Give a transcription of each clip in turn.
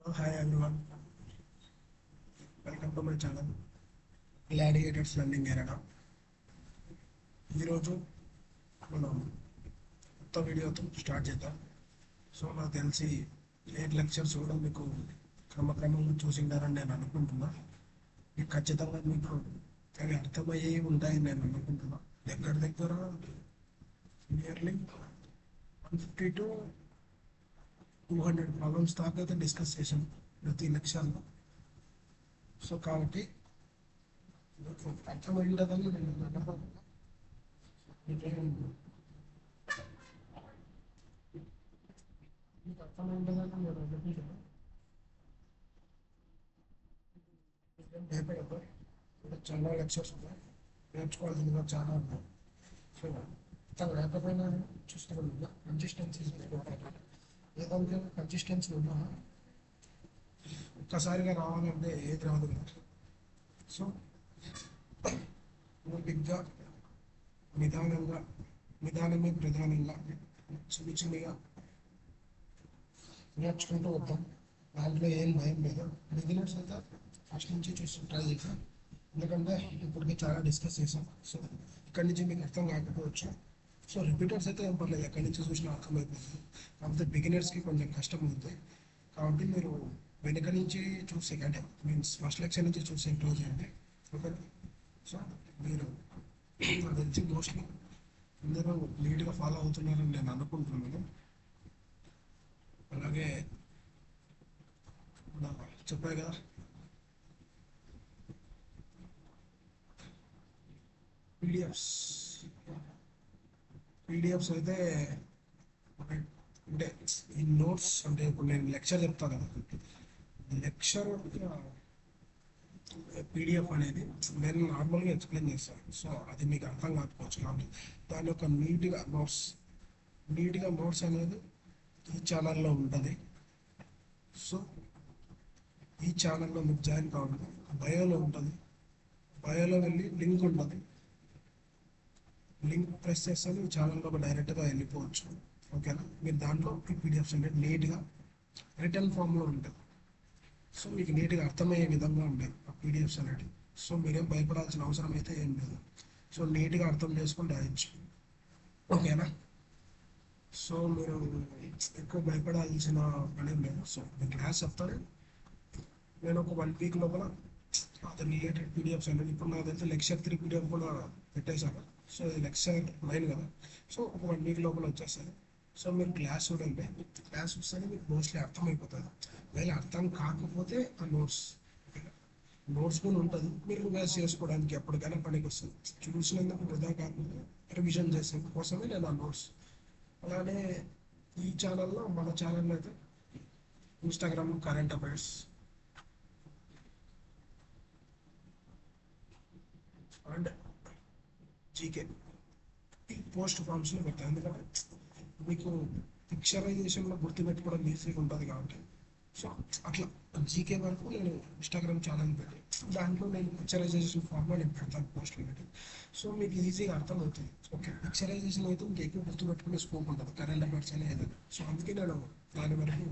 Hi everyone, welcome to my channel Gladiators Learning Arena. ఈరోజు మనం కొత్త వీడియోతో స్టార్ట్ చేద్దాం. సో నాకు తెలిసి 8 లెక్చర్స్ కూడా మీకు క్రమక్రమంగా చూసిండారని నేను అనుకుంటున్నా. మీకు ఖచ్చితంగా మీకు అవి అర్థమయ్యే ఉంటాయని నేను అనుకుంటున్నా. దగ్గర దగ్గర నియర్లీ 150 to 200 ప్రాబ్లమ్స్ దాకా అయితే డిస్కస్ చేసాం ప్రతి లెక్చర్లో. సో కాబట్టి మీకు అర్థమైందని నేను అనుకుంటున్నా. మీకు అర్థమైందని నేను అనుకుంటున్నా. భయపడదు, చాలా లెక్చర్స్ ఉన్నాయి, నేర్చుకోవాల్సింది కూడా చాలా ఉన్నాయి. సో తను లేకపోయినా చూస్తున్నాను కన్సిస్టెన్సీ ఏదంటే కన్సిస్టెన్సీ ఉన్నా ఒక్కసారిగా రావాలంటే ఏది రాదు కదా. సో ఓపిక్గా నిదానమే ప్రధానంగా చిన్నగా నేర్చుకుంటూ వద్దాం. దాంట్లో ఏం భయం లేదు. బిగినర్స్ అయితే ఫస్ట్ నుంచి చూసి ట్రై చేసాం, ఎందుకంటే ఇప్పటికే చాలా డిస్కస్ చేసాం. సో ఇక్కడి నుంచి మీకు అర్థం కాకపోవచ్చు. సో రిపీటర్స్ అయితే ఏం పర్లేదు, ఎక్కడి నుంచి చూసినా అర్థమైపోతుంది. కాకపోతే బిగినర్స్కి కొంచెం కష్టం అవుతుంది. కాబట్టి మీరు వెనక నుంచి చూసి అంటే మీన్స్ ఫస్ట్ లెక్చర్ నుంచి చూసి ఇంప్రూవ్ చేయండి. ఓకే. సో మీరు నాకు తెలిసి మోస్ట్లీ అందరూ నీట్గా ఫాలో అవుతున్నారని నేను అనుకుంటున్నాను. అలాగే చెప్పాయి కదా పీడిఎఫ్స్ అయితే అంటే ఈ నోట్స్ అంటే ఇప్పుడు నేను లెక్చర్ చెప్తాను కదా, లెక్చర్ పీడిఎఫ్ అనేది నేను నార్మల్గా ఎక్స్ప్లెయిన్ చేస్తాను. సో అది మీకు అర్థం కాకపోవచ్చు, కాబట్టి దాని యొక్క నీట్గా నోట్స్ అనేది ఈ ఛానల్లో ఉంటుంది. సో ఈ ఛానల్లో మీకు జాయిన్ కావాలి, బయోలో ఉంటుంది. బయోలో వెళ్ళి లింక్ ఉంటుంది, లింక్ ప్రెస్ చేస్తే ఈ ఛానల్లో డైరెక్ట్గా వెళ్ళిపోవచ్చు. ఓకేనా. మీరు దాంట్లో పీడిఎఫ్స్ అనేది నీట్గా రిటర్న్ ఫామ్లో ఉంటుంది. సో మీకు నీట్గా అర్థమయ్యే విధంగా ఉంటాయి ఆ పీడిఎఫ్స్ అనేవి. సో మీరేం భయపడాల్సిన అవసరం అయితే ఏం లేదు. సో నీట్గా అర్థం చేసుకొని రాయొచ్చు. ఓకేనా. సో మీరు ఎక్కువ భయపడాల్సిన పని లేదు. సో మీ క్లాస్ చెప్తాను, నేను ఒక 1 వీక్ లోపల అది రిలేటెడ్ పీడిఎఫ్స్ అనేది ఇప్పుడు నాకు తెలిసి లెక్చర్ 3 పీడిఎఫ్ కూడా పెట్టేశాను. సో ఇది లెక్చర్ 9 కదా. సో ఒక 1 వీక్ లోపల వచ్చేస్తుంది. సో మీరు క్లాస్ చూడండి, క్లాస్ చూస్తేనే మీకు మోస్ట్లీ అర్థమైపోతుంది. ఒకవేళ అర్థం కాకపోతే ఆ నోట్స్ కూడా ఉంటుంది, మీరు రివైజ్ చేసుకోవడానికి ఎప్పటికైనా పనికి వస్తుంది. చూసినందుకు వృధా కాకుండా రివిజన్ చేసే కోసమే నేను ఆ నోట్స్. అలానే ఈ ఛానల్లో మన ఛానల్లో అయితే Instagram current affairs and GK post ఫామ్స్లో పెడతాను, ఎందుకంటే మీకు పిక్చరైజేషన్లో గుర్తుపెట్టుకోవడం ఈజీగా ఉంటుంది కాబట్టి. సో అట్లా జీకే వరకు నేను ఇన్స్టాగ్రామ్ ఛానల్ పెట్టి దాంట్లో నేను పిక్చరైజేషన్ ఫామ్లో నేను పెడతాను పోస్ట్లు పెట్టి. సో మీకు ఈజీగా అర్థమవుతుంది. ఓకే, పిక్చరైజేషన్ అయితే ఇంకా ఎక్కువ గుర్తుపెట్టుకునే స్కోప్ ఉంటుంది, కరెంట్ అఫైర్స్ అనేది ఏదైనా. సో అందుకే నేను దాని వరకు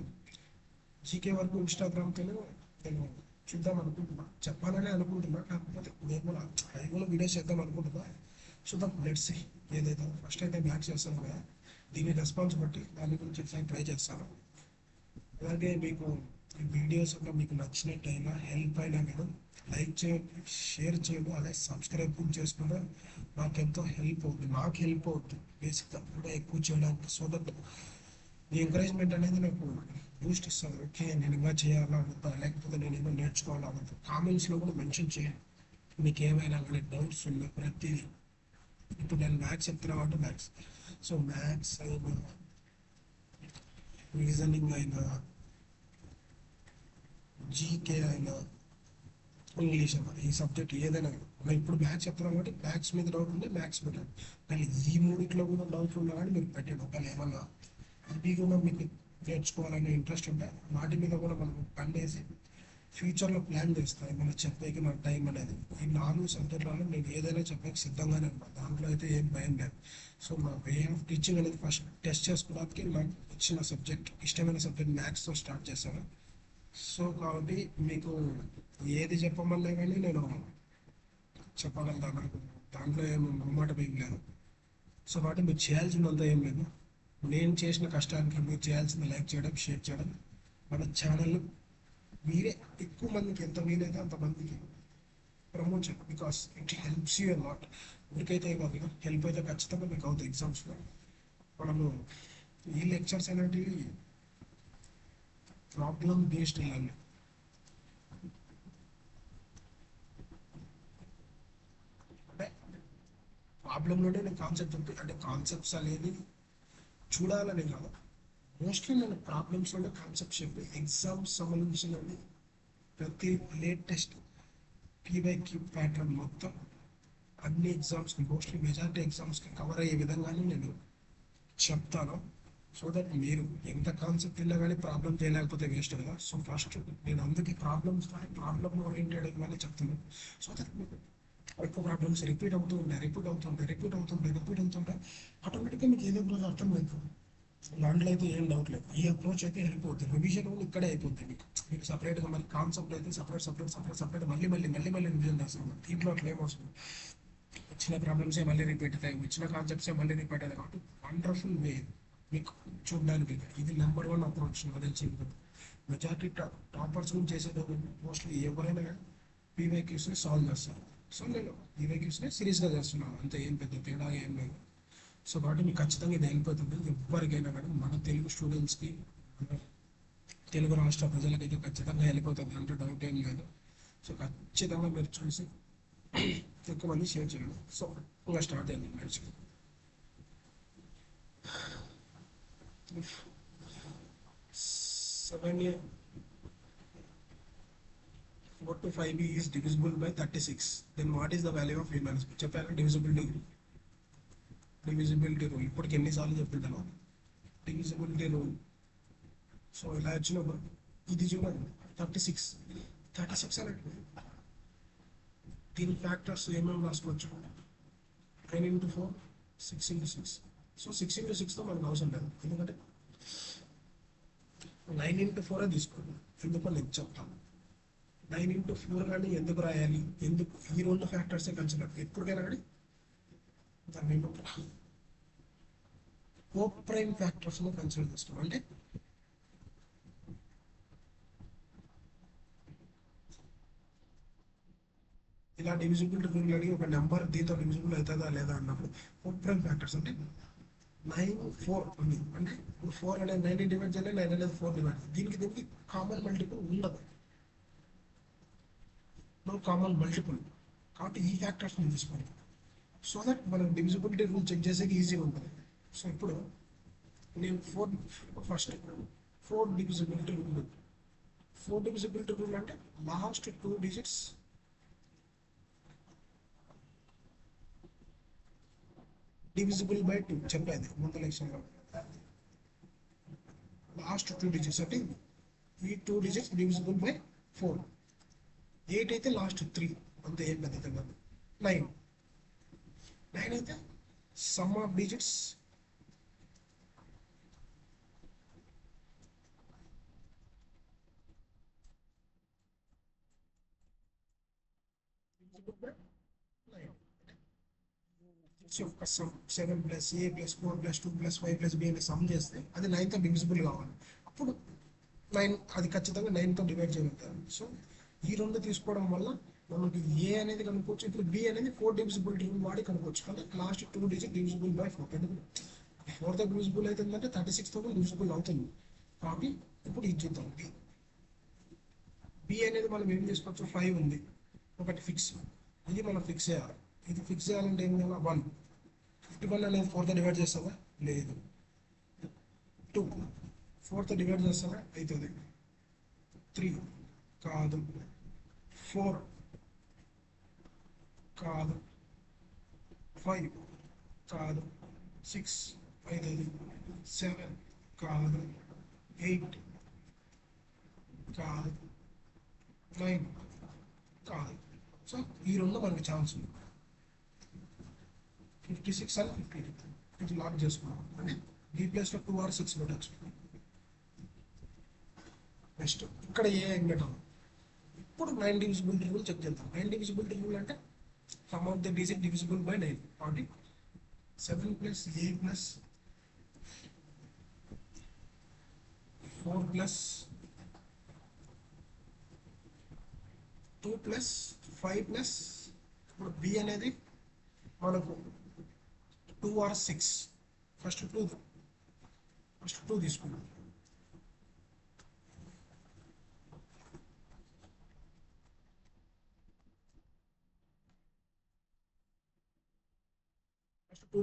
జీకే వరకు ఇన్స్టాగ్రామ్తోనే నేను చూద్దాం అనుకుంటున్నా, చెప్పాలని అనుకుంటున్నా. కాకపోతే నేను కూడా అవి కూడా వీడియోస్ చేద్దాం అనుకుంటున్నా. సో ద లెట్స్ సీ, ఏదైతే ఫస్ట్ అయితే మ్యాచ్ చేస్తాను కదా, దీని రెస్పాన్స్ బట్టి దాని గురించి ట్రై చేస్తాను. అలాగే మీకు ఈ వీడియోస్ అంటే మీకు నచ్చినట్టయినా హెల్ప్ అయినా కానీ లైక్ చేయండి, షేర్ చేయండి, అలాగే సబ్స్క్రైబ్ చేసుకుంటే నాకు ఎంతో హెల్ప్ అవుతుంది, నాకు హెల్ప్ అవుతుంది బేసిక్గా కూడా ఎక్కువ చేయడానికి. సో దట్ ఈ ఎంకరేజ్మెంట్ అనేది నాకు బూస్ట్ ఇస్తుంది. ఓకే, నేను ఇంకా చేయాలా వద్దా, లేకపోతే నేను ఏమో నేర్చుకోవాలా వద్దా, కామెంట్స్లో కూడా మెన్షన్ చేయండి. మీకు ఏమైనా కానీ డౌట్స్ ఉన్నా ప్రతిదీ. ఇప్పుడు నేను మ్యాథ్స్ చెప్తున్నా కాబట్టి మ్యాథ్స్, సో మ్యాథ్స్ అయినా రీజనింగ్ అయినా జీకే అయినా ఇంగ్లీష్ అయినా ఈ సబ్జెక్ట్ ఏదైనా మనం ఇప్పుడు మ్యాథ్స్ చెప్తున్నాం కాబట్టి మ్యాథ్స్ మీద డౌట్ ఉంటే మ్యాథ్స్ పెట్టండి. కానీ ఈ మూడిట్లో కూడా డౌట్ ఉన్నా కానీ మీరు పెట్టండి. ఒకవేళ ఏమన్నా ఇవి కూడా మీకు నేర్చుకోవాలనే ఇంట్రెస్ట్ ఉంటే వాటి మీద కూడా మనం పని చేసి ఫ్యూచర్లో ప్లాన్ చేస్తాను. ఏమైనా చెప్పేకి నా టైం అనేది ఈ 4 సబ్జెక్టులలో నేను ఏదైనా చెప్పేకి సిద్ధంగానే ఉన్నాను, దాంట్లో అయితే ఏం భయం లేదు. సో నా వే ఆఫ్ టీచింగ్ అనేది ఫస్ట్ టెస్ట్ చేసుకోవడానికి నాకు ఇచ్చిన సబ్జెక్ట్ ఇష్టమైన సబ్జెక్ట్ మ్యాథ్స్తో స్టార్ట్ చేశాను. సో కాబట్టి మీకు ఏది చెప్పమన్నా కానీ నేను చెప్పగలుగుతాను. నాకు దాంట్లో ఏమి మొహమాటం ఏం లేదు. సో కాబట్టి మీరు చేయాల్సిందంతా ఏం లేదు. నేను చేసిన కష్టానికి మీరు చేయాల్సింది లైక్ చేయడం, షేర్ చేయడం, మన ఛానల్ మీరే ఎక్కువ మందికి ఎంత వీలైతే అంతమందికి ప్రమోట్ చేయండి. Because it helps you lot. ఎవరికైతే కాదు కదా, హెల్ప్ అయితే ఖచ్చితంగా మీకు అవుతాయి ఎగ్జామ్స్లో. మనము ఈ లెక్చర్స్ అనేటివి ప్రాబ్లం బేస్డ్ వెళ్ళాలి. అంటే ప్రాబ్లంలోనే నేను కాన్సెప్ట్ ఉంటుంది. అంటే కాన్సెప్ట్స్ అనేది చూడాలని కాదు, మోస్ట్లీ నేను ప్రాబ్లమ్స్లోనే కాన్సెప్ట్ చెప్పి ఎగ్జామ్స్ సంబంధించిన ప్రతి లేటెస్ట్ పీవైక్యూ ప్యాటర్న్ మొత్తం అన్ని ఎగ్జామ్స్కి మోస్ట్లీ మెజారిటీ ఎగ్జామ్స్కి కవర్ అయ్యే విధంగానే నేను చెప్తాను. సో దట్ మీరు ఎంత కాన్సెప్ట్ ఉన్నా కానీ ప్రాబ్లం చేయలేకపోతే వేస్ట్ కదా. సో ఫస్ట్ నేను అందుకే ప్రాబ్లమ్స్ కానీ ప్రాబ్లమ్ ఓరియంటెడ్ కానీ చెప్తున్నాను. సో దట్ మీకు ఎక్కువ ప్రాబ్లమ్స్ రిపీట్ అవుతుంటాయి. ఆటోమేటిక్గా మీకు ఏదో రోజు అర్థమవుతుంది. దాంట్లో అయితే ఏం డౌట్ లేదు. ఈ అప్రోచ్ అయితే వెళ్ళిపోతుంది. రివిజన్ కూడా ఇక్కడే అయిపోతుంది. మీకు సపరేట్గా మరి కాన్సెప్ట్ అయితే సపరేట్ మళ్ళీ రివిజన్ చేస్తాం. దీంట్లో అట్లా ఏమవసరం. వచ్చిన ప్రాబ్లమ్సే మళ్ళీ రిపీట్ అవుతాయి, వచ్చిన కాన్సెప్ట్సే మళ్ళీ రిపీట్ అవుతాయి. కాబట్టి వండర్ఫుల్ వే మీకు చూడడానికి. ఇది నెంబర్ వన్ అప్రోచ్ నాకు తెలిసి. మెజారిటీ టాపర్స్ నుంచి చేసేది మోస్ట్లీ ఎవరైనా కానీ పీవైక్యూస్ని సాల్వ్ చేస్తారు. సో నేను పీవైక్యూస్ని సిరీస్గా చేస్తున్నాను, అంతే. ఏం పెద్ద తేడా ఏం లేదు. సో కాబట్టి మీకు ఖచ్చితంగా ఇది వెళ్ళిపోతుంది. ఎవరికైనా కానీ మన తెలుగు స్టూడెంట్స్కి, మన తెలుగు రాష్ట్ర ప్రజలకైతే ఖచ్చితంగా వెళ్ళిపోతుంది అంటే డౌట్ ఏం లేదు. సో ఖచ్చితంగా మీరు చూసి ఎక్కువ మంది షేర్ చేయండి. సో ఇంకా స్టార్ట్ అయింది match. 7 4 to 5b is divisible by 36. Then what is the value of a minus b? చెప్పాను డివిజిబిలిటీ రూల్. ఇప్పటికి ఎన్నిసార్లు చెప్పింటాను డివిజిబిలిటీ రూల్. సో ఇలా వచ్చినప్పుడు ఇది చూడండి 36 అనేది దీని ఫ్యాక్టర్స్ ఏమేమి రాసుకోవచ్చు. 9 into 4 6 into 6. సో 6 into 6తో మనకు అవసరం లేదు, ఎందుకంటే 9 into 4 తీసుకోండి. ఎందుకో నేను చెప్తాను. 9 into 4 కానీ ఎందుకు రాయాలి, ఎందుకు ఈ రెండు ఫ్యాక్టర్సే కన్సిడర్ ఎప్పటికైనా కానీ దాన్ని కో ప్రైమ్ ఫ్యాక్టర్స్లో కన్సిడర్ చేస్తాం. అంటే ఇలా డివిజిబిలిటీ రూల్ అడిగి ఒక నెంబర్ దీంతో డివిజిబుల్ అవుతుందా లేదా అన్నప్పుడు కో ప్రైమ్ ఫ్యాక్టర్స్ అంటే 9 4 ఉంది. అంటే ఇప్పుడు 4 అనేది 9 డివైడ్ చేయాలి, 9 అనేది 4 డివైడ్. దీనికి కామన్ మల్టిపుల్ ఉండదు, కామన్ మల్టిపుల్. కాబట్టి ఈ ఫ్యాక్టర్స్ మనం తీసుకోవాలి. సో దట్ మనం డివిజిబిలిటీ రూల్ చెక్ చేసేకి ఈజీగా ఉంటుంది. సో ఇప్పుడు నేను first 4 divisibility rule. 4 divisibility rule అంటే లాస్ట్ 2 డిజిట్స్ డివిజిబుల్ బై 2 చెప్పేది ముందు లెక్చర్లో. లాస్ట్ 2 డిజిట్స్ అంటే ఈ 2 డిజిట్స్ డివిజిబుల్ బై 4. 8 అయితే లాస్ట్ 3, అంతే. ఏం పెద్ద కాదు. 9 అయితే some of digits divisible by 9. యొక్క సమ్ 7+a+4+2+5+b అనే సమ్ చేస్తే అది 9తో డివిజిబుల్ కావాలి. అప్పుడు 9 అది ఖచ్చితంగా 9తో డివైడ్ చేయగలుగుతారు. సో ఈ రెండు తీసుకోవడం వల్ల మనకి ఏ అనేది కనుక్కోవచ్చు. ఇప్పుడు బి అనేది 4 డివిజిబిలిటీ వాడి కనుక్కోవచ్చు. అంటే లాస్ట్ 2 డిజిట్ డివిజిబుల్ బై 4. ఎందుకంటే 4తో డివిజిబుల్ అవుతుందంటే 36తో డివిజిబుల్ అవుతుంది. కాబట్టి ఇప్పుడు ఇది చూద్దాం. బి అనేది మనం ఏం చేసుకోవచ్చు. 5 ఉంది, ఒకటి ఫిక్స్. ఇది మనం ఫిక్స్ చేయాలి. ఇది ఫిక్స్ చేయాలంటే ఏం చేయాలి. 1 51 అనేది 4తో డివైడ్ చేస్తావా, లేదు. 2 4తో డివైడ్ చేస్తావా, అవుతుంది. 3 కాదు. 4 కాదు. 5 కాదు. 6 అవుతుంది. 7 కాదు. 8 కాదు. 9 కాదు. సో ఈ రెండు మనకి ఛాన్స్ ఉంది. 56 అని 52 ఇది లాక్ చేసుకున్నాం. అంటే బి ప్లస్లో 2 or 6 పెట్టచ్చు. నెక్స్ట్ ఇక్కడ ఏ ఎగ్నెట్ ఇప్పుడు 9 డివిజిబిలిటీ రూల్ చెక్ చేద్దాం. 9 డివిజిబిలిటీ రూల్ అంటే some of the digit divisible by 9 కాబట్టి 7 ప్లస్ ఏ ప్లస్ 4 ప్లస్ 2 ప్లస్ 5 ప్లస్ ఇప్పుడు బి అనేది మనకు 2 ఆర్ 6 ఫస్ట్ 2 తీసుకున్నాం. టూ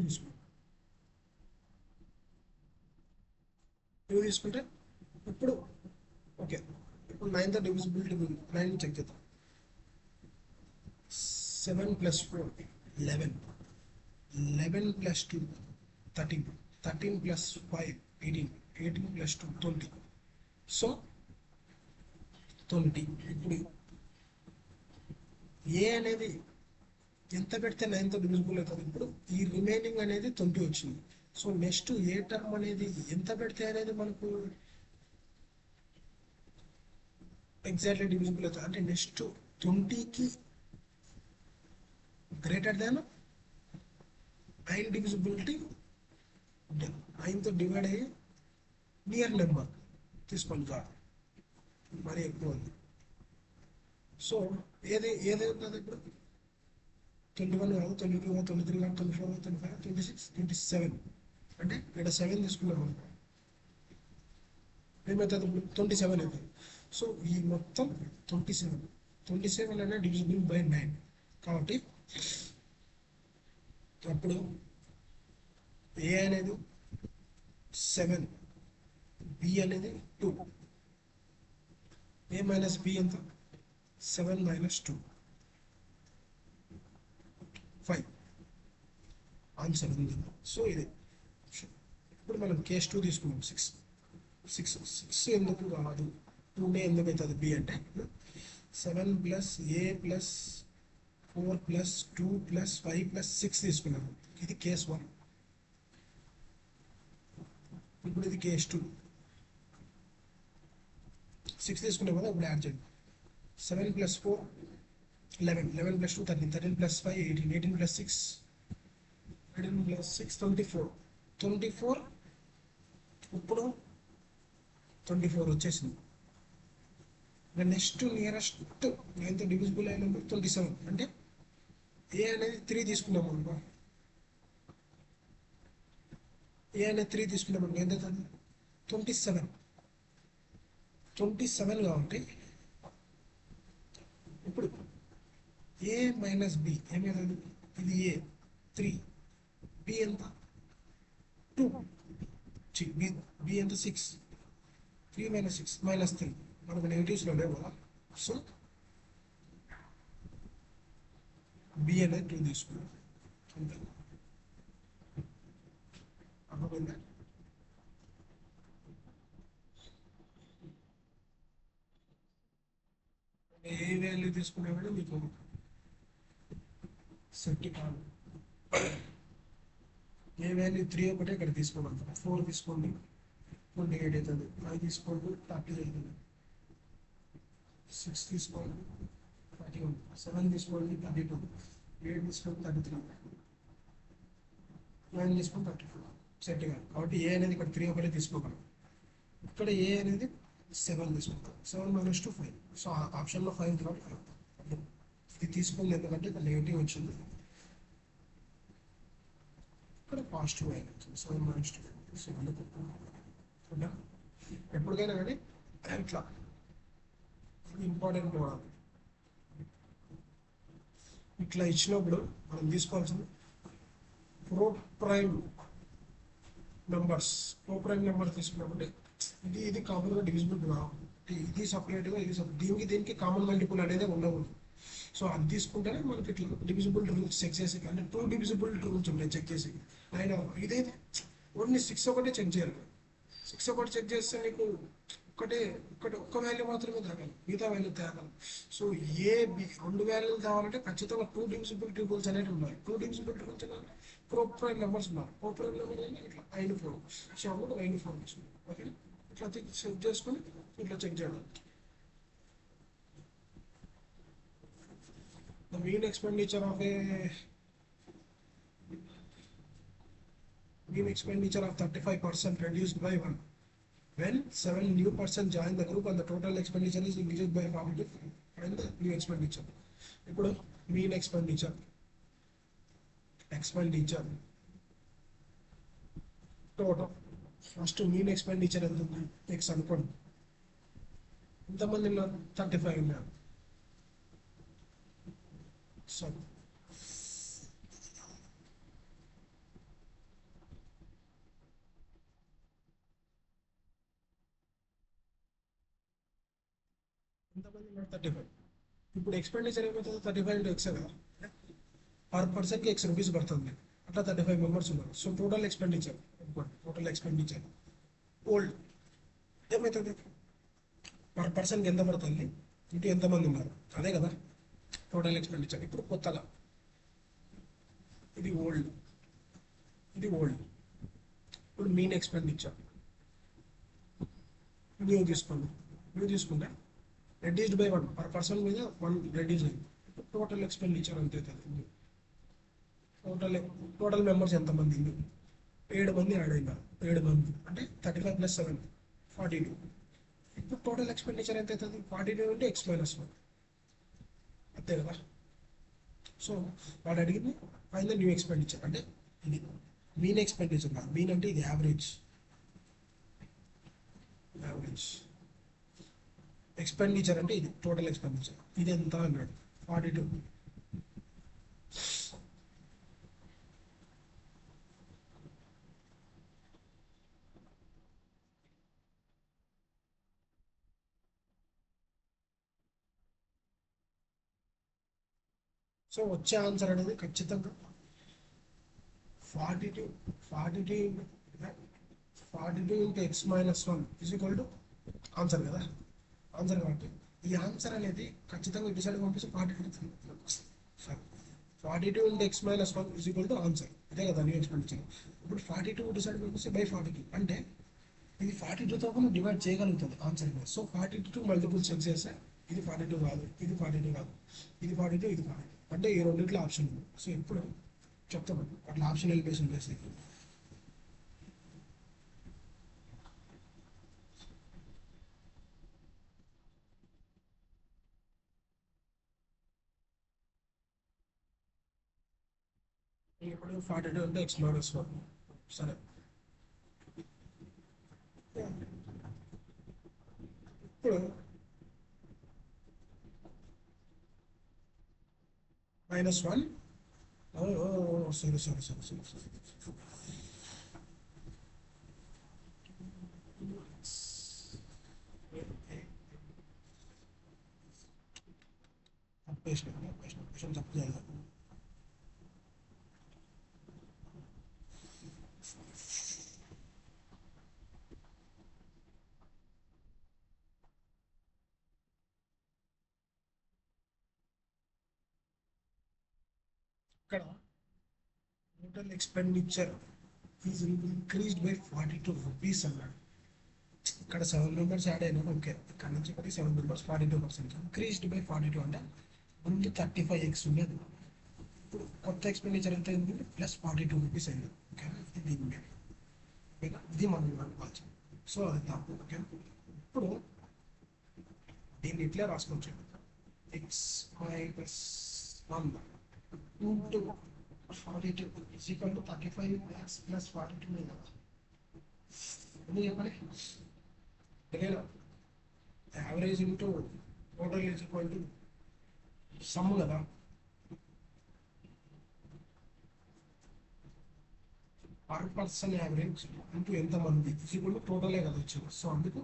తీసుకుంటే ఇప్పుడు ఓకే, ఇప్పుడు 9th డివిజిబిలిటీ 9 చెక్ చేద్దాం. 7 plus 4 11, 11 plus 2 13, 13 plus 5 18, 18 plus 2 20. So 20. ఇప్పుడు ఏ అనేది ఎంత పెడితే 9th డివిజిబుల్ అవుతుంది. ఇప్పుడు ఈ రిమైనింగ్ అనేది 20 వచ్చింది. సో నెక్స్ట్ ఏ టర్మ్ అనేది ఎంత పెడితే అనేది మనకు ఎగ్జాక్ట్లీ డివిజిబుల్ అవుతుంది అంటే నెక్స్ట్ 20కి గ్రేటర్ దాన్ 9 డివిజిబిలిటీ 9తో డివైడ్ అయ్యి నియర్ నెంబర్ తీసుకోండి కాదు మరి ఎక్కువ ఉంది. సో ఏది ఉంటుంది ఇప్పుడు 21 కాదు, 22 కాదు, 23 కాదు, 24 కాదు, 25, 26, 27 అంటే ఇక్కడ 7 తీసుకున్నాం అనుకో ఏమవుతుంది ఇప్పుడు 27 అవుతుంది. సో ఈ మొత్తం 27 అనేది డివిజిబుల్ బై 9 కాబట్టి అప్పుడు ఏ అనేది 7, బి అనేది 2, ఏ మైనస్ బి ఎంత 7 మైనస్ 2 5 ఆన్సర్ ఉంది. సో ఇది ఇప్పుడు మనం కేస్ 2 తీసుకున్నాం. 6 ఎందుకు కాదు 2 ఎందుకు అవుతుంది బి అంటే 7 ప్లస్ ఏ ప్లస్ 4 ప్లస్ 2 ప్లస్ 5 ప్లస్ 6 తీసుకున్నాము. ఇది కేస్ 1. ఇప్పుడు ఇది కేస్ 2. 6 తీసుకున్నాం కదా, ఇప్పుడు యాడ్ చేయండి. 7 plus 4 11, 11 plus 2 13, 13 plus 5 18, 18 plus 6 18 plus 6 24. ఇప్పుడు 24 వచ్చేసింది. నెక్స్ట్ నియరెస్ట్ 9th డివిజిబుల్ అయిన నెంబర్ 27 అంటే ఏ అనేది 3 తీసుకున్నాం అనుకో, ఏ అనేది 3 తీసుకున్నాం అనుకో ఎంత అవుతుంది 27 కాబట్టి ఇప్పుడు ఏ మైనస్ బి ఏమవుతుంది, ఇది ఏ 3, బి ఎంత 2, బి ఎంత 6, 3 మైనస్ 6 మైనస్ 3 మనకు నెగిటివ్స్లో లేవు కదా. సో బి అనేది 2 తీసుకున్నాం అంతే. అర్థమైందా? ఏ వాల్యూ తీసుకున్నా కూడా మీకు సెట్ కాదు. ఏ వాల్యూ 3 ఒకటే ఇక్కడ తీసుకోండి. 4 తీసుకోండి 28 అవుతుంది, 5 తీసుకోండి 30 అవుతుంది, 6 తీసుకోండి 31, 7 తీసుకోండి 32, 8 తీసుకోండి 33, 9 తీసుకోండి 34 సెట్ కాదు. కాబట్టి ఏ అనేది ఇక్కడ 3 ఒకటే తీసుకోగలం. ఇక్కడ ఏ అనేది 7 తీసుకుంటాం. 7 మైనస్ 2 5. సో ఆప్షన్లో 5 కాబట్టి 5 ఇది తీసుకుంది ఎందుకంటే ఇక్కడ నెగిటివ్ వచ్చింది, ఇక్కడ పాజిటివ్ అయింది. 7 మైనస్ 2 సో అందుకు ఎప్పటికైనా కానీ ఇట్లా ఇంపార్టెంట్ కూడా ఇట్లా ఇచ్చినప్పుడు మనం తీసుకోవాల్సింది ప్రోప్రైమ్ నెంబర్స్ తీసుకున్నప్పుడు ఇది కామన్గా డివిజిబుల్ కావాలి, ఇది సపరేట్గా దీనికి కామన్ మల్టిపుల్ అనేది ఉండకూడదు. సో అది తీసుకుంటేనే మనకి ఇట్లా డివిజిబుల్ రూల్స్ చెక్ చేసి అంటే 2 డివిజిబుల్ రూల్స్ ఉన్నాయి చెక్ చేసి. అయినా ఇదైతే ఓన్లీ 6 ఒకటే చెక్ చేయాలి. 6 ఒకటి చెక్ చేస్తే నీకు ఒక్క వాల్యూ మాత్రమే తేగలం, మిగతా వాల్యూ తేగలం. సో ఏ బి 2 వాల్యూలు తేవాలంటే ఖచ్చితంగా 2 డివిజిబిలిటీ రూల్స్ అనేవి ఉన్నాయి. 2 డివిజిబిలిటీ రూల్స్ అంటే ప్రోప్రైమ్ నెంబర్స్ ఉన్నారు. ప్రోప్రైమ్ నెంబర్ ఇట్లా 9 4 సో 9 4 ఓకే. ఇట్లా చెక్ చేసుకొని ఇట్లా చెక్ చేయడం. The mean expenditure of A mean expenditure of 35% reduced by 1 when 7 new person join the group and the total expenditure is increased by 40 and the new expenditure. ఇప్పుడు mean expenditure total first mean expenditure ఎంత ఉంది X అనుకోండి. ఎంతమంది ఉన్నారు 35 ఉన్నారు. So ఎంతమంది ఉన్నారు 35. ఇప్పుడు ఎక్స్పెండిచర్ ఏమవుతుంది 35 ఇంటూ ఎక్స్ కదా, పర్ పర్సన్కి ఎక్స్ రూపీస్ పడుతుంది. అట్లా 35 మెంబర్స్ ఉన్నారు. సో టోటల్ ఎక్స్పెండిచర్ ఓల్డ్ ఏమవుతుంది పర్ పర్సన్కి ఎంత పడుతుంది ఇంటూ ఎంతమంది ఉన్నారు, అదే కదా టోటల్ ఎక్స్పెండిచర్. ఇప్పుడు కొత్తగా ఇది ఓల్డ్. ఇప్పుడు మీన్ ఎక్స్పెండిచర్ న్యూ తీసుకుంటే రెడ్యూస్డ్ బై 1 పర్ పర్సన్ మీద 1 రెడ్యూస్ అయింది. టోటల్ ఎక్స్పెండిచర్ అంతే అవుతుంది. టోటల్ మెంబర్స్ ఎంతమంది 7 మంది యాడ్ అయినారు. 7 మంది అంటే 35 + 7 42. ఇప్పుడు టోటల్ ఎక్స్పెండిచర్ ఎంత అవుతుంది 42 అంటే x - 1 అంతే కదా. సో వాడు అడిగింది ఫైండ్ ద న్యూ ఎక్స్పెండిచర్ అంటే ఇది మీన్ ఎక్స్పెండిచర్ కాదు. మీన్ అంటే ఇది యావరేజ్ ఎక్స్పెండిచర్ అంటే ఇది టోటల్ ఎక్స్పెండిచర్. ఇది ఎంత అన్నాడు 42. సో వచ్చే ఆన్సర్ అనేది ఖచ్చితంగా 42 into x - 1 is equal to answer కదా. ఆన్సర్ కాబట్టి ఈ ఆన్సర్ అనేది ఖచ్చితంగా ఇటు సైడ్ పంపిస్తే 42 into x - 1 is equal to answer. ఇదే కదా న్యూ ఎక్స్పెండిచర్. ఇప్పుడు 42 ఇటు సైడ్ పంపిస్తే బై 42 అంటే ఇది 42తో కూడా డివైడ్ చేయగలుగుతుంది ఆన్సర్. సో 42 మల్టిపుల్ చెక్ చేస్తే ఇది 42 కాదు, ఇది 42 కాదు, ఇది 42, ఇది 42 అంటే ఈ రెండింటిలో ఆప్షన్ ఉంది. సో ఇప్పుడు చెప్తాను అట్లా ఆప్షన్ ఎలిమినేషన్ చేస్తే ఇప్పుడు 42 అంటే x - 1 సరే. ఇప్పుడు -1 sorry. తప్పు చేయాలి. ఇక్కడ total expenditure is increased by 42 rupees అన్నాడు. ఇక్కడ 7 మెంబర్స్ యాడ్ అయినారు. ఓకే, ఇక్కడ నుంచి ఇక్కడికి 7 మెంబర్స్ 42% ఇంక్రీజ్డ్ బై 42 అంటే ముందు 35x ఉండేది. ఇప్పుడు కొత్త ఎక్స్పెండిచర్ ఎంత అయింది +42 రూపీస్ అయింది. ఓకేనా, ఇది మనం అనుకోవచ్చు. సో అది తప్పు. ఓకే, ఇప్పుడు దీన్ని ఇట్లా రాసుకోవచ్చు x - 1 into 42 is equal to 35x plus 42 కదా. ఎందుకు చెప్పాలి తెలియదు. Average into total is equal to some కదా. పర్ పర్సన్ యావరేజ్ ఇంటూ ఎంతమంది ఈజ్ ఈక్వల్ టు టోటలే కదా వచ్చింది. సో అందుకు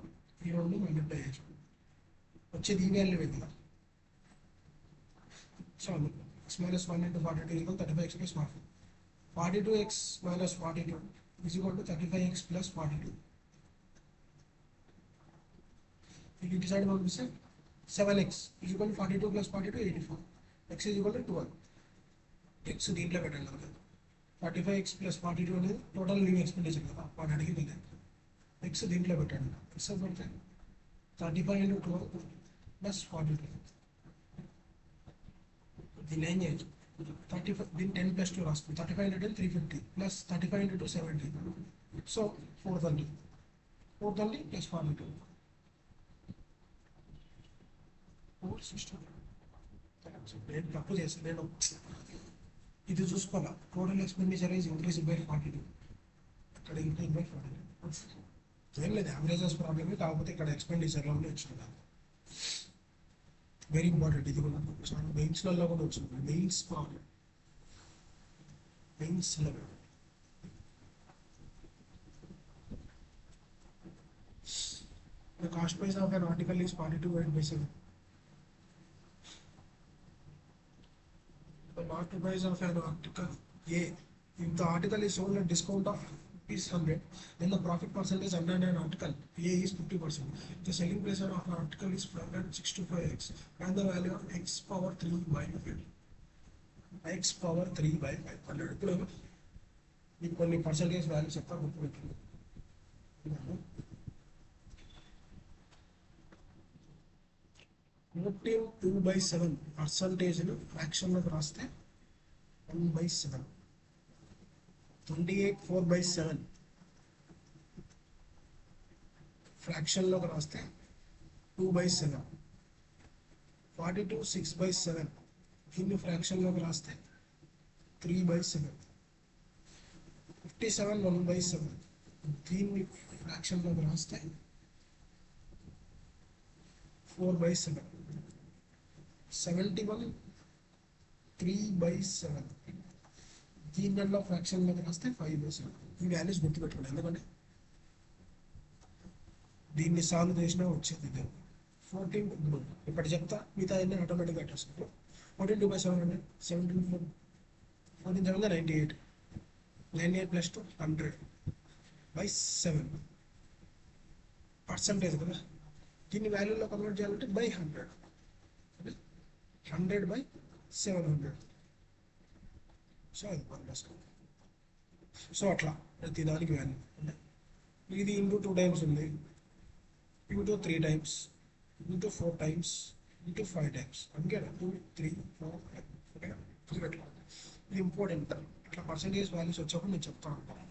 ఈ రెండు మల్టిప్లై చేయొచ్చు. వచ్చేది ఈ వాల్యూవే కదా. సో అందుకు x - 1 into 42 is equal to 35x plus 42. 42x minus 42 is equal to 35x plus 42. If you decide what to say, 7x is equal to 42 plus 42, 84. X is equal to 12. X దీంట్లో పెట్టండి కదా. 45x plus 42 అనేది total new expenditure కదా. వాడు అడిగింది x దీంట్లో పెట్టండి. x పెడితే 35 into 12 plus 42. దీన్ని ఏం చేయొచ్చు, 35 దీన్ని 10 plus 2 రాస్తుంది. 35 into 10 350 plus 35 into 2 70. So 430. 430 plus 42 460. నేను తప్పు చేస్తాను. నేను ఇది చూసుకోవాలా. Total expenditure is increase by 42. ఇక్కడ ఇంక్రీజ్ బై 42. ఏం లేదు, యావరేజెస్ ప్రాబ్లమ్. కాకపోతే ఇక్కడ ఎక్స్పెండిచర్లో వచ్చింది. Very important. ఇది కూడా చాలా మెయిన్స్లలో కూడా వచ్చింది. Mains problem, mains level. The cost price of an article is 42.7. The market price of an article A. If the article is sold at discount of ₹100, then the profit percentage under an article A is 50%. The selling price of an article is 565x and the value of x power 3 by 5. X power 3 by 500. ఇప్పుడు మీకు కొన్ని percentage value చెప్తా, గుర్తుపెట్టుకోండి. 2/7 పర్సంటేజ్ను ఫ్రాక్షన్లోకి రాస్తే 1/7. 28 4/7 ఫ్రాక్షన్లోకి రాస్తే 2/7. 42 6/7 దీన్ని ఫ్రాక్షన్లోకి రాస్తే 3/7. 57 1/7 దీన్ని ఫ్రాక్షన్లోకి రాస్తే 4/7. 71 3/7 దీనిలో ఫ్రాక్షన్ మీద రాస్తే 5/7. ఈ వాల్యూస్ గుర్తుపెట్టుకోండి, ఎందుకంటే దీన్ని సాల్వ్ చేసినా వచ్చేది ఇదే. 14 ఇప్పుడు చెప్తా, మిగతా అన్ని ఆటోమేటిక్గా వచ్చేస్తుంది. 14 2/700. 17 14 7 98. 98 plus 2 100/7 పర్సంటేజ్ కదా. దీన్ని వాల్యూలో కన్వర్ట్ చేయాలంటే బై 100. 100/700. సో అది 1/7. సో అట్లా ప్రతి దానికి వాల్యూ అంటే ఇది ఇంటూ 2 times ఉంది, into 3 times, into 4 times, into 5 times. అందుకేనా 2 3 4 5. ఓకేనా, గుర్తుపెట్టుకోండి. ఇది ఇంపార్టెంట్. ఇట్లా పర్సంటేజ్ వాల్యూస్ వచ్చేప్పుడు నేను చెప్తా ఉంటాను.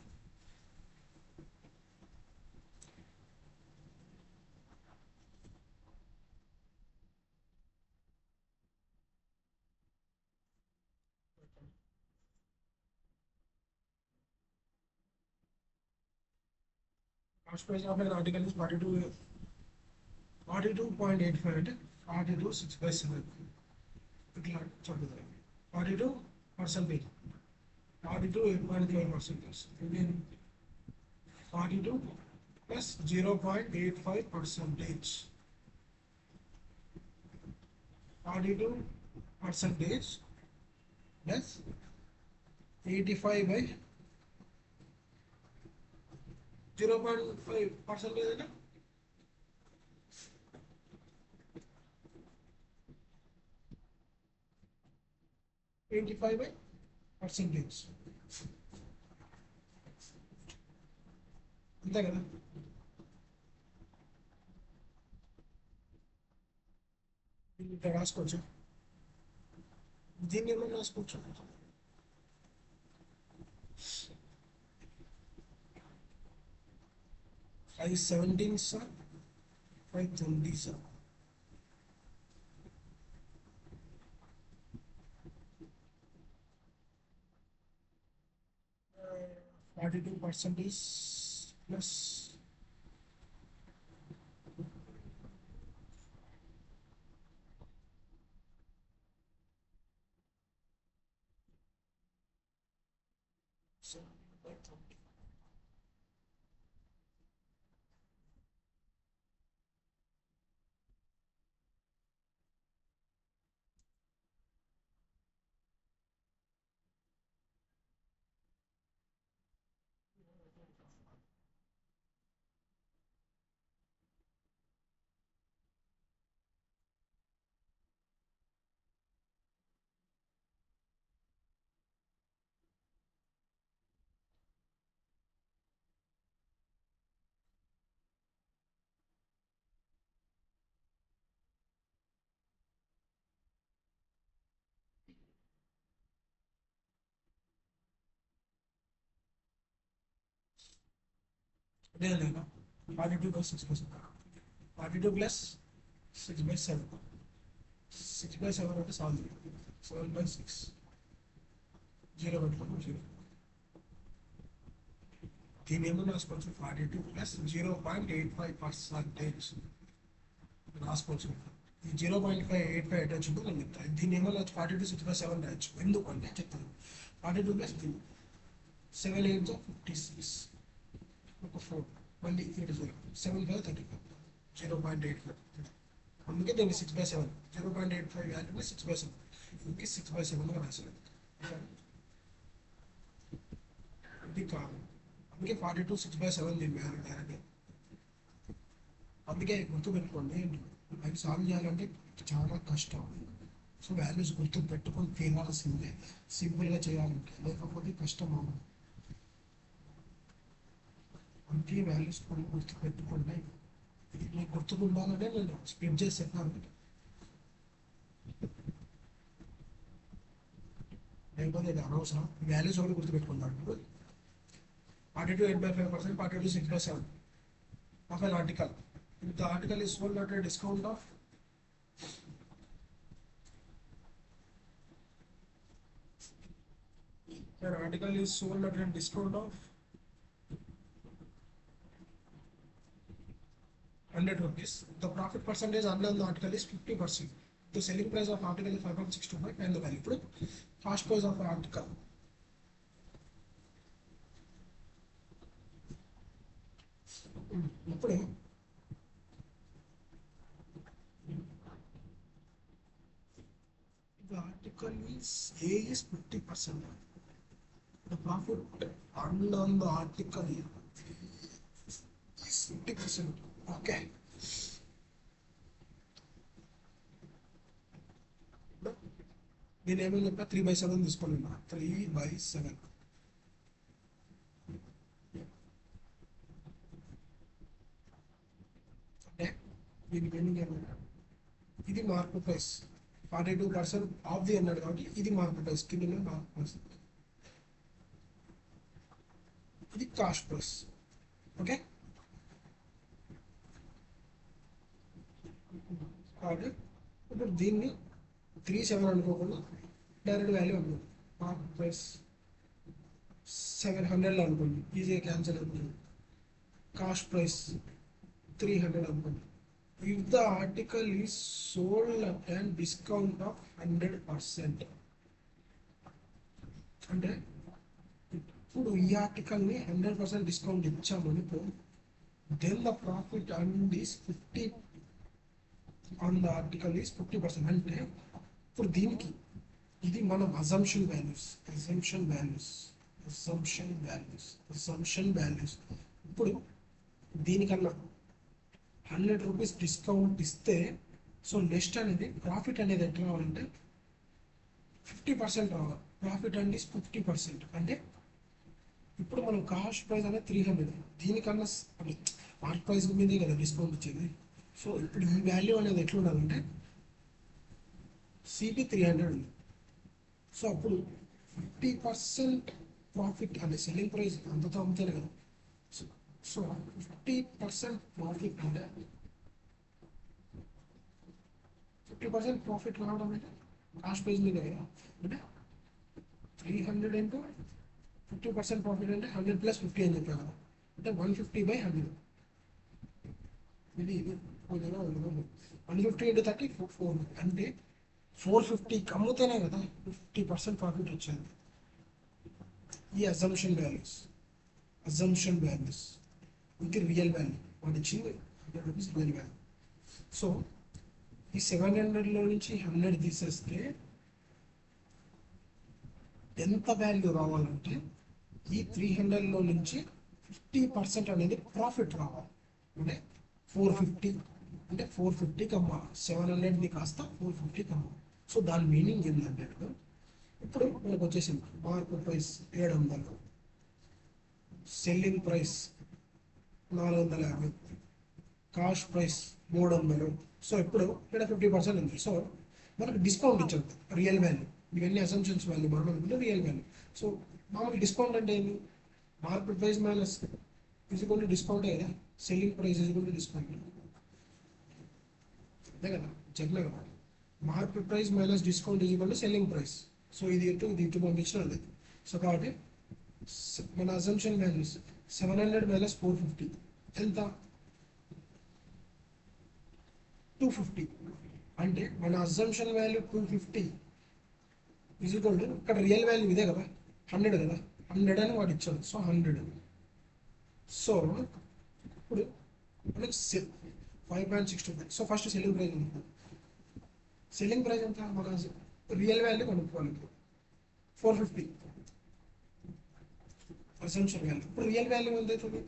Cost price of an article is 42.85 అంటే 42 6/7. ఇట్లా చెప్తుంది. 42%, 42 8.5%. 42 plus 0.85%. 42% plus 85 by 0.5% ఏదైనా 85% అంతే కదా. ఇక్కడ రాసుకోవచ్చు, దీన్ని ఏమన్నా రాసుకోవచ్చు. 517 సార్, 520 సార్. %42 plus 70/30. లేదా 42/6%. 42 ప్లస్ 6/7. 6/7 అంటే సాల్వ్ 7/6 జీరో పెట్టుకోండి. జీరో దీని ఏమో రాసుకోవచ్చు 42 ప్లస్ 0.85% రాసుకోవచ్చు. ఈ 0.585 ఎట్ వచ్చిందో నేను చెప్తాను. దీన్ని ఏమో 42/6/7 రాయొచ్చు. ఎందుకంటే చెప్తాను 42 ప్లస్ 7 8 56 ఒక 4 మళ్ళీ 8 7 5 35 0.85. అందుకే దీన్ని 6/7 0.85 వాల్యూని 6/7 ఇంకే 6/7 రాశాను. ఇది కాదు, అందుకే 42 6/7 దీని వాల్యూ డైరెక్ట్గా. అందుకే గుర్తుపెట్టుకోండి, అవి సాల్వ్ చేయాలంటే చాలా కష్టం. సో వాల్యూస్ గుర్తు పెట్టుకొని తినాల్సిందే సింపుల్గా చేయాలంటే, లేకపోతే కష్టం అవ్వదు. అందుకే వాల్యూస్ కొన్ని గుర్తు పెట్టుకోండి. ఇది మీకు గుర్తుకుండాలంటే నేను స్ప్లిట్ చేసి చెప్పాను. లేకపోతే ఇది అనవసరం. వాల్యూస్ ఒకటి గుర్తుపెట్టుకుంటాను. 42 8/5%, 42 6/7 of an article. If the article is sold at a discount of an article is sold at a discount of 100 rupees. The profit percentage earned on the article is 50%. The selling price of article is 5.625 and the value. ఇప్పుడు cost price of article. ఇప్పుడు the article is A is 50%. The profit earned on the article is 50%. Okay. దీని ఏమైనా చెప్పా 3/7 తీసుకోండి. 3/7 అంటే దీని meaning ఏమైనా, ఇది మార్కెట్ ప్రైస్ 42% ఆఫ్ ది అన్నాడు కాబట్టి ఇది మార్కెట్ ప్రైస్, కింద మార్కెట్ ప్రైస్, ఇది కాస్ట్ ప్రైస్. ఓకే, కాబట్టి ఇప్పుడు దీన్ని 3/7 అనుకోకుండా డైరెక్ట్ వాల్యూ అనుకోండి. మార్కెట్ ప్రైస్ 700 అనుకోండి, ఈజీగా క్యాన్సిల్ అవుతుంది. కాస్ట్ ప్రైస్ 300 అనుకోండి. If the article is sold at a discount of 100%, అంటే ఇప్పుడు ఈ ఆర్టికల్ని 100% discount ఇచ్చామనుకో, then the profit earned is 50 on the article is 50%. అంటే ఇప్పుడు దీనికి ఇది మనం అజంప్షన్ వాల్యూస్. ఇప్పుడు దీనికన్నా 100 రూపీస్ డిస్కౌంట్ ఇస్తే, సో నెక్స్ట్ అనేది ప్రాఫిట్ అనేది ఎట్లా రావాలంటే 50% రావాలి. Profit and is 50%. అంటే ఇప్పుడు మనం కాస్ట్ ప్రైస్ అనేది 300, దీనికన్నా మార్కెట్ ప్రైస్ మీదే కదా డిస్కౌంట్ ఇచ్చేది. సో ఇప్పుడు ఈ వాల్యూ అనేది ఎట్లా ఉండాలంటే CP 300 ఉంది. సో అప్పుడు 50% ప్రాఫిట్ అంటే సెల్లింగ్ ప్రైస్ అంతతో అమ్ముతారు కదా. సో 50% ప్రాఫిట్ అంటే 50% ప్రాఫిట్ రావడం అంటే కాస్ట్ ప్రైస్ మీద కదా. అంటే 300 into 50% ప్రాఫిట్ అంటే 100 + 50 అని చెప్పాను కదా. అంటే 150/100. ఇది 150 into 30 4 అంటే 450కి అమ్ముతేనే కదా 50% ప్రాఫిట్ వచ్చేది. ఈ అజంప్షన్ వాల్యూస్ ఇది రియల్ వాల్యూ వాడు ఇచ్చింది 100 రూపీస్ రియల్ వాల్యూ. సో ఈ 700లో నుంచి 100 తీసేస్తే ఎంత వాల్యూ రావాలంటే ఈ 300లో నుంచి 50% అనేది ప్రాఫిట్ రావాలి. అంటే 450, అంటే 450కి అమ్మాలి. 700ని కాస్త 450కి అమ్మాలి. సో దాని మీనింగ్ ఏంటంటే ఇప్పుడు మనకు వచ్చేసింది market price 700, selling price 450, cost price 300. So ఇప్పుడు ఇక్కడ 50% ఉంది. సో మనకు డిస్కౌంట్ ఇచ్చారు రియల్ వాల్యూ. ఇవన్నీ అసంప్షన్స్ వాల్యూ మనం అనుకుంటే రియల్ వాల్యూ. సో మామూలు డిస్కౌంట్ అంటే ఏంటి, market price minus is equal to discount కదా, selling price is equal to discount అంతే కదా, చెప్పలే కదా. Market price minus discount is equal to selling price. So ఇది ఇటు పంపించిన అది. సో కాబట్టి మన అజంప్షన్ వాల్యూస్ 700 మైనస్ 450 ఎంత, 250. అంటే మన assumption value 250 is equal to ఇక్కడ రియల్ వాల్యూ ఇదే కదా 100 కదా, 100 అని వాడు ఇచ్చాడు. సో 100. సో ఇప్పుడు మనకి 5.65. సో ఫస్ట్ సెల్లింగ్ ప్రైస్ ఉంది. సెల్లింగ్ ప్రైస్ ఎంత, మన రియల్ వాల్యూ కనుక్కోవాలి. 450 అసెన్షియల్ వాల్యూ. ఇప్పుడు రియల్ వాల్యూ ఎంత అవుతుంది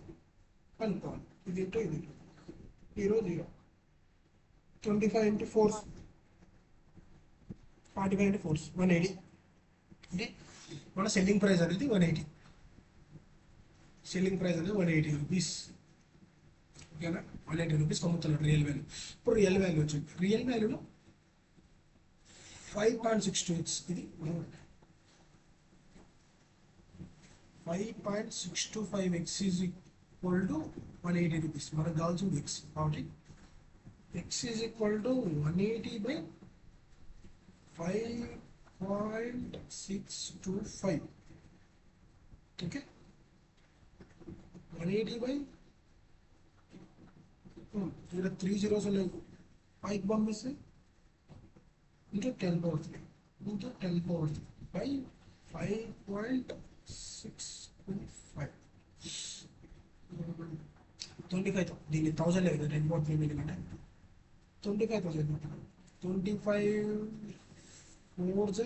కనుక్కోవాలి. ఇది ఇంటూ ఇది 0 0. 25 into 4 45 into 4 180. అంటే మన సెల్లింగ్ ప్రైస్ అనేది 180. సెల్లింగ్ ప్రైస్ అనేది 180 రూపీస్. ఓకేనా, 180 రూపీస్ అమ్ముతున్నారు రియల్ వాల్యూ. ఇప్పుడు రియల్ వాల్యూ వచ్చింది. రియల్ వాల్యూలో 5.62x ఇది 5.625x is equal to 180 rupees. మనకు కావాల్సింది ఎక్స్ కాబట్టి x is equal to 180 by 5.625. Okay, 180 by ఇక్కడ 3 zeros ఉన్నాయి, 5 పంపిస్తే into 10 power 3 into 10 power 3 by 5.625. 25 దీన్ని 1000 లేదు, 10 power 3 మిగిలిన 25,000. 25 4s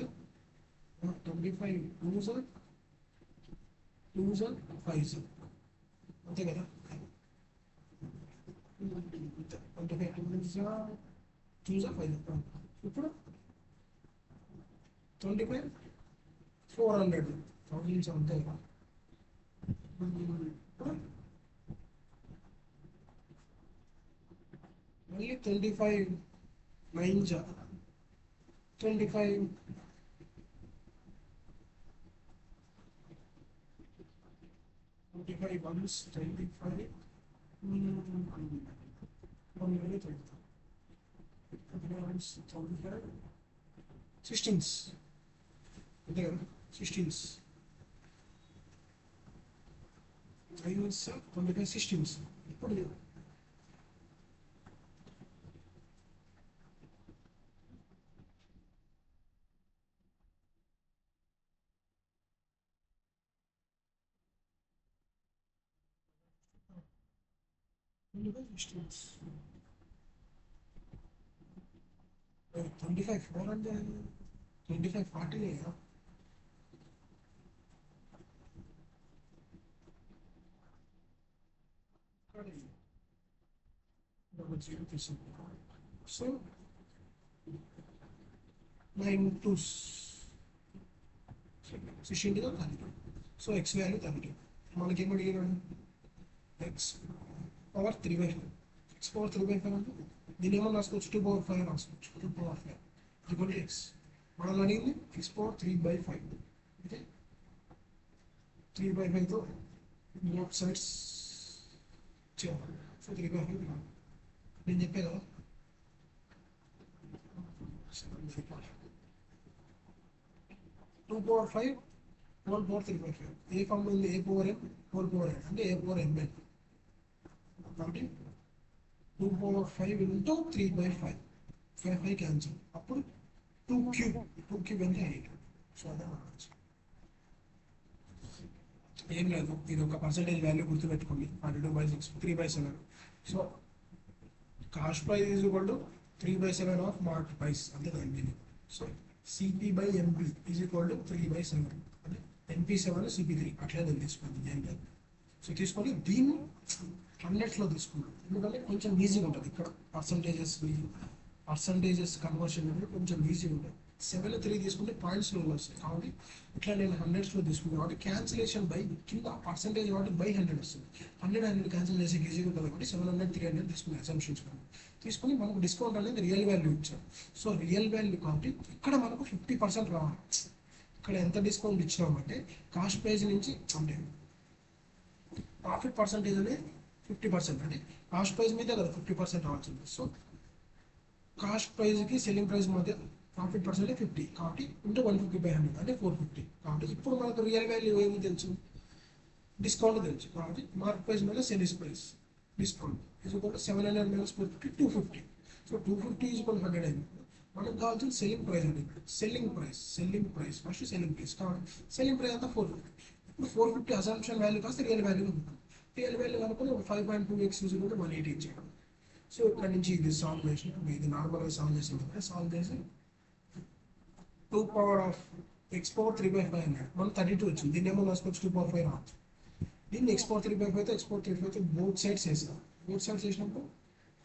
25 2s 2s 5s అంతే కదా. 25 2s 5. ఇప్పుడు 25 400 1000 అంతే కదా. మళ్ళీ 25 9s 25 1s 25 16s అంతే కదా. 16s 25 16s. ఇప్పుడు distance 25 400 25 40 లేదా సో 9 to 16 గా కలిపి. So X value 30. మనకేమో అడిగినాడు ఎక్స్ పవర్ 3/5. ఎక్స్ పవర్ 3/5 అంటే దీని ఏమో రాసుకోవచ్చు 2 power 5 రాసుకోవచ్చు. 2 power 5 ఈక్వల్ టు ఎక్స్. మనల్ని అడిగింది ఎక్స్ పవర్ 3/5 అంటే 3/5తో బోత్ సైడ్స్ చేయాలి. సో 3/5 నేను చెప్పే కదా 2 power 5 1 power 3/5. ఏ ఫామ్ ఉంది, ఏ పవర్ ఎన్ హోల్ పవర్ ఎన్ అంటే ఏ పవర్ ఎన్ కాబట్టి 2 power 5 into 3/5 5 క్యాన్సిల్. అప్పుడు 2 cube అంటే 8. సో అదే ఏం లేదు, ఇది ఒక పర్సెంటేజ్ వాల్యూ గుర్తుపెట్టుకోండి. 102/6 3/7. So cost price is equal to 3/7 of market price అంతే దాని. So CP/MP is equal to 3/7 అంటే MP7 CP3 అట్లా తీసుకోండి. ఏం లేదు. సో తీసుకొని దీన్ని 100లో తీసుకున్నాం ఎందుకంటే కొంచెం ఈజీగా ఉంటుంది. ఇక్కడ పర్సంటేజెస్ కన్వర్షన్ అనేది కొంచెం ఈజీగా ఉంటుంది. 7 3 తీసుకుంటే పాయింట్స్లో వస్తాయి కాబట్టి ఇట్లా నేను 100లో తీసుకున్నాను కాబట్టి క్యాన్సిలేషన్ బై కింద పర్సంటేజ్ కాబట్టి బై 100 వస్తుంది. 100 క్యాన్సిల్ చేసే ఈజీగా ఉంటుంది కాబట్టి 700 300 తీసుకున్నాను అసంప్షన్స్ తీసుకుని మనకు డిస్కౌంట్ అనేది రియల్ వాల్యూ ఇచ్చారు. సో రియల్ వాల్యూ కాబట్టి ఇక్కడ మనకు 50% రావాలి. ఇక్కడ ఎంత డిస్కౌంట్ ఇచ్చినామంటే కాస్ట్ ప్రైస్ నుంచి అంటే ప్రాఫిట్ పర్సంటేజ్ అనేది 50%, అంటే కాస్ట్ ప్రైస్ మీద కదా 50% రావాల్సింది. సో కాస్ట్ ప్రైస్కి సెల్లింగ్ ప్రైస్ మధ్య ప్రాఫిట్ పర్సెంటేజ్ 50 కాబట్టి ఇంటూ 150/100 అంటే 450. కాబట్టి ఇప్పుడు మనకు రియల్ వాల్యూ ఏమి తెలుసు, డిస్కౌంట్ తెలుసు. కాబట్టి మార్కెట్ ప్రైస్ మీద sales price discount is equal to 700 minus 450 250. So 250 is equal 100 అయింది. మనకు కావాల్సిన సెల్లింగ్ ప్రైస్ అండి. Selling price first selling price కాబట్టి సెల్లింగ్ ప్రైస్ అంతా 450. ఇప్పుడు 450 అసంప్షన్ వాల్యూ కాస్త రియల్ వాల్యూ ఉంటుంది. రియల్ వాల్యూ అనుకుని 5.2x ఈజ్ ఈక్వల్ టు 180 ఇచ్చాడు. సో ఇక్కడ నుంచి ఇది సాల్వ్ చేసిన, ఇది నార్మల్గా సాల్వ్ చేసింది కదా, సాల్వ్ చేసి 2 పవర్ ఆఫ్ x పవర్ 3/5 అన్నాడు. మనం 32 వచ్చింది. దీన్ని ఏమో రాసుకోవచ్చు 2 పవర్ 5 రావచ్చు. దీన్ని x పవర్ 3/5తో x పవర్ 3/5తో బోత్ సైడ్స్ వేసాం. బోత్ సైడ్స్ వేసినప్పుడు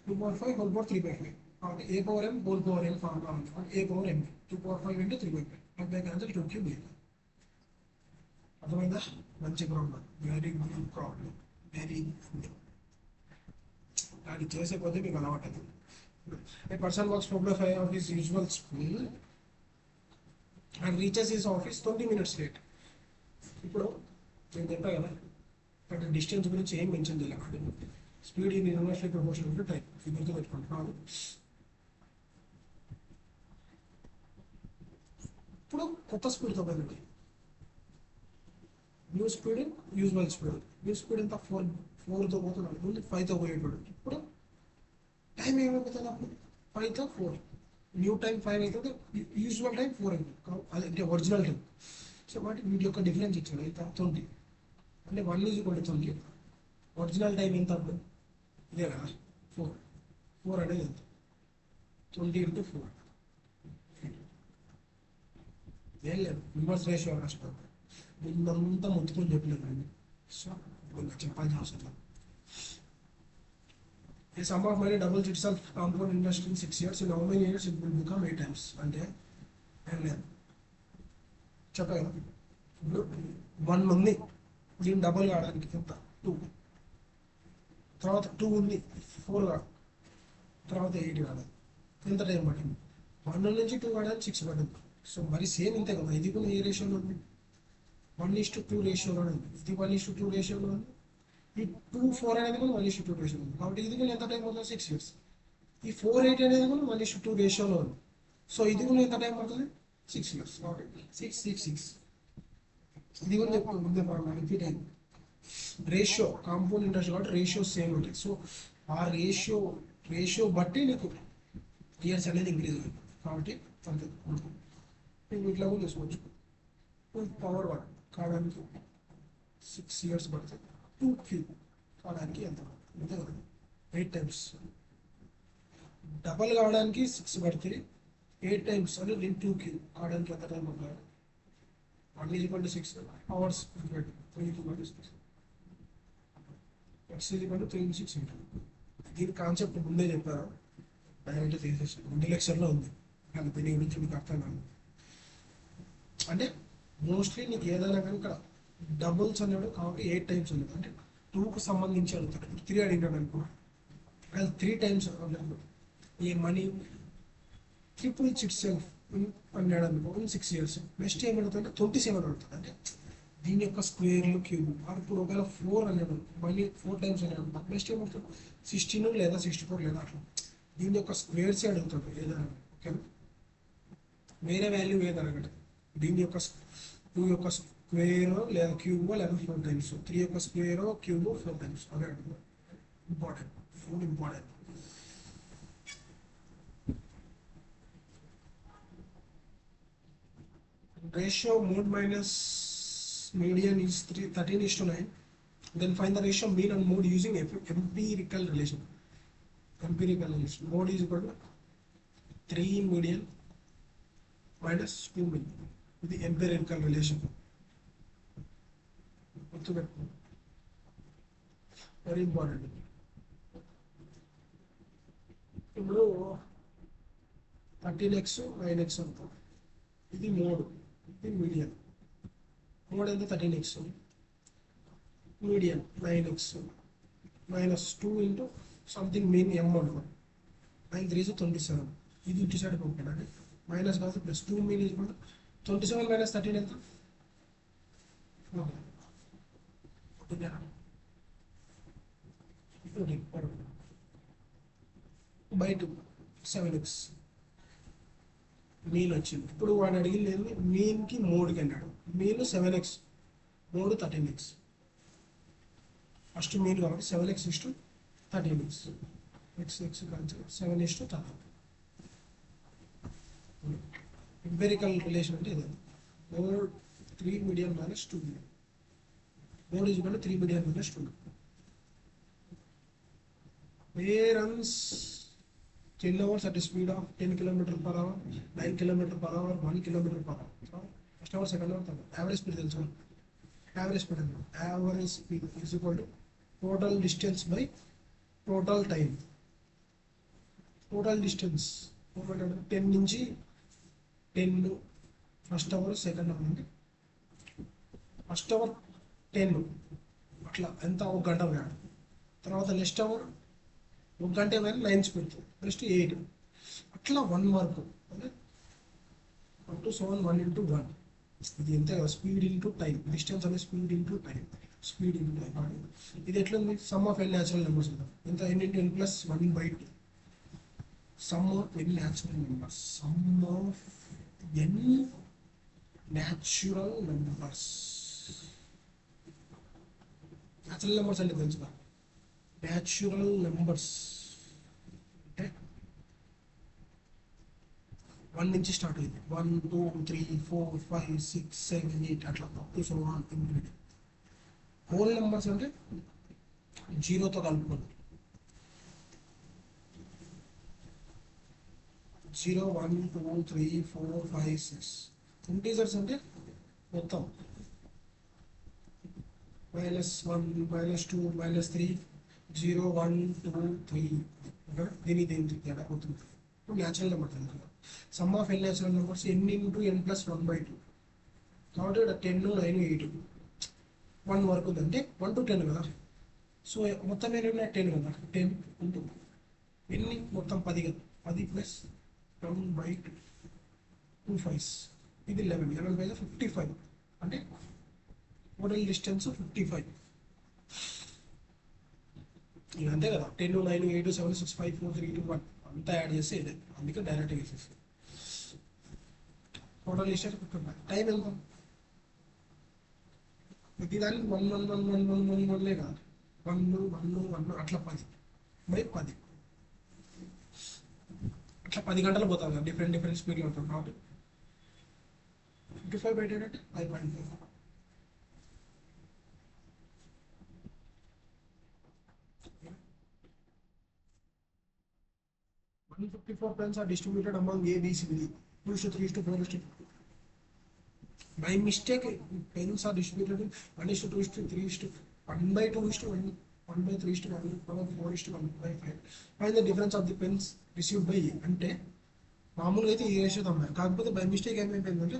2 పవర్ 5 హోల్ పవర్ 3/5 కాబట్టి a power m whole power n formula ఉంది. a power m 2 power 5 into 3/5 5 answer 2 cube. అర్థమైందా? మంచి problem, very good problem, very good. అది చేసే కొద్దీ మీకు అలవాటు. A person walks 4/5 of his usual school and reaches his office 20 minutes late. ఇప్పుడు నేను చెప్పా కదా, అక్కడ డిస్టెన్స్ గురించి ఏం మెన్షన్ చేయలేదు. Speed in inversely proportional to time. ఇది గుర్తుపెట్టుకుంటున్నాను. ఇప్పుడు కొత్త స్పీడ్తో పోయింది. New speed, usual speed. New speed ఎంత 4తో పోతున్నాడు, ముందు 5తో పోయేటాడు. ఇప్పుడు టైం ఏమైపోతుంది అప్పుడు 5తో 4. న్యూ టైం 5 అవుతుంది, యూజువల్ టైం 4 అవుతుంది. అదంటే ఒరిజినల్ టైం. సో వాటి వీటి యొక్క డిఫరెన్స్ ఇచ్చాడు ఎంత 20. అంటే 1 is equal to 20. Original time ఎంత అప్పుడు ఇదే కదా 4 అనేది ఎంత 20 ఇంటూ 4. ఏం లేదు, ఇన్వర్స్ రేషియో రాసుకోవాలి. ముందంతా మొత్తుకొని చెప్పలేదు. సో ఇప్పుడు చెప్పాల్సిన అవసరం లేదు. A sum of money doubles itself compound interest in 6 years. In how many years it will become 8 times? అంటే ఏం లేదు, చెప్పా కదా. ఇప్పుడు 1 ఉంది, దీన్ని డబుల్ కావడానికి ఎంత 2, తర్వాత 2 ఉంది 4 కాదు, తర్వాత 8 కాదు. ఎంత టైం పట్టింది? 1 నుంచి 2 కావడానికి 6 పట్టింది. సో మరి సేమ్ ఇంతే కదా. ఇది కూడా ఏ రేషియోలో ఉంది? 1:2 రేషియోలో ఉంది. ఇది 1:2 రేషియోలో ఉంది. ఈ 2:4 అనేది కూడా 1:2 రేషియో ఉంది. కాబట్టి ఇది కూడా ఎంత టైం పడుతుంది? 6 years. ఈ 4:8 అనేది కూడా 1:2 రేషియోలో ఉంది. సో ఇది కూడా ఎంత టైం పడుతుంది? 6 years. కాబట్టి 6, 6, 6. ఇది కూడా చెప్తాను ముందే రిపీట్ అయింది. రేషియో కాంపౌండ్ ఇంట్రెస్ట్ కాబట్టి రేషియో సేమ్ ఉంటాయి. సో ఆ రేషియో బట్టి నీకు ఇయర్స్ అనేది ఇంక్రీజ్ అవుతుంది. కాబట్టి అంతే. నేను ఇట్లా కూడా తీసుకోవచ్చు. 2 పవర్ 1 కావడానికి 6 years పడుతుంది. 2 క్యూబ్ కావడానికి ఎంత అంతే కదా, 8 times. డబల్ కావడానికి 6 పడితే 8 times అంటే 2 క్యూబ్ కావడానికి ఎంత టైం పడుతుంది? 1 is equal to 6 hours 3 equal to 6 x is equal to 3 into 6 ఉంటుంది. దీని కాన్సెప్ట్ ముందే చెప్పారు, డైరెక్ట్ తీసేసి ముందు లెక్చర్లో ఉంది. కానీ దీని గురించి మీకు అర్థం కాదు. అంటే మోస్ట్లీ నీకు ఏదైనా కానీ ఇక్కడ డబుల్స్ అనేవి కాబట్టి 8 times ఉంది. అంటే 2కు సంబంధించి అడుగుతాడు. 3 అడిగినాడు అనుకో, అది 3 times ఈ మనీ ట్రిపుల్ ఇట్ సెల్ఫ్ అన్నాడు అనుకో 6 years. నెక్స్ట్ ఏమడుగుతుంది? 27 అడుగుతుంది. అంటే దీని యొక్క స్క్వేర్లు క్యూబ్. ఇప్పుడు ఒకవేళ 4 అన్నాడు, మనీ 4 times అన్నాడు. నెక్స్ట్ ఏమడుగుతుంది? 16 లేదా 64 లేదా అట్లా దీని యొక్క స్క్వేర్సే అడుగుతాడు ఏదైనా. ఓకేనా, వేరే వాల్యూ ఏదనగట. దీని యొక్క 2 యొక్క స్క్వేర్ లేదా క్యూబ్ లేదా 4 times. 3 యొక్క స్క్వేర్ క్యూబ్ 4 times. అదే అడుగుతాడు. Important, full important. Ratio mode minus median is 13:9. Then find the ratio mean and mode using empirical relation. Mode is equal to 3 median minus 2 median. With the empirical relation. Very important. ఇప్పుడు 13x 9x అనుకో, ఇది mode, ఇది median. Mode ఎంత 13x, median 9x minus 2 into something mean m అనుకో. 9 3 27. ఇది ఇటు side పంపండి, minus కాదు ప్లస్ 2 మీన్ ఈజ్ 27 మైనస్ 13 ఎంత? బై 2 7x మీన్ వచ్చింది. ఇప్పుడు వాడు అడిగింది ఏంటి, మీన్కి మోడ్కి అన్నాడు. Mean 7x, mode 13x. First mean కాబట్టి 7x = 13x. x కలిసి 7:13. ఎంపెరికల్ రిలేషన్ అంటే ఇది. Mode 3 medium minus 2 medium. Mode is equal to 3 medium minus 2. A runs 10 hours at a speed of 10 km/h, 9 km/h, 1 km/h. So, first hour, second hour, third hour. Average speed తెలుసు. Average speed అంటే average speed is equal to total distance by total time. Total distance 10 నుంచి 10 first hour, second hour అంటే first hour 10 అట్లా ఎంత, 1 గంట పోయాడు. తర్వాత next hour 1 గంట ఏమైనా 9 స్పీడ్, నెక్స్ట్ 8 అట్లా 1 వరకు అంటే 1 to 7, 1 into 1. ఇది ఎంత కదా, స్పీడ్ ఇంటూ టైం. డిస్టెన్స్ అనేది speed into time, speed into time. ఇది ఎట్లా ఉంది, sum of n natural numbers కదా. ఎంత, n into n plus 1/2. Sum of n natural numbers, sum of n natural numbers. Natural numbers అంటే తెలుసుగా, natural numbers అంటే 1 నుంచి స్టార్ట్ అయింది. 1, 2, 3, 4, 5, 6, 7, 8 అట్లా సో ఇన్ఫినిటీ. హోల్ నెంబర్స్ అంటే 0తో కలుపుకోండి. 0, 1, 2, 3, 4, 5, 6. ఇంటీజర్స్ అంటే మొత్తం -1, -2, -3, 0, 1, 2, 3. దీనికి తేడా అవుతుంది. ఇప్పుడు న్యాచురల్ నెంబర్ తెలుసు. Sum of n natural numbers n into n plus 1/2. కాబట్టి ఇక్కడ 10, 9, 8 1 వరకు ఉంది అంటే 1 to 10 కదా. సో మొత్తం ఏమైనా 10 కదా, 10 into ఎన్ని మొత్తం 10 కదా, 10 plus 1/2, 2 5s. ఇది 11 by 55 అంటే టోటల్ డిస్టెన్స్ 55. ఇది అంతే కదా, 10, 9, 8, 7, 6, 5, 4, 3, 2, 1 అంతా యాడ్ చేస్తే ఇదే. అందుకే డైరెక్ట్గా వేసేసి టోటల్ డిస్టెన్స్ 55. టైం ఎంత, ప్రతిదానికి 1, 1, 1, 1, 1, 1, 1 కాదు, 1, 1, 1 అట్లా 10/10 అట్లా 10 గంటలు పోతాం కదా, డిఫరెంట్ స్పీడ్లో ఉంటాం. కాబట్టి 55/10 అంటే 5.5. 154 pens are distributed among A, B, C, D. 2:3, 4:2. By mistake, pens are distributed in 1:2, 1:2, 1/3, 1/4, Find the difference of the pens received by A. అంటే మామూలుగా అయితే ఈ రేషియో తమ్మారు, కాకపోతే బై మిస్టేక్ ఏమైపోయిందంటే,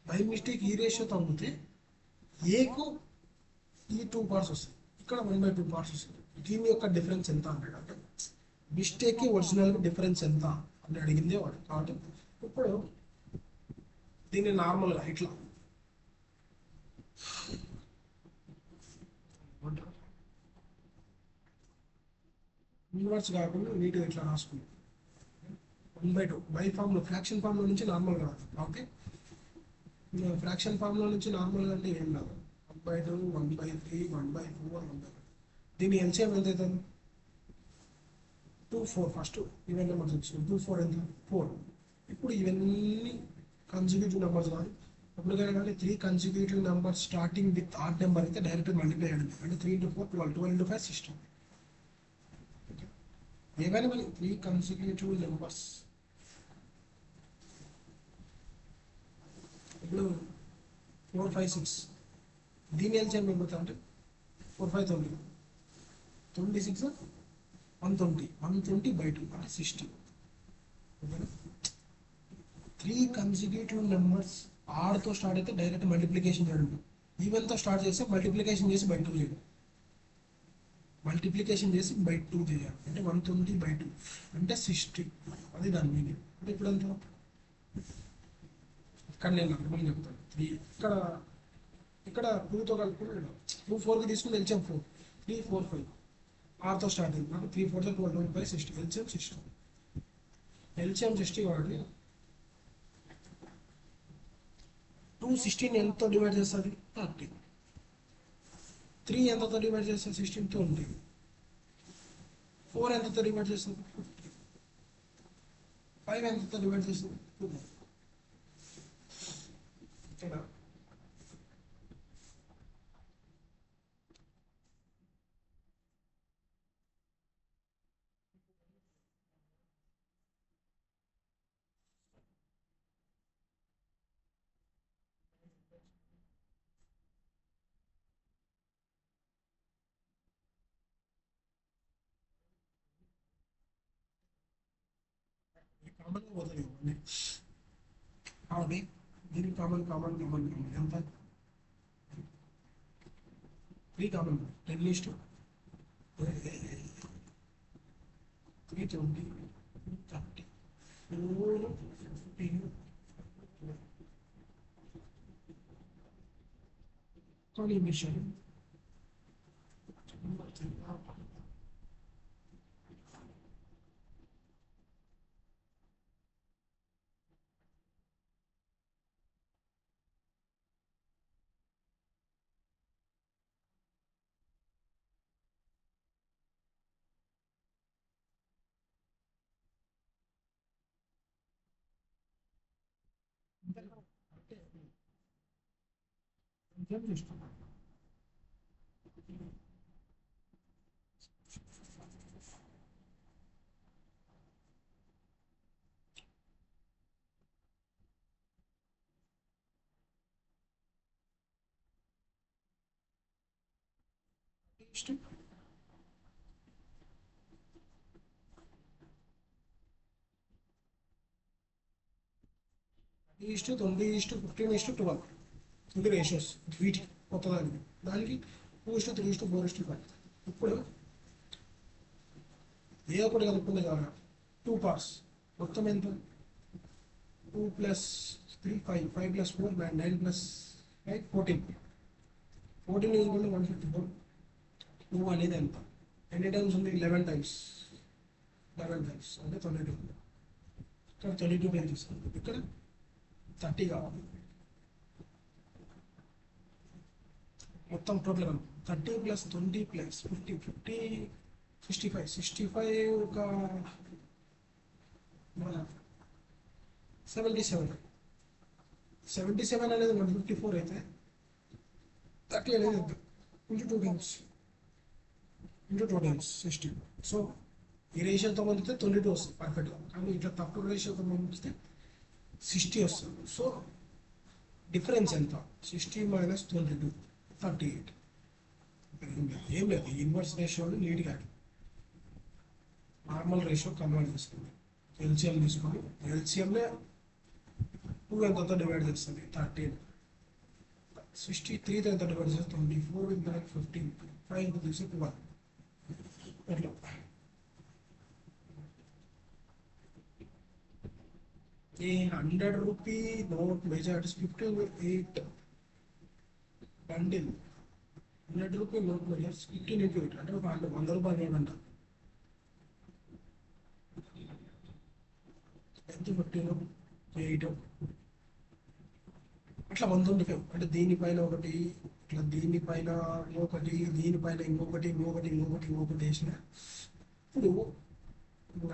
బై మిస్టేక్ ఈ రేషియో తగ్గితే ఏకు ఈ 2 parts వస్తాయి, ఇక్కడ 1/2 parts వస్తాయి. దీని యొక్క డిఫరెన్స్ ఎంత అన్నాడు అంటే, మిస్టేక్కి ఒరిజినల్ డిఫరెన్స్ ఎంత అని అడిగిందే వాడు. కాబట్టి ఇప్పుడు దీన్ని నార్మల్గా ఇట్లా ఇన్వర్స్ కాకుండా నీట్గా ఇట్లా రాసుకుంది. 1/2 బై ఫామ్లో, ఫ్రాక్షన్ ఫామ్లో నుంచి నార్మల్గా రాదు. ఓకే, ఫ్రాక్షన్ ఫామ్లో నుంచి నార్మల్గా అంటే ఏం రాదు. 1/2, 1/3, 1/4, 1/5. దీని ఎల్సిఎం ఎంత అవుతుంది, 2, 4. ఫస్ట్ ఈవెన్ నెంబర్స్ వచ్చింది. 2, 4 ఎంత, 4. ఇప్పుడు ఇవన్నీ కన్సిక్యూటివ్ నెంబర్స్ కాదు. ఎప్పటికైనా కానీ 3 consecutive numbers starting with odd number అయితే డైరెక్ట్ మల్టిప్లై అయ్యింది. అంటే 3 into 4, 12, 12 into 5, 16. ఏవైనా మళ్ళీ 3 కన్సిక్యూటివ్ నెంబర్స్. ఇప్పుడు 4, 5, 6 దీని ఎల్సిఎం ఏమవుతా అంటే 4, 5, 9, 26, 120, 120/2 అంటే 60. 3 కన్సిక్యూటివ్ నెంబర్స్ ఆర్తో స్టార్ట్ అయితే డైరెక్ట్ మల్టిప్లికేషన్ చేయడం, ఈవెన్తో స్టార్ట్ చేస్తే మల్టిప్లికేషన్ చేసి బై 2 చేయడం, మల్టిప్లికేషన్ చేసి బై 2 చేయాలి. అంటే 120/2 అంటే 60. అది దాని మీనింగ్. అంటే ఇప్పుడు ఎంత, ఇక్కడ నేను నార్మల్ చెప్తాను. 3 ఇక్కడ 2తో కలుపుకుని 2, 4కి తీసుకుని ఎల్సిఎం 4, 3, 4, 5. ఆర్తో స్టార్ట్ అయింది నాకు 3 4 12 బై 60 ఎల్సిఎం 60 ఎల్సిఎం 60 కాబట్టి 216 ఎంతో డివైడ్ చేస్తుంది 30 3 ఎంతతో డివైడ్ చేస్తుంది 16 20 4 ఎంతతో డివైడ్ చేస్తుంది 50 5 ఎంతతో డివైడ్ చేస్తుంది 2 ఇక్కడ కామన్ పోతుంది కాబట్టి దీనికి కామన్ కామన్ కామన్ కామన్ ఎంత 3 common 10 east 320 30 4 15 combination east 20 east 15 east 12 ఇది రేషియోస్ వీటికి కొత్త దానికి 2 ఈస్ట్ 3 ఈస్ట్ 4 ఈస్ట్ 5 ఇప్పుడు ఏ ఒకటి కలుపుకుంది కావాలి 2 పార్ట్స్ మొత్తం ఎంత 2 plus 3 5 5 plus 4 9 9 plus 5 14 14 is equal to 154 2 అనేది ఎంత ఎన్ని టైమ్స్ ఉంది 11 టైమ్స్ 11 టైమ్స్ అంటే 22 ఇక్కడ 22 టైమ్స్ ఇక్కడ 30 కావాలి మొత్తం టోటల్ 30 ప్లస్ 20 ప్లస్ 50 50 65 ఒక 77 అనేది 154 అయితే 30 అనేది ఎంత ఇంటూ 2 టైమ్స్ 60 సో ఈ రేషియోతో పంపితే 22 వస్తుంది పర్ఫెక్ట్గా కానీ ఇట్లా తక్కువ రేషియోతో పంపిస్తే 60 వస్తుంది సో డిఫరెన్స్ ఎంత 60 మైనస్ 22 38 ఏం లేదు ఇన్వర్స్ రేషియోని నీట్గా నార్మల్ రేషియో కన్వర్ట్ చేసుకుంది ఎల్సిఎం తీసుకొని ఎల్సిఎంనే 2 ఎంతతో డివైడ్ చేస్తుంది 13 63 ఎంత డివైడ్ చేస్తే 24 ఇంటూ 15 5 ఇంటూ తీసి 12 అట్లా a 100 rupee note measured 58 bundle 100 rupee note measures 15 into 8 అంటే 100 రూపాయలు నోట్ అంట ఎంత 15 8 అట్లా 125 అంటే దీనిపైన ఒకటి ఇట్లా దీనిపైన ఒకటి దీనిపైన ఇంకొకటి వేసిన ఇప్పుడు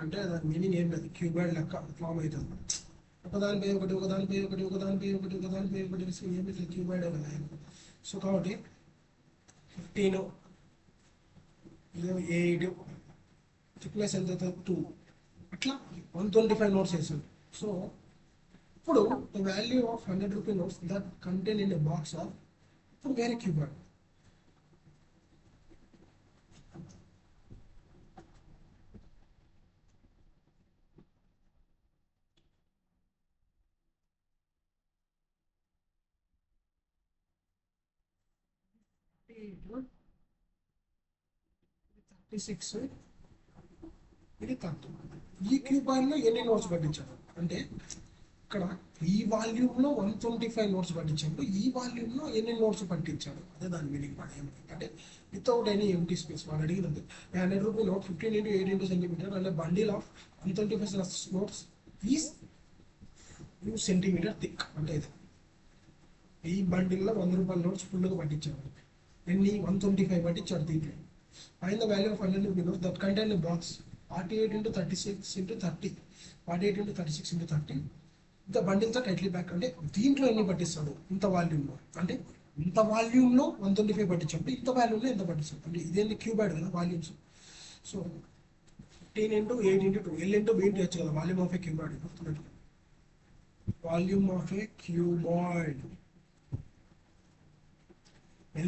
అంటే దాని మీనింగ్ ఏం లేదు క్యూబాయిడ్ లెక్క ఫామ్ అవుతుంది ఒకదానిపై ఒకటి వేసి ఏమి క్యూబాయిడ్ కదా సో కాబట్టి 15 8 థిక్నెస్ ఎంత 2 అట్లా 125 నోట్స్ వేసాడు సో ఇప్పుడు the value of 100 rupee notes that contain in a box of ఇప్పుడు వేరే క్యూబాయిడ్ ఇది 36 ఇది 30 ఈ క్యూబాయిడ్లో ఎన్ని నోట్స్ పట్టించారు అంటే ఇక్కడ ఈ వాల్యూమ్లో 125 నోట్స్ పట్టించాడు, ఈ వాల్యూమ్లో ఎన్ని నోట్స్ పట్టించాడు, అదే దాని మీనింగ్. వాడు ఏమంటే అంటే వితౌట్ ఎనీ ఎంటీ స్పేస్. వాడు అడిగినది 100 రూపీ నోట్ 15 × 8 సెంటీమీటర్, అంటే bundle of 125 notes is 2 centimetre thick. అంటే ఇది ఈ బండిల్లో 100 రూపాయల నోట్స్ ఫుల్గా పట్టించాడు. ఎన్ని 125 పట్టించాడు దీంట్లో. Find the value of 100 rupee notes that contain box 48 × 36 × 30, 48 × 36 × 30. ఇంత బండిల్తో టైట్లీ ప్యాక్. అంటే దీంట్లో ఎన్ని పట్టిస్తాడు, ఇంత వాల్యూమ్లో. అంటే ఇంత వాల్యూమ్లో 125 పట్టించాడు, ఇంత వాల్యూమ్లో ఎంత పట్టిస్తాడు. అంటే ఇదేంటి క్యూబాయిడ్ కదా volumes. So 15 × 8 × 2 L × B × H కదా వాల్యూమ్ ఆఫ్ ఏ క్యూబాయిడ్. గుర్తుపెట్టుకో, volume of A cuboid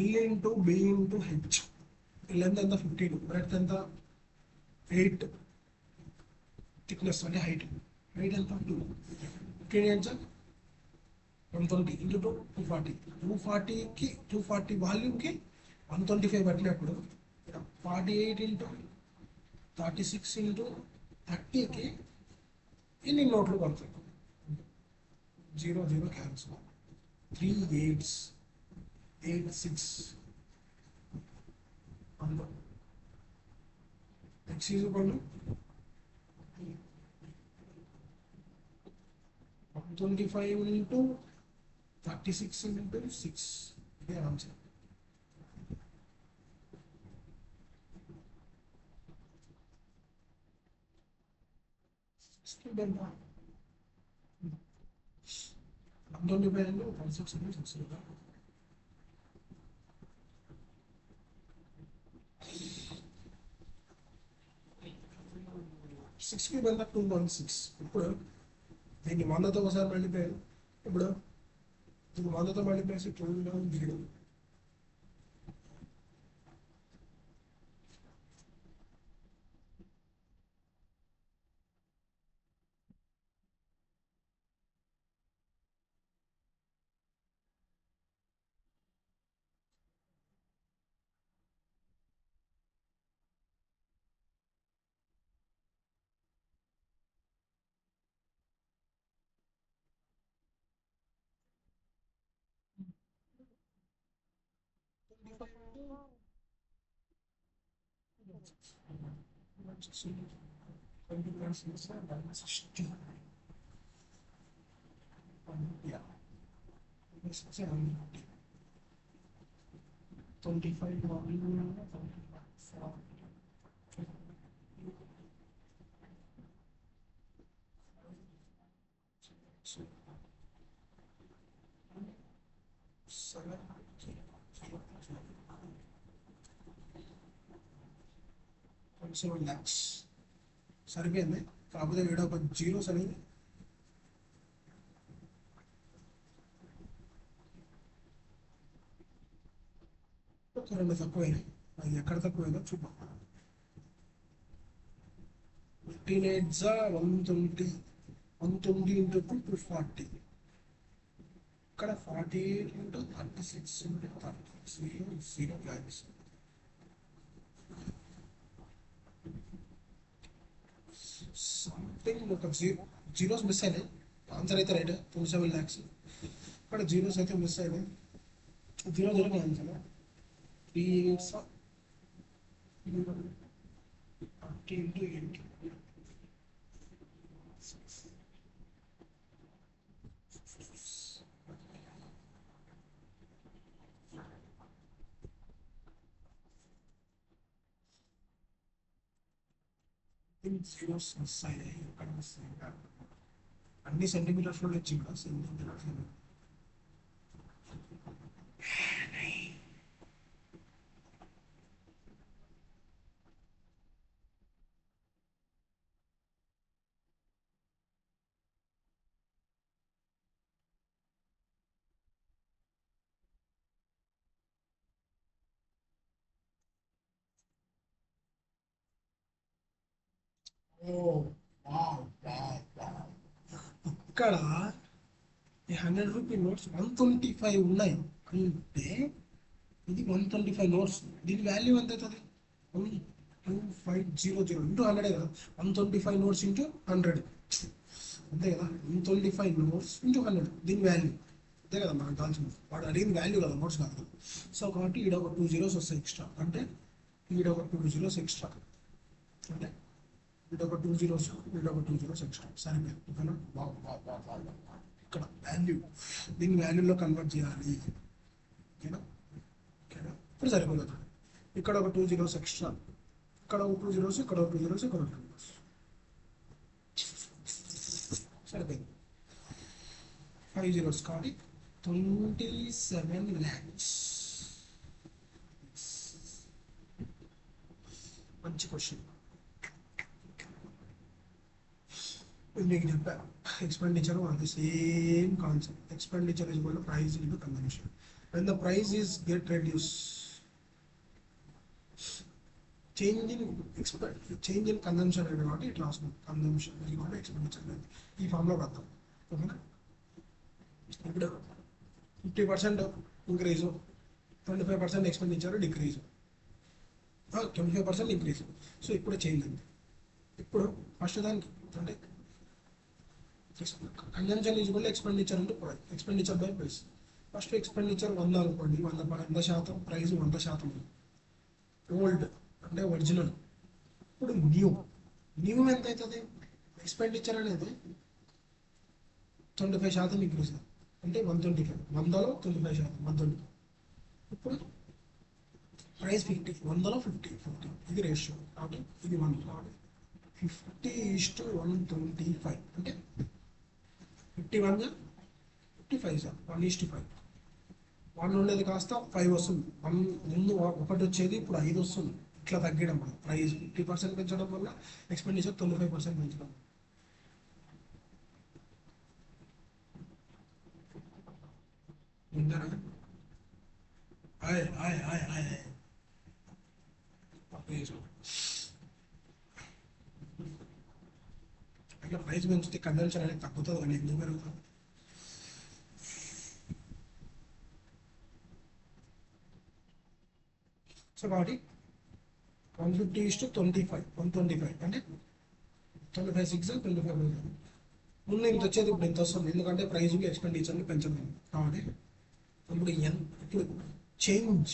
L × B × H. Length ఎంత 15, బ్రెడ్త్ ఎంత 8, థిక్నెస్ అంటే హైట్ ఎంత 2. 15 ఎంత 120 × 2 240. 240కి 240 వాల్యూమ్కి 125 పట్టినప్పుడు 48 × 36 × 30కి ఎన్ని నోట్లు పడతాయి. 0 0 cancel. 3 8s 8 6 x is equal to 125 × 36 × 6. ఇదే ఆన్సర్. స్టూడెంట్ 125 × 36 × 6 కదా. 6 × 216. ఇప్పుడు దీన్ని 100తో ఒకసారి మళ్ళీపోయారు. ఇప్పుడు దీన్ని 100తో మళ్ళీపోయేసి 2 Yeah. 25 volume. సరిపోయింది. కాకపోతే వీడియో ఒక జీరోస్ అనేది ఒక 2 తక్కువైనాయి. అది ఎక్కడ తక్కువైందో చూద్దాం. 15 8s 120 120 × 2 240. ఇక్కడ 48 × 36 × 30 0 guys. సంథింగ్ ఒక జీరోస్ మిస్ అయినాయి. ఆన్సర్ అయితే రైట్ 27 lakhs. ఇక్కడ జీరోస్ అయితే మిస్ అయినాయి. 0 0 ఆన్సర్ 3 8s 30 × 8. జీరోస్ మిస్ అయ్యాయి. ఎక్కడ మిస్ అయ్యాయి? అన్ని సెంటీమీటర్స్లో జీరోస్. ఇక్కడ ఈ 100 రూపీ నోట్స్ 125 ఉన్నాయి అంటే ఇది 125 నోట్స్. దీని వాల్యూ ఎంత అవుతుంది? 12500 × 100 కదా. 125 నోట్స్ × 100. అంతే కదా 125 నోట్స్ ఇంటూ 100 దీని వాల్యూ అంతే కదా మనకు కావాల్సింది వాడు అడిగిన వాల్యూ కదా నోట్స్ కాదు సో కాబట్టి ఈడ ఒక 2 zeros వస్తాయి ఎక్స్ట్రా అంటే ఈడ ఒక 2 zeros ఎక్స్ట్రా అంటే ఈడ ఒక 2 zeros ఈడ ఒక 2 zeros ఎక్స్ట్రా సరిపోయింది ఓకేనా ఇక్కడ వాల్యూ దీన్ని వాల్యూలో కన్వర్ట్ చేయాలి ఓకేనా ఓకేనా ఇప్పుడు సరిపోతుంది ఇక్కడ ఒక 2 zeros ఎక్స్ట్రా ఇక్కడ ఒక 2 zeros ఇక్కడ ఒక 2 zeros ఇక్కడ ఒక 2 zeros సరిపోయింది 5 zeros కాబట్టి 27 lakhs మంచి క్వశ్చన్ మీకు చెప్పా ఎక్స్పెండిచర్ అది same concept expenditure is equal to price into consumption when the price is get reduced change in consumption అనేది కాబట్టి ఇట్లా వస్తుంది కన్జంప్షన్ ఇది కూడా ఎక్స్పెండిచర్ అనేది ఈ ఫామ్లో రాద్దాం ఓకేనా ఇప్పుడు 50% ఇంక్రీజు 25% ఎక్స్పెండిచర్ డిక్రీజు 25% ఇంక్రీజు సో ఇప్పుడు చేంజ్ ఉంది ఇప్పుడు ఫస్ట్ దానికి అంటే కన్జంప్షన్ ఈజ్ ఈక్వల్ ఎక్స్పెండిచర్ అంటే expenditure by price first expenditure 100 అనుకోండి 100% ప్రైస్ 100% ఓల్డ్ అంటే ఒరిజినల్ ఇప్పుడు న్యూ ఎంత అవుతుంది ఎక్స్పెండిచర్ అనేది 25% ఇంక్రీజ్ అంటే 125 100లో 25% 120 ఇప్పుడు ప్రైస్ 50 100లో 50 ఇది రేషియో కాబట్టి ఇది 1 కాబట్టి 50:125 అంటే 51 55 1:5 1 ఉండేది కాస్త 5 వస్తుంది ముందు ఒకటి వచ్చేది ఇప్పుడు 5 వస్తుంది ఇట్లా తగ్గడం వల్ల ప్రైస్ 50% పెంచడం వల్ల ఎక్స్పెండిచర్ 95% పెంచడం విన్నారా అట్లా ప్రైస్ పెంచితే కన్జంప్షన్ అనేది తగ్గుతుంది కానీ ఎందుకు పెరుగుతుంది సో కాబట్టి 150:25 125 అంటే 25 6 25 ముందు ఇంత వచ్చేది ఇప్పుడు ఇంత వస్తుంది ఎందుకంటే ప్రైజ్కి ఎక్స్పెండిచర్ని పెంచడం కాబట్టి ఇప్పుడు చేంజ్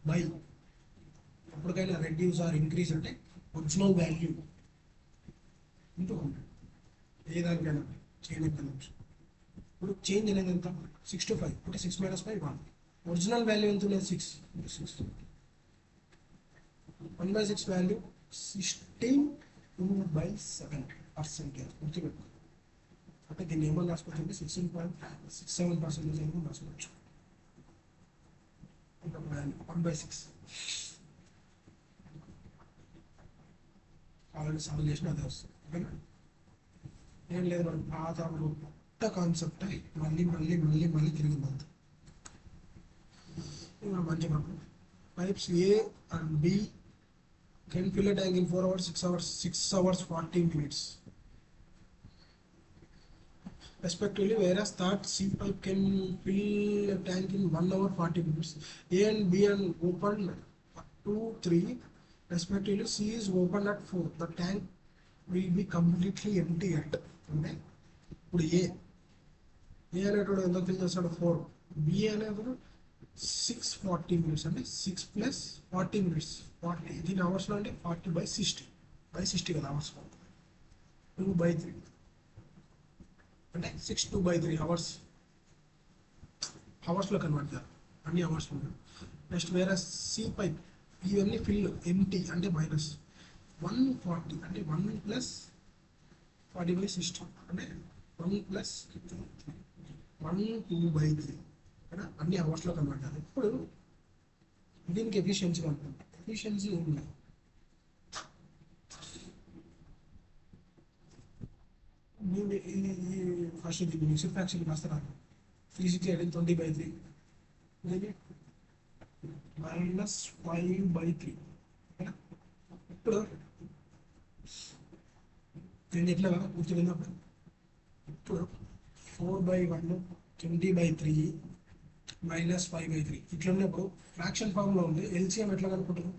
బై ఎప్పటికైనా రెడ్యూస్ ఆర్ ఇంక్రీజ్ అంటే ఒరిజినల్ వాల్యూ ఇంటూ 100 ఏ దానికైనా చేంజ్ కన్జంప్షన్ ఇప్పుడు చేంజ్ అనేది ఎంత 6 to 5 అంటే 6 - 5 1 ఒరిజినల్ వాల్యూ ఎంత లేదు 6 1/6 వాల్యూ 16/7% గుర్తుపెట్టు అంటే దీన్ని ఏమని రాసుకోవచ్చు అంటే 16.67% ఏమని రాసుకోవచ్చు వాల్యూ 1/6 ఆల్రెడీ సాల్వ్ చేసిన అదే వస్తుంది ఓకేనా ఏం లేదు మనం పాత కొత్త కాన్సెప్ట్ మళ్ళీ తిరిగిందంత మంచిగా pipes A and B can fill a tank in 4 hours, 6 hours 40 minutes respectively, whereas that C pipe can fill a tank in 1 hour 40 minutes. A and B are open 2, 3 respectively. C is open at 4. The tank will be completely empty at అంటే ఇప్పుడు A అనేటువంటి ఎంత fill చేస్తాడు 4 B అనేప్పుడు 6:40 minutes అంటే 6 + 40 minutes 40 దీని అవర్స్లో అంటే 40/60 కదా అవర్స్ 2/3 అంటే 6 2/3 అవర్స్లో కన్వర్ట్ చేయాలి అన్ని అవర్స్లో నెక్స్ట్ వేరే సి పైప్ ఇవన్నీ ఫిల్ ఎంటీ అంటే -140 అంటే 1 + 40/60 అంటే 1 + 1 2/3 కదా అన్ని అవర్స్లో కన్వర్ట్ చేయాలి ఇప్పుడు దీనికి ఎఫిషియన్సీ అనుకుంటాం ఎఫిషియన్సీ ఉంది ఫస్ట్ దీన్ని మిక్సర్ ఫ్యాక్షన్ కాస్త రాదు 360 20/3 దీన్ని -5/3 ఇప్పుడు నేను ఎట్లా గుర్తున్నప్పుడు ఇప్పుడు 4/1 20/3 -5/3 ఇట్లా ఉన్నప్పుడు ఫ్రాక్షన్ ఫామ్లో ఉంది ఎల్సిఎం ఎట్లా కనుక్కుంటారు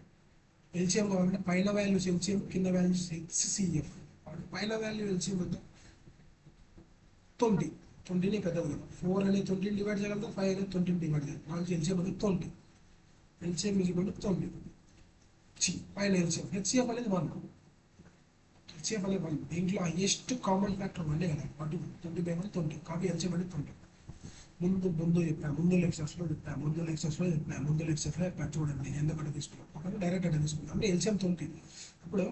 ఎల్సిఎం కావాలంటే పైన వాల్యూస్ ఎల్సిఎం కింద వాల్యూస్ హెచ్సిఎఫ్ పైన వాల్యూ ఎల్సిఎం ఎంత 20. 20ని పెద్దది కదా, 4 అనేది 20ని డివైడ్ చేయగలుగుతాం, 5 అనేది 20ని డివైడ్ చేయాలి. నాలుగు ఎల్సిఎం అనేది 20. LCM is equal to 20. పైన ఎల్సిఎం హెచ్సిఎఫ్ అనేది 1. హెచ్సిఎఫ్ అనేది 1. దీంట్లో హైయెస్ట్ కామన్ ఫ్యాక్టర్ 1 కదా, 20/1 20. కాబట్టి ఎల్సిఎం అనేది 20. ముందు చెప్పాను, ముందు లెక్చర్స్లో చెప్పాను చూడండి ఎందుకంటే తీసుకున్నాను, ఒకటి డైరెక్ట్ అంటే తీసుకున్నాను అంటే ఎల్సిఎం 20. ఇప్పుడు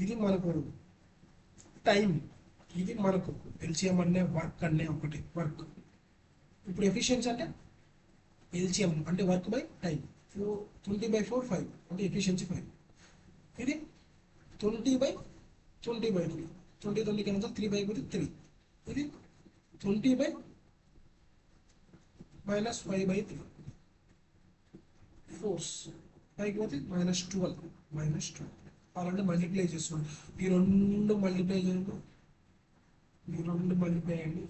ఇది మనకు టైం, ఇది మనకు ఎల్సిఎం అనే వర్క్ అనే ఒకటి వర్క్. ఇప్పుడు ఎఫిషియన్సీ అంటే ఎల్సిఎం అంటే వర్క్ బై టైం. 20/4 5 అంటే ఎఫిషియన్సీ 5. ఇది 20/3. 20 కనుక 3/3. ఇది 20/-5/3 ఫోర్స్ పైకి పోతే -12 అలాంటి మల్టిప్లై చేస్తున్నాం. ఈ రెండు మల్టిప్లై చేయండి, ఈ రెండు మల్టిప్లై అయ్యండి,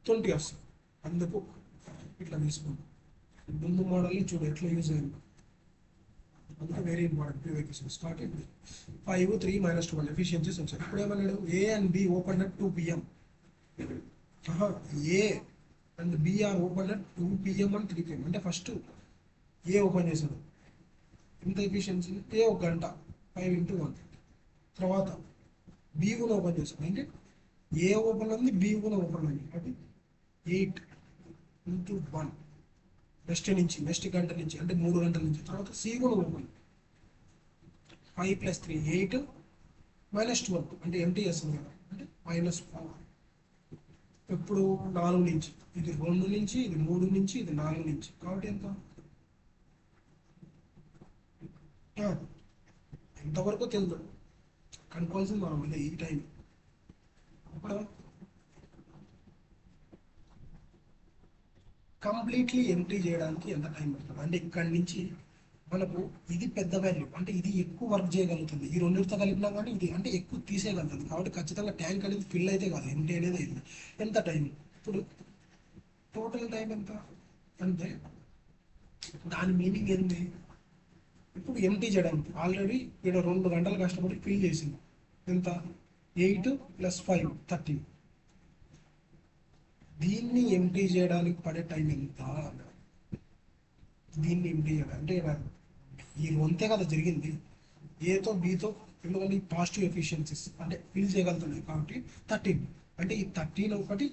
20 వస్తుంది. అందుకు ఇట్లా తీసుకుంటాం. ముందు మోడల్ని చూడు ఎట్లా యూజ్ అయింది, అందుకే వెరీ ఇంపార్టెంట్ ప్రివియస్ స్టార్ట్ అయింది. 5 3 -12 ఎఫిషియన్సీస్ వచ్చాయి. ఇప్పుడు ఏమన్నాడు, A and B open at 2 PM. A and B are open at 2 PM and 3 PM. అంటే ఫస్ట్ ఏ ఓపెన్ చేశాడు, ఎంత ఎఫిషియన్సీ, ఏ 1 గంట 5 × 1. తర్వాత బి కూడా ఓపెన్ చేశాడు, అంటే ఏ ఓపెన్ ఉంది, బి కూడా ఓపెన్ ఉంది, అది 8 × 1 నెక్స్ట్ గంట నుంచి అంటే 3 గంటల నుంచి. తర్వాత సి కూడా ఓపెన్, 5 + 3 8 -12 అంటే ఎంటీ చేస్తుంది కదా, అంటే -4. ఎప్పుడు 4 నుంచి, ఇది 2 నుంచి, ఇది 3 నుంచి, ఇది 4 నుంచి. కాబట్టి ఎంత, ఎంతవరకు తెలుసు కనుక్కోవాల్సింది మనం అదే ఈ టైం. ఇప్పుడు కంప్లీట్లీ ఎంట్రీ చేయడానికి ఎంత టైం పడుతుంది అంటే ఇక్కడి నుంచి మనకు ఇది పెద్ద వాల్యూ, అంటే ఇది ఎక్కువ వర్క్ చేయగలుగుతుంది. ఈ రెండింటితో కలిపినా కానీ ఇది అంటే ఎక్కువ తీసేయగలుగుతుంది. కాబట్టి ఖచ్చితంగా ట్యాంక్ అనేది ఫిల్ అయితే కాదు, ఎంట్రీ అనేది అయింది. ఎంత టైం, ఇప్పుడు టోటల్ టైం ఎంత అంటే దాని మీనింగ్ ఏంటి, ఇప్పుడు ఎంటీ చేయడానికి ఆల్రెడీ ఇక్కడ 2 గంటలు కష్టపడి ఫిల్ చేసింది. ఎంత, 8 + 5 13. దీన్ని ఎంటీ చేయడానికి పడే టైం ఎంత, దీన్ని ఎంటీ చేయడానికి అంటే ఈ అంతే కదా జరిగింది, ఏతో బీతో, ఎందుకంటే ఈ పాజిటివ్ ఎఫిషియన్సీస్ అంటే ఫిల్ చేయగలుగుతున్నాయి. కాబట్టి 13 అంటే ఈ 13 ఒకటి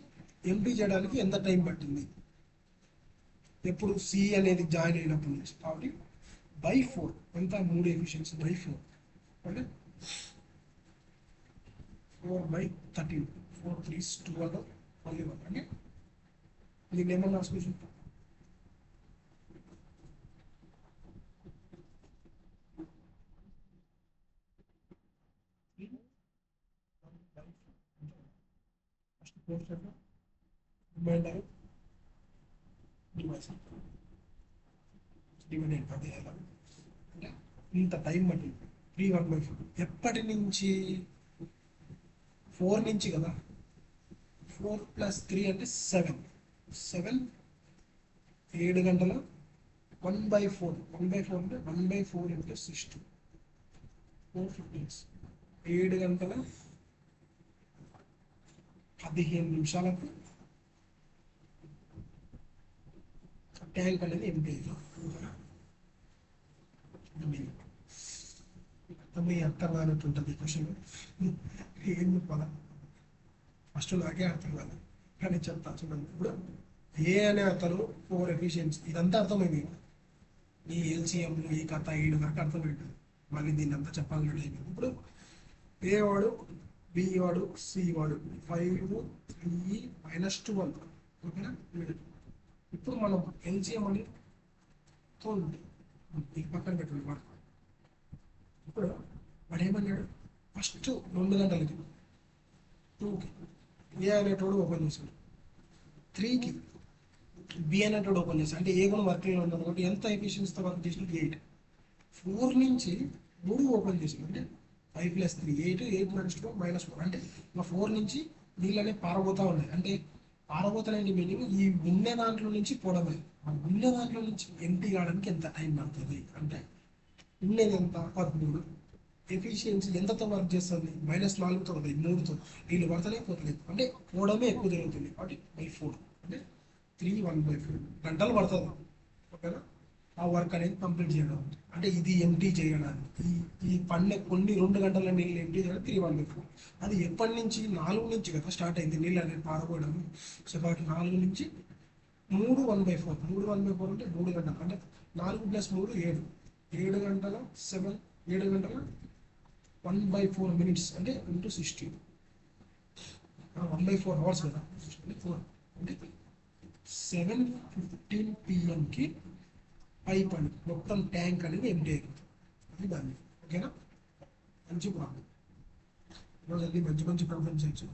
ఎంటీ చేయడానికి ఎంత టైం పట్టింది, ఎప్పుడు సి అనేది జాయిన్ అయినప్పటి నుంచి. కాబట్టి /4 ఎంత, 3 ఎఫిషియన్సీ /4 అంటే 4/13 4 3 12 మళ్ళీ 1 అంటే దీన్ని ఏమన్నా రాసుకోవచ్చు, రిమైండర్ డివిడెండ్ అది ఎలా అంటే ఇంత టైం పట్టింది 3/1/4. ఎప్పటి నుంచి, 4 నుంచి కదా, 4 + 3 అంటే 7 7 గంటల 1/4 అంటే 1/4 × 6 4 7 గంటల 15 నిమిషాలకు ట్యాంక్ అనేది ఎంటీ అర్థం కానట్టు ఉంటుంది క్వశ్చన్. ఏం చెప్పాలా ఫస్ట్ నాకే అర్థం కాదు, కానీ చెప్తా చూడండి. ఇప్పుడు ఏ అనే అతను 4 ఎఫిషియన్సీ, ఇదంతా అర్థమైంది. ఈ ఎల్సిఎం ఈ కథ 7 వరకు అర్థమైంది. మళ్ళీ దీన్ని అంతా చెప్పాలంటే ఇప్పుడు ఏ వాడు, బి వాడు, సి వాడు 5 3 -12 ఓకేనా. ఇప్పుడు మనం ఎల్సిఎం అని తోండి ఈ పక్కన పెట్టండి వాడు. ఇప్పుడు వాడు ఏమన్నాడు, ఫస్ట్ 2 గంటలకి 2కి ఏ అనేటోడు ఓపెన్ చేశాడు, 3కి బి అనేటోడు ఓపెన్ చేశాడు. అంటే ఏ కూడా వర్కింగ్లో ఉన్నాడు కాబట్టి ఎంత ఎఫిషియన్సీతో వర్క్ చేసినట్టు 8. 4 నుంచి 3 ఓపెన్ చేశాడు, అంటే 5 + 3 8 8 -12 -4 అంటే 4 నుంచి నీళ్ళనే పారబోతా ఉన్నాయి. అంటే పారబోతానండి మీనింగ్ ఈ ఉన్నే దాంట్లో నుంచి పోవడమే. ఆ ఉన్నే దాంట్లో నుంచి ఎంటీ కావడానికి ఎంత టైం పడుతుంది అంటే, ఉన్నది ఎంత 13 ఎఫిషియన్సీ ఎంతతో వర్క్ చేస్తుంది -4తో ఉంది 3తో వీళ్ళు పడతలే పోతలేదు అంటే పోవడమే ఎక్కువ జరుగుతుంది కాబట్టి బై 4 అంటే 3 1/4 గంటలు పడుతుంది ఓకేనా ఆ వర్క్ అనేది కంప్లీట్ చేయడం అంటే ఇది ఎంటీ చేయడానికి ఈ పన్నె కొన్ని 2 గంటల నీళ్ళు ఎంటీ చేయడం 3 1/4 అది ఎప్పటి నుంచి 4 నుంచి కదా స్టార్ట్ అయింది నీళ్ళు అనేది పారబోయడం సో కాబట్టి 4 నుంచి 3 1/4 3 1/4 అంటే 3 గంటలు అంటే 4 + 3 7 7 గంటల 1/4 మినిట్స్ అంటే ఇంటూ 60 1/4 అవర్స్ కదా అంటే 4 అంటే 7:15 PM పైప్ అని మొత్తం ట్యాంక్ అనేది ఎంటీ అయిపోతుంది అది దాన్ని ఓకేనా మంచి ప్రాబ్లం ఈరోజు అన్ని మంచి మంచి ప్రాబ్లమ్స్ చేయొచ్చు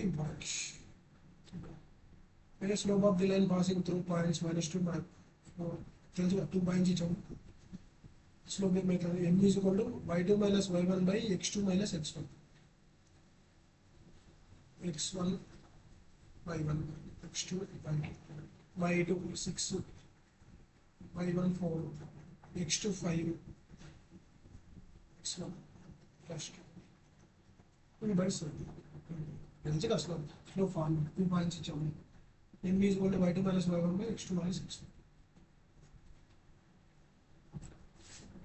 important slope of the line passing through points -2 మనకు తెలుసు 2 పాయింట్స్ ఇచ్చాము స్లోప్ ఏమవుతుంది m = y2 - y1 / x2 - x1 x1 y1 x2 y2 6 y1 4 x2 5 x1 +2 2/7 మంచిగా స్లోప్ ఫార్మ్ 2 పాయింట్స్ ఇచ్చాము m = y2 - y1 / x2 - x1.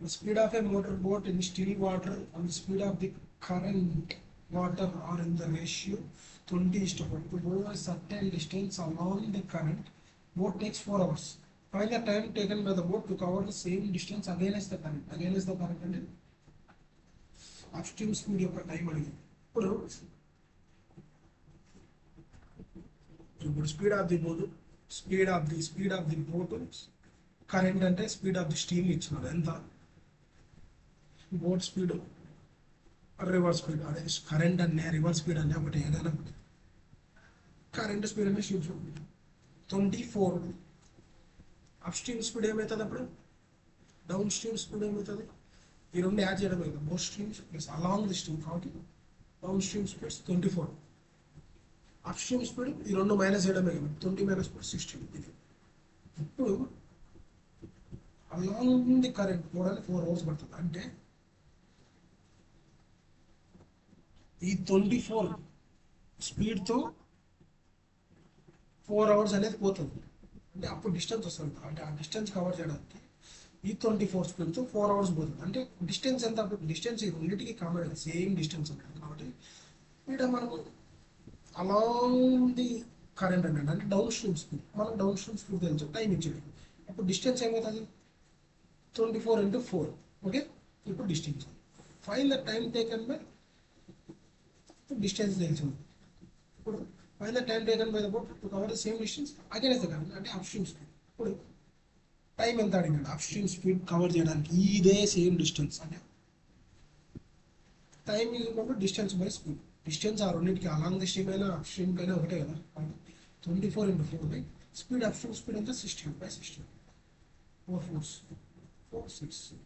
The speed of a motorboat in still water and the speed of the current water are in the ratio 20:1. To go a certain distance along the current, boat takes 4 hours. Find the time taken by the boat to cover the same distance against the current. Against the current అంటే upstream speed యొక్క time అడిగింది ఇప్పుడు speed of the boat current అంటే speed of the steam ఇచ్చినాడు ఎంత boat speed reverse speed అదే current అనే reverse speed అనే ఒకటి ఏదైనా కరెంట్ స్పీడ్ అంటే షిప్ 24 అప్ స్ట్రీమ్ స్పీడ్ ఏమవుతుంది అప్పుడు డౌన్ స్ట్రీమ్ స్పీడ్ ఏమవుతుంది ఈ రెండు యాడ్ చేయడం అవుతుంది boat stream plus along the stream కాబట్టి downstream speeds 24 upstream speed ఈ రెండు మైనస్ చేయడమే కదా 20 - 16 ఇది ఇప్పుడు అలాంగ్ ది కరెంట్ పోవడానికి 4 అవర్స్ పడుతుంది అంటే ఈ 24 స్పీడ్తో 4 అవర్స్ అనేది పోతుంది అంటే అప్పుడు డిస్టెన్స్ వస్తుంది అంటే ఆ డిస్టెన్స్ కవర్ చేయడానికి ఈ 24 స్పీడ్తో 4 అవర్స్ పోతుంది అంటే డిస్టెన్స్ ఎంత అప్పుడు డిస్టెన్స్ ఈ రెండింటికి కామన్ సేమ్ డిస్టెన్స్ ఉంటుంది కాబట్టి ఇక్కడ మనము అలాంగ్ ది కరెంట్ అంటే డౌన్ స్ట్రీమ్ స్పీడ్ మనం డౌన్ స్ట్రీమ్ స్పీడ్ తెలుసు టైం ఇచ్చేది ఇప్పుడు డిస్టెన్స్ ఏమవుతుంది 24 × 4 ఓకే ఇప్పుడు distance fine the time taken by distance తెలిసింది ఇప్పుడు fine the time taken by the boat to cover the same distance against the current అంటే up stream speed ఇప్పుడు time ఎంత అడిగాడు అప్ స్ట్రీమ్ స్పీడ్ కవర్ చేయడానికి ఇదే same distance అంటే time distance by speed distance ఆ రెండింటికి అలాంగ్ ది స్ట్రీమ్ అయినా అప్ స్ట్రీమ్ కైనా ఒకటే కదా 24 × 4 by speed upstream speed అంతా 16/16 4 4 4 6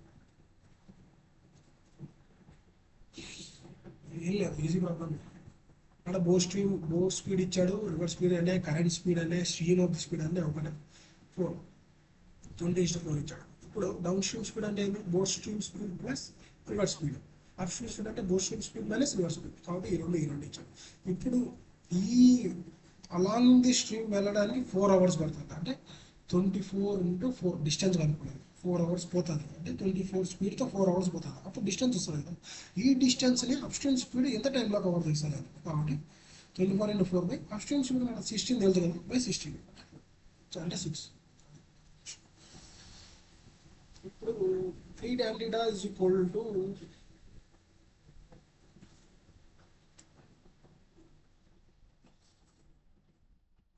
ఏం లేదు ఈజీ ప్రాబ్లం అక్కడ బోట్ స్పీడ్ ఇచ్చాడు రివర్స్ స్పీడ్ అంటే కరెంట్ స్పీడ్ అంటే స్ట్రీమ్ ఆఫ్ ది స్పీడ్ అంటే ఒకటే 4 20:4 ఇచ్చాడు ఇప్పుడు డౌన్ స్ట్రీమ్ స్పీడ్ అంటే ఏంటి boat stream speed plus river's speed upstream speed అంటే boat stream speed minus river's speed కాబట్టి ఈ రెండు ఇచ్చాడు ఇప్పుడు ఈ అలాంగ్ ది స్ట్రీమ్ వెళ్ళడానికి 4 అవర్స్ పడుతుంది అంటే 24 × 4 డిస్టెన్స్ కనుక్కునేది 4 అవర్స్ పోతుంది అంటే 24 స్పీడ్తో 4 అవర్స్ పోతుంది అప్పుడు డిస్టెన్స్ వస్తుంది కదా ఈ డిస్టెన్స్ని అప్ స్ట్రీమ్ స్పీడ్ ఎంత టైంలో కవర్ చేస్తుంది కాబట్టి 24 × 4 బై అప్ స్ట్రీమ్ స్పీడ్ 16 తెలుసు కదా బై 16 అంటే 6 ఇప్పుడు 3 tan θ =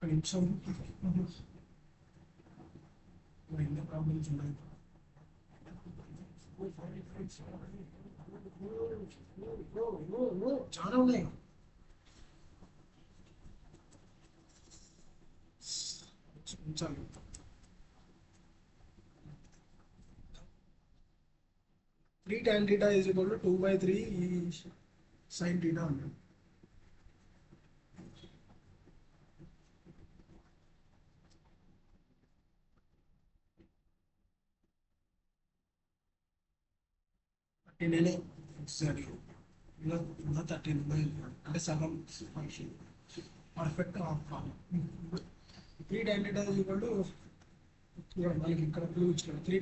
నిమిషం ఎన్ని ప్రాబ్లమ్స్ ఉన్నాయి చాలా ఉన్నాయి చాలు 3 tan θ = 2/3 sin θ అన్నాడు నేనే సరే ఇలా 13 అంటే సగం ఫంక్షన్ పర్ఫెక్ట్ హాఫ్ ప్రాబ్లం. 3 వాళ్ళు మనకి ఇక్కడ క్లూ ఇచ్చాడు. 3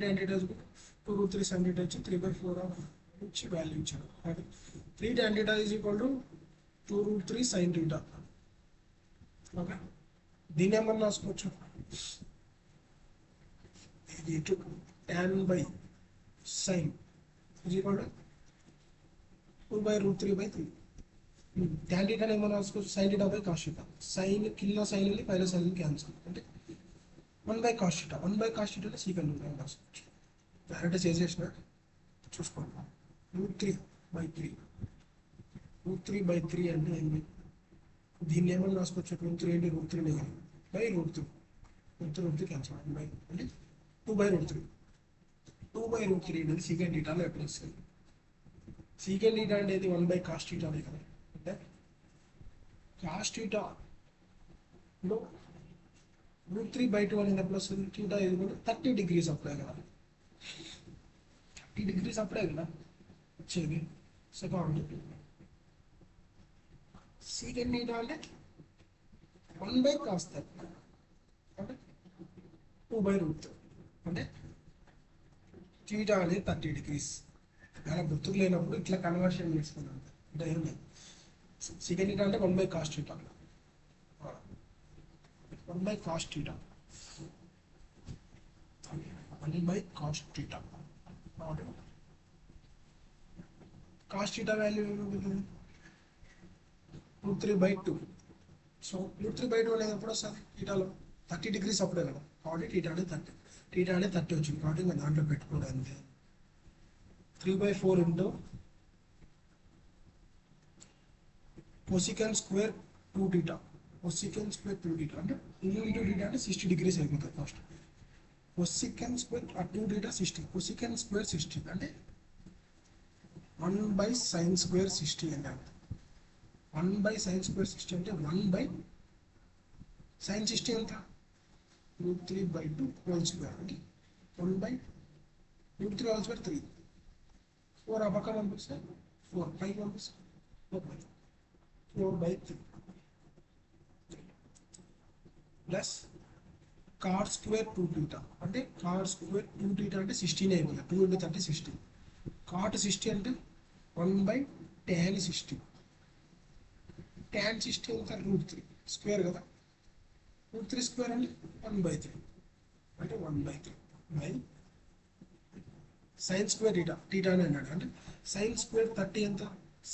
2 3 సెంటీమీటర్ ఇచ్చి 3/4 ఇచ్చి వాల్యూ ఇచ్చాడు. 3 is equal to 2√3 sin θ. Okay, దీన్ని ఏమన్నా రాసుకోవచ్చు, ఇది tan by sine is equal to 2/√3/3. tan θ ఏమన్నా రాసుకోవచ్చు, sin θ బై cos θ. సైన్ కింద సైన్ వెళ్ళి పైన సైన్ క్యాన్సిల్ అంటే 1/cos θ. 1/cos θ అంటే సీకెండ్ రాసుకోవచ్చు. డైరెక్ట్ చేసేసిన చూసుకోండి. √3/3 √3/3 అంటే ఏంటి, దీన్ని ఏమన్నా రాసుకోవచ్చు, √3 అంటే √3 బై √3 √3 క్యాన్సిల్ అంటే 2/√3. 2/√3 అనేది సీకెండ్ θలో ఎప్పుడు వస్తుంది. సీకెండ్ θ అంటే 1/cos θ అనే కదా. అంటే cos θలో √3/2 అనేది ఎప్పుడు వస్తుంది, θ ఇది కూడా 30 degrees అప్పుడే కదా, 30 degrees అప్పుడే కదా వచ్చేది. సెకండ్ సీకెండ్ θ అంటే 1/cos θ అంటే 2/√3 అంటే θ అనేది 30 degrees. అలా గుర్తుకు లేనప్పుడు ఇట్లా కన్వర్షన్ చేసుకున్నాను అంటే ఏం లేదు. సీకెండ్ θ అంటే 1/cos θ 1/cos θ 1/cos θ. cos θ value ఏముంటుంది, √3/2. సో √3/2 అనేది ఎప్పుడు వస్తుంది, θలో 30 degrees అప్పుడే కదా, కాబట్టి θ అనేది 30 వచ్చింది కాబట్టి ఇంకా దాంట్లో పెట్టుకోవడం అంతే. 3/4 into cosecant square 2θ. cosecant square 2θ అంటే ఇంటూ θ అంటే 60 degrees అయిపోతుంది. First cosecant square 2θ 60, cosecant square 60 అంటే 1/sin square 60 అంటే 1/sin square 60 అంటే 1/sin 60 ఎంత, √3/2 హోల్ స్క్వేర్ అంటే 1/√3 హోల్ స్క్వేర్ 3. 4 ఆ పక్క పంపిస్తే 4, 5 పంపిస్తే 4/3 ప్లస్ cot square 2θ అంటే cot square 2θ అంటే 16 అయిపోయింది. 2 into 30 60. cot 60 అంటే 1/tan 60. tan 60 ఎంత, √3 స్క్వేర్ కదా, √3 స్క్వేర్ అంటే 1/3 అంటే 1/3 బై sin square θ అని అన్నాడు. అంటే sin square 30 ఎంత,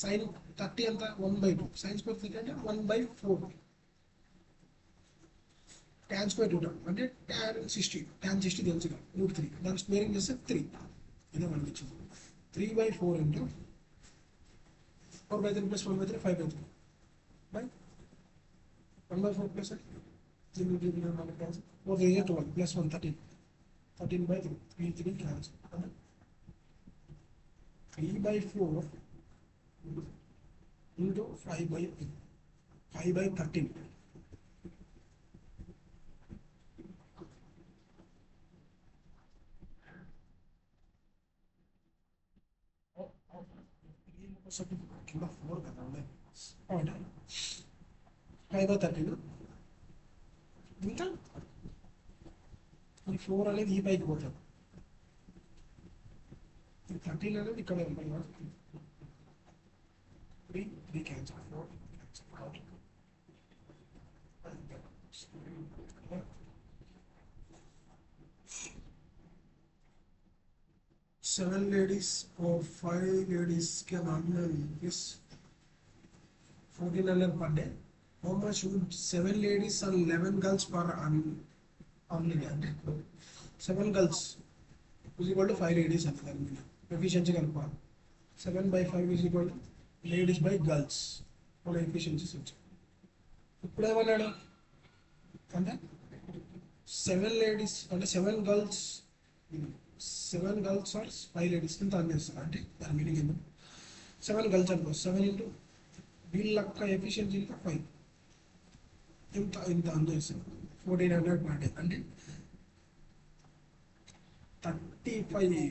sin 30 ఎంత 1/2, sin square 30 అంటే 1/4. tan square θ అంటే tan 60 తెలుసు కదా, √3 దాని స్క్వేరింగ్ చేస్తే 3 ఇదే మనకి ఇచ్చింది. 3/4 into 4/3 plus 1/3 5/3 by 1/4 plus 4/12 plus 1 13/3 3 cancel అంటే 3/4 ఇంటూ 5/13. కింద 4 కదా, 5/13 ఇంకా ఈ 4 అనేది ఈ పైకి పోతుంది, 13 అనేది ఇక్కడ ఉంది. 3 cancel 4 cancel. 7 ladies or 5 ladies can earn is 1400 per day. How much would 7 ladies and 11 girls per earning? 7 girls is equal to 5 ladies. Efficiency కనుక్కోవాలి. 7/5 is equal to ladies by girls. మన ఎఫిషియన్సీ వచ్చాయి. ఇప్పుడు ఏమన్నాడు అంటే 7 ladies అంటే 7 girls or 5 ladies ఇంత అందిస్తారు. అంటే దాని మీనింగ్ ఏంటంటే 7 గర్ల్స్ అనుకో, 7 ఇంటూ వీళ్ళ ఎఫిషియన్సీ ఇంకా 5 ఇంత అందిస్తారు. 1400 per day అంటే 35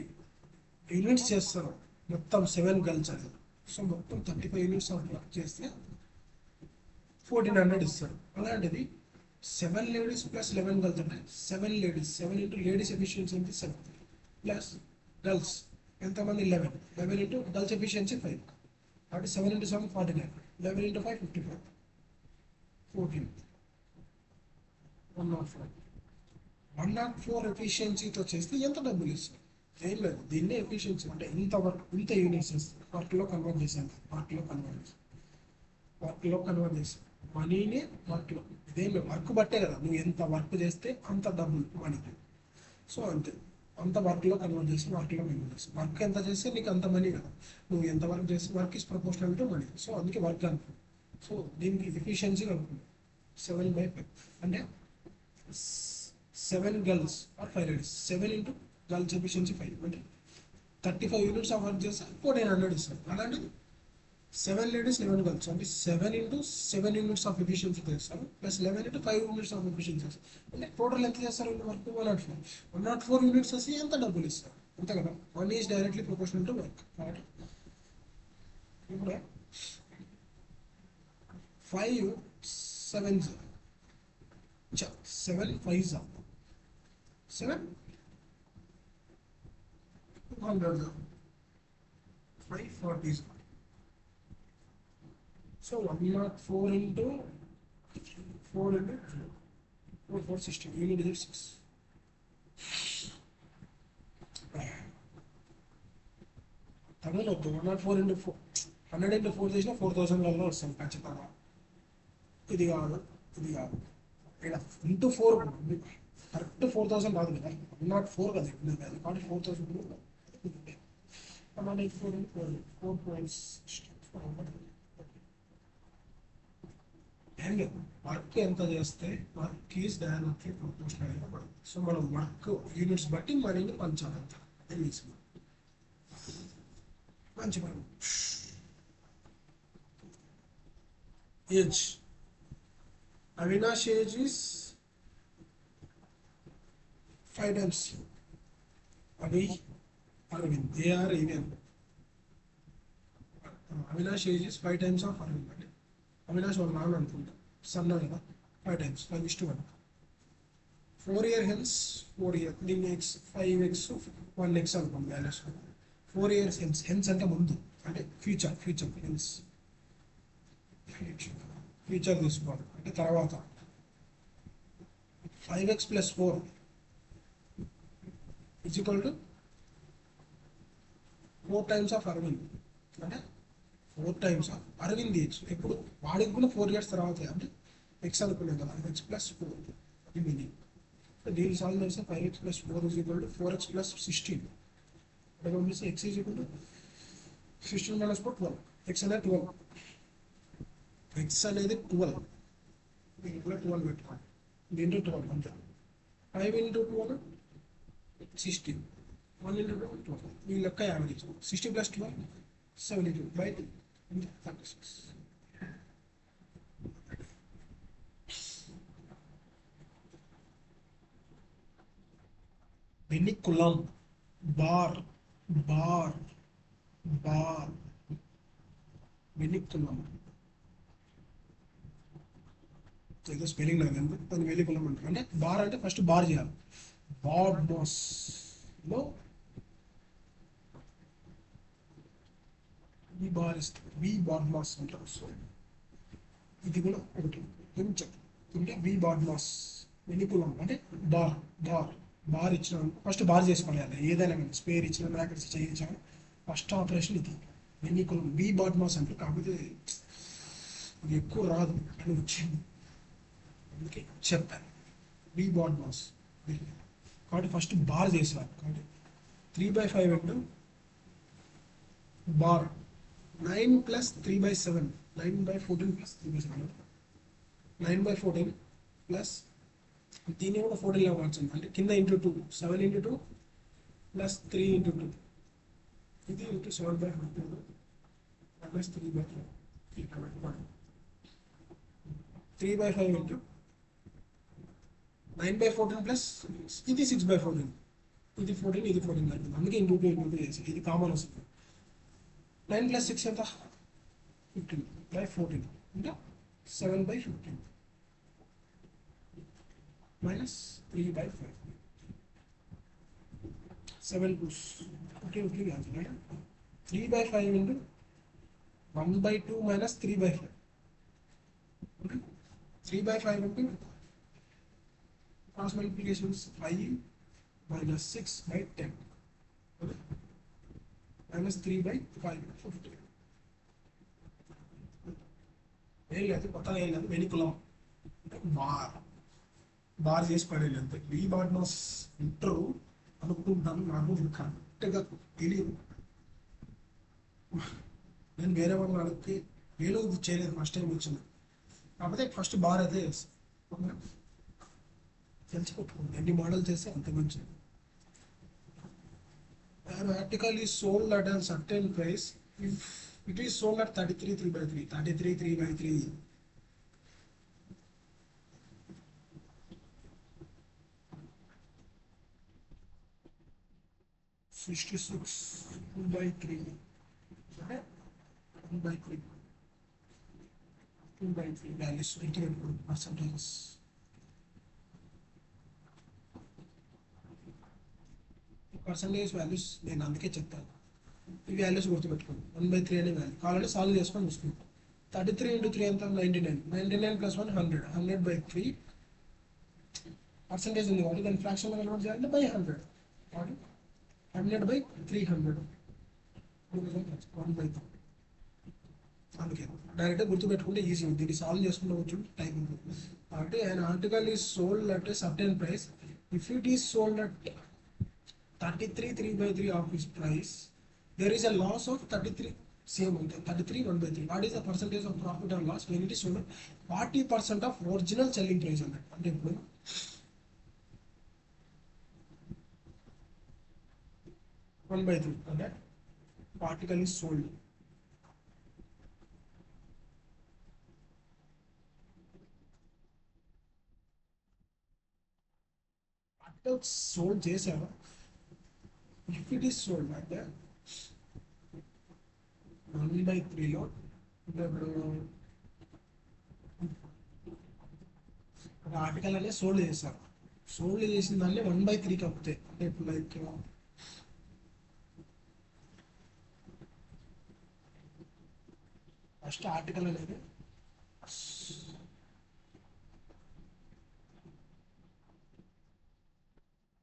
యూనిట్స్ చేస్తారు. మొత్తం 7 గర్ల్స్ అది. సో మొత్తం 35 యూనిట్స్ ఆఫ్ వర్క్ చేస్తే 1400 ఇస్తారు. అలాంటిది 7 లేడీస్ ప్లస్ 11 గర్ల్స్ అంటే 7 లేడీస్, 7 ఇంటూ లేడీస్ ఎఫిషియన్సీ అంటే 7 ప్లస్ గర్ల్స్ ఎంతమంది 11, 11 ఇంటూ గర్ల్స్ ఎఫిషియన్సీ 5 కాబట్టి 7 ఇంటూ 7 49, 11 ఇంటూ 5 55, 14, 104. 104 ఎఫిషియన్సీతో చేస్తే ఎంత డబ్బులు ఇస్తారు? ఏం లేదు, దీన్నే ఎఫిషియన్సీ అంటే ఇంత వర్క్, ఇంత యూనిట్స్ వర్క్లో కన్వర్ట్ చేశాను, వర్క్లో కన్వర్ట్ చేశాను మనీని వర్క్లో. ఇదేం వర్క్ బట్టే కదా, నువ్వు ఎంత వర్క్ చేస్తే అంత డబ్బులు మనీకి. సో అంతే, అంత వర్క్లో కన్వర్ట్ చేసి వర్క్లో కన్వర్ట్ చేసి వర్క్ ఎంత చేస్తే నీకు అంత మనీ కదా. నువ్వు ఎంత వర్క్ చేస్తే work is proportional to money. So అందుకే వర్క్ అనుకో. సో దీనికి ఎఫిషియన్సీ అనుకుంది 7/5 అంటే 7 girls or 5 ladies, 7 into girls efficiency 5 అంటే 35 యూనిట్స్ ఆఫ్ వర్క్ చేస్తే 1400 ఇస్తారు. అలాంటిది 7 లేడీస్ 11 గర్ల్స్ అంటే 7 ఇంటూ 7 యూనిట్స్ ఆఫ్ ఎఫిషియన్సీ చేస్తారు plus 11 into 5 units of efficiency చేస్తారు. అంటే టోటల్ ఎంత చేస్తారు వర్క్? 104 యూనిట్స్ వచ్చి ఎంత డబ్బులు ఇస్తారు అంతే కదా. One is directly proportional to work. కాబట్టి ఇప్పుడు 5 7 7 5 7 200 540. So 104 into 4 into 4, 460. You need to do 6. తగ్గదు 104 into 4, 100 into 4 చేసినా 4000 వస్తుంది ఖచ్చితంగా. ఇది కాదు ఇక్కడ ఇంటూ 4 కరెక్ట్ 4000 రాదు కదా, 104 కదా కాబట్టి 4000 అండ్ వర్క్ ఎంత చేస్తే వర్క్ ఈజ్ డైరెక్ట్లీ ప్రపోర్షనల్ గా పడుతుంది. సో మనం వర్క్ యూనిట్స్ బట్టి మనీని పంచాలి అంత. మంచి పని. Age Avinash age is 5 times Arvind. They are even. Avinash age is 5 times of Arvind. అంటే అవినాష్ ఒక నాన్న అనుకుంటా, సన్న కదా, 5 times 5:1. 4 year hence 4 year దీన్ని x 5x 1x అనుకోండి బ్యాలెన్స్. 4 years hence అంటే ముందు అంటే ఫ్యూచర్ హెన్స్ ఫ్యూచర్ తీసుకోవాలి అంటే తర్వాత 5x + 4 is equal to 4 times of Arvind. అంటే 4 times of Arvind ఏజ్. ఎప్పుడు వాడికి కూడా 4 years తర్వాత అంటే x అనుకున్నాం కదా, x + 4 అది మీనింగ్. దీన్ని సాల్వ్ చేస్తే 5x + 4 is equal to 4x + 16. అంటే పంపిస్తే x is equal to 16 - 4 12. x అనేది 12, x అనేది 12, దీంట్లో 12 పెట్టుకోండి, దీంట్లో 12 అంటే 5 into 12 16, 1 into 12 ఈ లెక్క యావరేజ్ 60 + 12 72 by 36. వినికులం బార్ వినికులం ఏదో స్పెల్లింగ్ నాకు ఎంత దాన్ని వెలికులం అంటారు. అంటే బార్ అంటే ఫస్ట్ బార్ చేయాలి. బార్మోస్ లో ఈ బార్ ఇస్తుంది, బి బార్మాస్ అంటారు. సో ఇది కూడా ఒకటి కొంచెం అంటే బి బార్మాస్ వెనికులం అంటే బార్ ఇచ్చిన ఫస్ట్ బార్ చేసుకోవాలి. ఏదైనా కానీ స్పేర్ ఇచ్చిన బ్రాకెట్స్ చేయించాలి, ఫస్ట్ ఆపరేషన్ ఇది వెనికులం. బి బార్మాస్ అంటే కాకపోతే ఇది ఎక్కువ రాదు అని వచ్చింది అందుకే చెప్పాను బి బార్మాస్. కాబట్టి ఫస్ట్ బార్ చేసేవారు. కాబట్టి 3/5 into బార్ 9 + 3/7 9/14 + 3/7 9/14 ప్లస్ దీన్ని కూడా 14 మార్చండి అంటే కింద ఇంటూ 2 7 into 2 ప్లస్ 3 into 2 ఇది ఇంటూ 7/14 ప్లస్ 3/5 3/5 into 9/14 ప్లస్ ఇది 6/14 ఇది 14 ఇది 14 అవుతుంది. అందుకే ఇంటూ 2 చేసి ఇది కామన్ వస్తుంది. 9 + 6 ఎంత 15/14 అంటే 7/15 minus 3/5 7 2 15 కాదు right 3/5 into 1/2 minus 3/5 okay 3/5 into cross multiplication is 5 minus 6/10 okay minus 3/5 15 ఏం లేదు కొత్తగా ఏం లేదు వెనికులం బార్ బార్ చేసి పడేది అంతే ఈ బాట్నోస్ ఇంటరు అనుకుంటాను నాకు కరెక్ట్గా తెలియదు నేను వేరే వాళ్ళు అడిగితే నేను ఇది చేయలేదు ఫస్ట్ టైం వచ్చింది కాకపోతే ఫస్ట్ బార్ అయితే చేస్తాను తెలిసిపెట్టుకోండి ఎన్ని మోడల్ చేస్తే అంత మంచిది an article is sold at a certain price if it is sold at 33 3/3 33 3/3 66 2/3 అంటే 1/3 2/3 values percentages పర్సంటేజ్ వాల్యూస్ నేను అందుకే చెప్తాను ఈ వాల్యూస్ గుర్తుపెట్టుకోండి 1/3 అనే వాల్యూ కావాలంటే సాల్వ్ చేసుకొని చూసుకుంటాం 33 into 3 ఎంత 99 99 + 1 100 100/3 పర్సంటేజ్ ఉంది కాబట్టి దాని ఫ్రాక్షన్లో కన్వర్ట్ చేయాలంటే బై 100 కాబట్టి 100/300 1/3 అందుకే డైరెక్ట్గా గుర్తుపెట్టుకుంటే ఈజీ దీన్ని సాల్వ్ చేసుకుంటూ వచ్చు టైం ఉంటుంది కాబట్టి an article is sold at a certain price if it is sold at 33 3/3 of its price there is a loss of 33 same 33 1/3 what is the percentage of profit or loss when it is sold 40% of original selling price అంటే ఇప్పుడు one by three అంటే article is sold article sold చేశారు if it is sold అంటే 1/3 లో ఇప్పుడు article అనేది sold చేశారు sold చేసిన దాన్ని 1/3 కప్పుతాయి అంటే ఇప్పుడు లైక్ ఫస్ట్ ఆర్టికల్ అనేది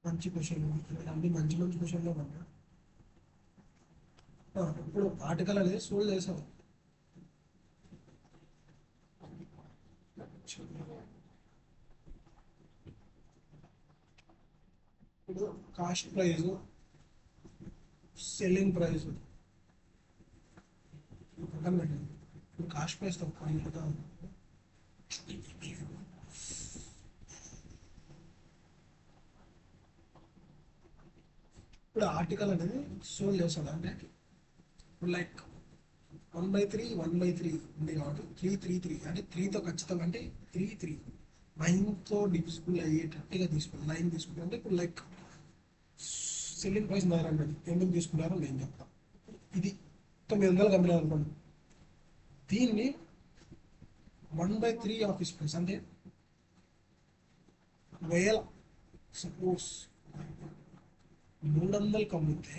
మంచి క్వశ్చన్ అన్ని మంచి మంచి క్వశ్చన్లో ఉన్నా ఇప్పుడు ఆర్టికల్ అనేది సోల్డ్ చేశారు ఇప్పుడు కాస్ట్ ప్రైస్ సెల్లింగ్ ప్రైస్ పక్కన పెట్టండి ఇప్పుడు కాస్ట్ ప్రైస్ తక్కువ ఇప్పుడు ఆర్టికల్ అనేది సోల్డ్ చేస్తాడు అంటే ఇప్పుడు లైక్ 1/3 1/3 ఉంది కాబట్టి 3 అంటే 3తో ఖచ్చితంగా అంటే 3 9తో డివిజిబుల్ అయ్యేటట్టుగా తీసుకున్నాను 9 తీసుకుంటా అంటే ఇప్పుడు లైక్ సెల్లింగ్ ప్రైస్ 900 ఎందుకు తీసుకున్నారో నేను చెప్తాను ఇది 900 కంపెనీ అనుకోండి దీన్ని 1/3 ఆఫీస్ ప్రైస్ అంటే వేల సపోజ్ 300 అమ్మితే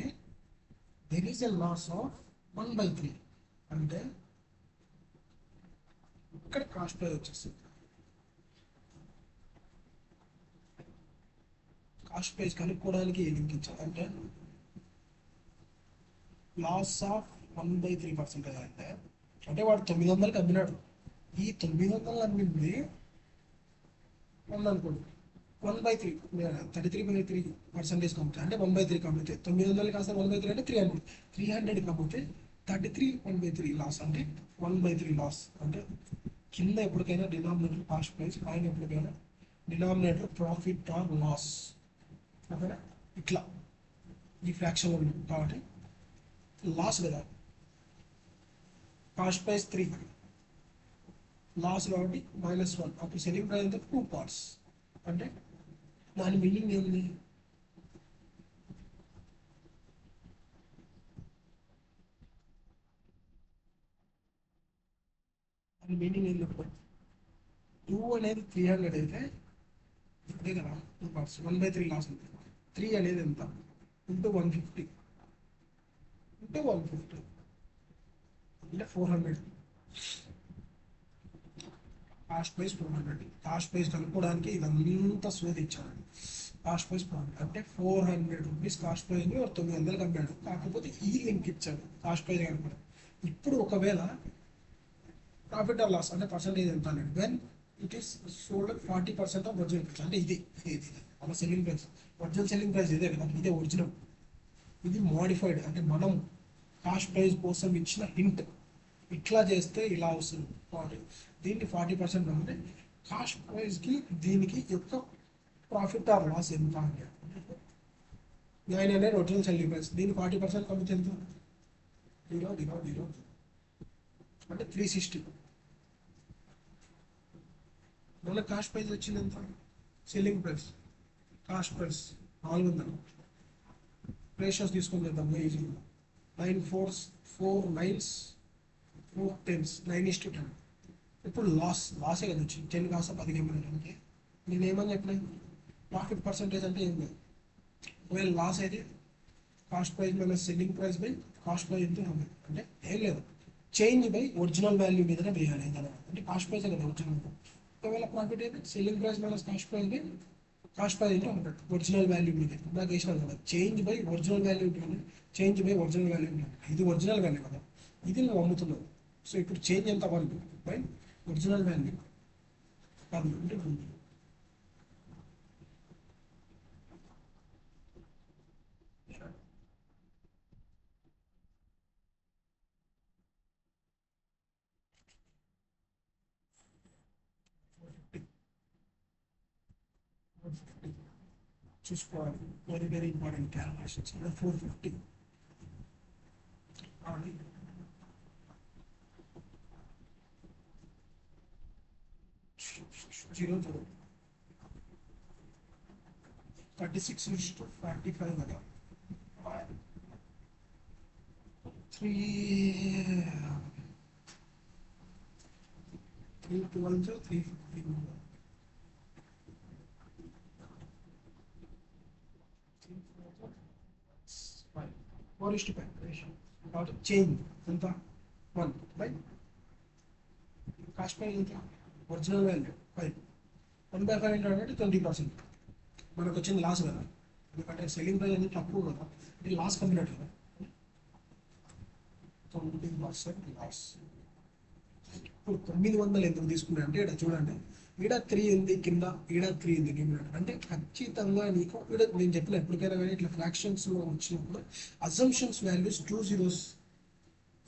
there is a loss of 1/3 అంటే ఇక్కడ కాస్ట్ ప్రైస్ వచ్చేస్తుంది కాస్ట్ ప్రైస్ కనుక్కోవడానికి లింక్ ఇచ్చారు అంటే లాస్ ఆఫ్ 1/3% అంటే వాడు 900కి అమ్మినాడు ఈ 900 అమ్మింది అనుకోండి 1/3 33/3% కమ్ముతాయి అంటే 1/3 కమ్మితే 900 కాస్త 1/3 అంటే 300 కమ్మితే 33 1/3 లాస్ అంటే 1/3 లాస్ అంటే కింద ఎప్పటికైనా డినామినేటర్ కాస్ట్ ప్రైస్ పైన ఎప్పటికైనా డినామినేటర్ ప్రాఫిట్ ఆర్ లాస్ ఓకేనా ఇట్లా ఈ ఫ్రాక్షన్ ఉంది కాబట్టి లాస్ కదా కాస్ట్ ప్రైస్ 3 లాస్ కాబట్టి -1 అప్పుడు సెల్లింగ్ ప్రైస్ అంటే 2 parts అంటే దాని మీనింగ్ ఏంది మీనింగ్ ఏంటి ఇప్పుడు? 2 అనేది 300 అయితే అంతే కదా, 2 parts 1/3 లాస్ ఉంది. 3 అనేది ఎంత ఇంటూ 150 ఇంటూ 150 అంటే 400. Cost price 400. కాస్ట్ ప్రైస్ కనుక్కోవడానికి ఇదంతా సోది ఇచ్చాడు. కాస్ట్ ప్రైస్ 400 అంటే 400 రూపీస్ కాస్ట్ ప్రైస్ 900 అమ్మాడు. కాకపోతే ఈ లింక్ ఇచ్చాడు కాస్ట్ ప్రైస్ కనుక్కోవడం. ఇప్పుడు ఒకవేళ ప్రాఫిట్ ఆర్ లాస్ అంటే పర్సంటేజ్ ఎంత అన్నాడు. When it is sold 40% of original price అంటే ఇది మన selling price. Original selling price ఇదే కదా, ఇదే ఒరిజినల్. ఇది మోడిఫైడ్ అంటే మనం కాస్ట్ ప్రైస్ కోసం ఇచ్చిన హింట్. ఇట్లా చేస్తే ఇలా వస్తుంది. దీన్ని 40% అంటే కాస్ట్ ప్రైస్కి దీనికి యొక్క ప్రాఫిట్ ఆర్ లాస్ ఎంత అంటే 900 ఒరిజినల్ సెల్లింగ్ ప్రైస్. దీన్ని 40% కలిపితే ఎంత? 0 అంటే 360. మన కాస్ట్ ప్రైస్ వచ్చింది ఎంత? Selling price cost price 400. Ratios తీసుకొని చేద్దాం ఈజీగా. 9 4s 4 9s 4 10s 9:10. ఇప్పుడు లాసే కదా వచ్చింది. 10 కాస్త 10 అంటే నేను ఏమని చెప్పిన ప్రాఫిట్ పర్సంటేజ్ అంటే ఏం లేదు. ఒకవేళ లాస్ అయితే cost price minus selling price by cost price ఎంత అంటే ఏం లేదు, చేంజ్ బై ఒరిజినల్ వాల్యూ మీదనే వేయాలి అంటే కాస్ట్ ప్రైస్ కదా ఒరిజినల్. ఒకవేళ ప్రాఫిట్ అయితే selling price minus cost price by cost price అంటే 100 ఒరిజినల్ వాల్యూ మీద నాకు వేసినాను కదా. Change by original value change by original value. ఇది ఒరిజినల్ వాల్యూ కదా, ఇది నువ్వు అమ్ముతున్నావు. సో ఇప్పుడు చేంజ్ ఎంత 1 బై ఒరిజినల్ వాల్యూ అంటే 2. చూసుకోవాలి, వెరీ వెరీ ఇంపార్టెంట్ క్యాలిక్యులేషన్స్. 450 0 36:45 కదా. 3 312 350 4:5 రేషియో. కాబట్టి చేంజ్ ఎంత 1 బై కాస్ట్ ప్రైస్ ఎంత ఒరిజినల్ వాల్యూ 5. 1/5 అంటే 20%. మనకు వచ్చింది లాస్ కదా, ఎందుకంటే సెల్లింగ్ ప్రైస్ అనేది తక్కువ కదా, అంటే లాస్ కంప్లీట్ కదా. 20% లాస్. ఇప్పుడు 900 ఎందుకు తీసుకున్నా అంటే ఇక్కడ చూడండి, ఈడ 3 ఉంది కింద, ఈడ 3 ఉంది న్యూమినేటర్. అంటే ఖచ్చితంగా నీకు ఈడ నేను చెప్పిన ఎప్పటికైనా కానీ ఇట్లా ఫ్రాక్షన్స్లో వచ్చినప్పుడు అజంప్షన్స్ వాల్యూస్ 2 zeros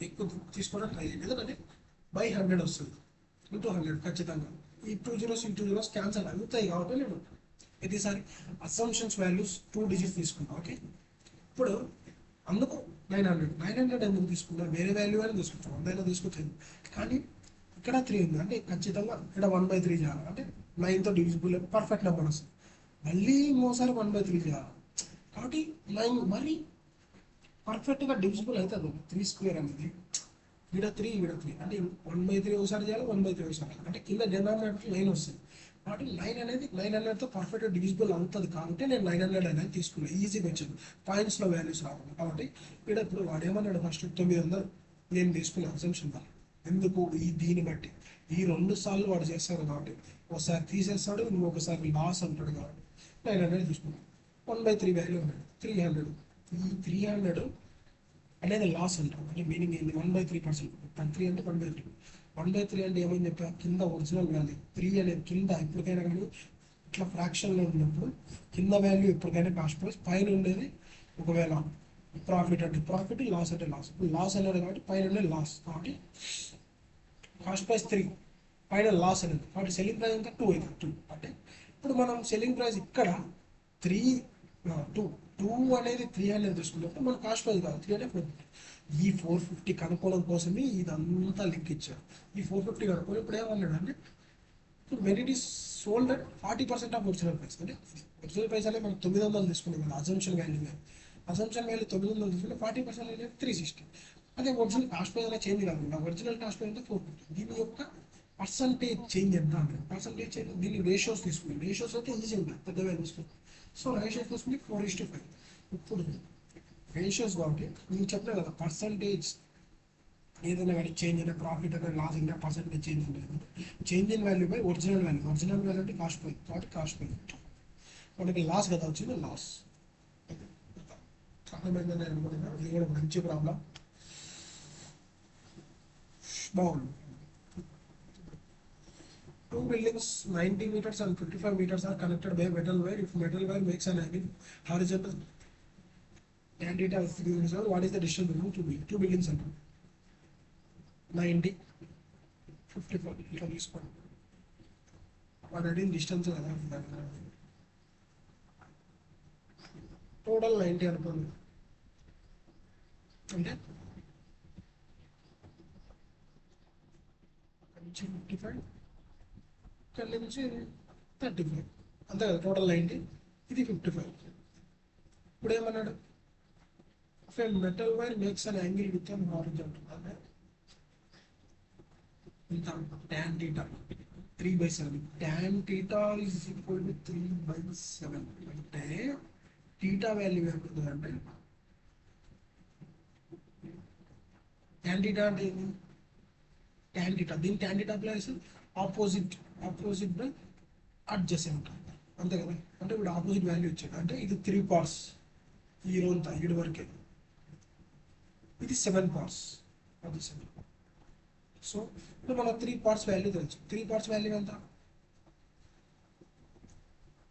ఎక్కువ తీసుకోవడం ట్రై చేయండి. ఎందుకంటే బై 100 వస్తుంది ఇంటూ 100 ఖచ్చితంగా. ఈ 2 zeros క్యాన్సల్ అవుతాయి కాబట్టి నేను ప్రతిసారి అసంప్షన్స్ వాల్యూస్ 2 digits తీసుకున్నాను. ఓకే, ఇప్పుడు అందుకు 900 ఎందుకు తీసుకున్నా, వేరే వాల్యూ అయినా తీసుకుంటాం, 100 తీసుకొచ్చింది. కానీ ఇక్కడ 3 ఉంది అంటే ఖచ్చితంగా ఇక్కడ 1/3 చేయాలి. అంటే 9తో డివిజిబుల్ పర్ఫెక్ట్ నెంబర్ వస్తుంది. మళ్ళీ ఇంకోసారి 1/3 చేయాలి. కాబట్టి 9 మరి పర్ఫెక్ట్గా డివిజిబుల్ అవుతుంది 3² అనేది. ఈడ 3 ఈడ 3 అంటే 1/3 ఒకసారి చేయాలి, 1/3 ఒకసారి, అంటే కింద డినామినేటర్ 9 వస్తుంది. కాబట్టి 9 అనేది 900తో పర్ఫెక్ట్ డివిజిబుల్ అవుతుంది. కాబట్టి నేను 900 అనేది తీసుకున్నాను. ఈజీగా వచ్చింది, పాయింట్స్లో వాల్యూస్ రావాలి. కాబట్టి ఇక్కడ ఇప్పుడు వాడు ఏమన్నాడు, ఫస్ట్ 900 నేను తీసుకున్నాను అసంప్షన్ వల్ల. ఎందుకు దీన్ని బట్టి ఈ 2 సార్లు వాడు చేస్తాడు కాబట్టి ఒకసారి తీసేస్తాడు, ఇంకొకసారి లాస్ అంటాడు కాబట్టి 900 తీసుకున్నాను. 1/3 వాల్యూ ఉన్నాడు 300. ఈ 300 అనేది లాస్ అంటాం. అంటే మీనింగ్ ఏంటి, 1/3%. 3 అంటే 1/3. 1/3 అంటే ఏమని చెప్పా, కింద ఒరిజినల్ వాల్యూ 3 అనేది కింద ఎప్పటికైనా కానీ ఇట్లా ఫ్రాక్షన్లో ఉన్నప్పుడు కింద వాల్యూ ఎప్పటికైనా కాస్ట్ ప్రైస్, పైన ఉండేది ఒకవేళ ప్రాఫిట్ అంటే ప్రాఫిట్, లాస్ అంటే లాస్. ఇప్పుడు లాస్ అనేది కాబట్టి పైన ఉండే లాస్, కాబట్టి కాస్ట్ ప్రైస్ 3 పైన లాస్ అనేది, కాబట్టి సెల్లింగ్ ప్రైస్ ఎంత 2 అవుతుంది. 2 అంటే ఇప్పుడు మనం సెల్లింగ్ ప్రైస్ ఇక్కడ 2 అనేది 300 తీసుకున్నప్పుడు మన కాస్ట్ ప్రైస్ కాదు 3 అంటే 450. ఈ 450 కనుక్కోవడం కోసమే ఇదంతా లింక్ ఇచ్చారు. ఈ 450 కనుక్కొని ఇప్పుడు ఏమన్నాడు అంటే, ఇప్పుడు when it is sold at 40% of original price. అంటే ఒరిజినల్ ప్రైస్ అనేది మనం 900 తీసుకున్నాం కదా, అజంప్షన్ వాల్యూ 900 తీసుకుంటే 40% అనేది 360. అదే ఒరిజినల్ కాస్ట్ ప్రైస్ అనేది చేంజ్ కాదు, ఒరిజినల్ కాస్ట్ ప్రైస్ అంటే 450. దీని యొక్క పర్సంటేజ్ చేంజ్ ఎంత అంటే పర్సంటేజ్ చేంజ్ దీన్ని రేషియోస్ తీసుకుంది. రేషియోస్ అయితే ఈజీ ఉంటుంది, పెద్ద వాల్యూస్. సో రేషియోస్ తీసుకుంటే 4:5. ఇప్పుడు రేషియోస్ కాబట్టి నేను చెప్పినా కదా, పర్సంటేజ్ ఏదైనా కానీ చేంజ్ అయినా ప్రాఫిట్ అయినా లాస్ అయినా పర్సంటేజ్ చేంజ్ ఉంటుంది. Change in value by original value. Original value అంటే కాస్ట్ పోయింది కాబట్టి కాస్ట్ పోయింది. మనకి లాస్ కదా వచ్చింది, లాస్. అర్థమైందని అనుకుంటున్నా. ఇది కూడా మంచి ప్రాబ్లం, బాగుంది. Two buildings 90 meters and 55 meters are connected by metal wire. If metal wire makes an angle horizontal tan theta is 3 what is the distance between two buildings? And 90, 55 ఇట్లా తీసుకోండి. వాడు అడిగిన డిస్టెన్స్ కదా, టోటల్ 90 అనుకోండి. అంటే 55, ఇక్కడ నుంచి 35, అంతే కదా, టోటల్ 90, ఇది 55. ఇప్పుడు ఏమన్నాడు, metal wire makes an angle with an horizontal అంటే ఇంత tan theta 3/7. tan theta is equal to 3/7 అంటే theta వాల్యూ ఏమవుతుంది అంటే tan theta అంటే ఏంటి, tan theta దీని tan theta plus opposite by adjacent, అంతే కదా. అంటే ఇప్పుడు ఆపోజిట్ వాల్యూ వచ్చాడు అంటే ఇది 3 parts, ఈ రో అంతా ఇటు వరకే, ఇది 7 parts, అది 7. సో ఇప్పుడు మన 3 parts వాల్యూ తెలుసు. 3 parts వాల్యూ ఎంత,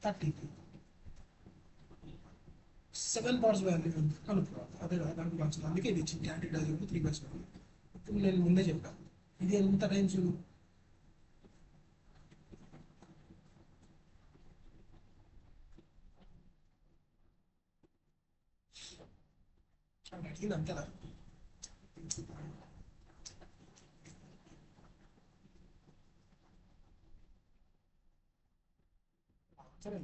30. 7 parts వాల్యూ ఎంత కనుక్కోవాలి, అదే కదా దానికి వచ్చింది. అందుకే ఇది ఇచ్చింది tan theta 3/7. ఇప్పుడు నేను ముందే చెప్పాను ఇది ఎంత టైమ్స్ అడిగింది, అంతేనా. సరే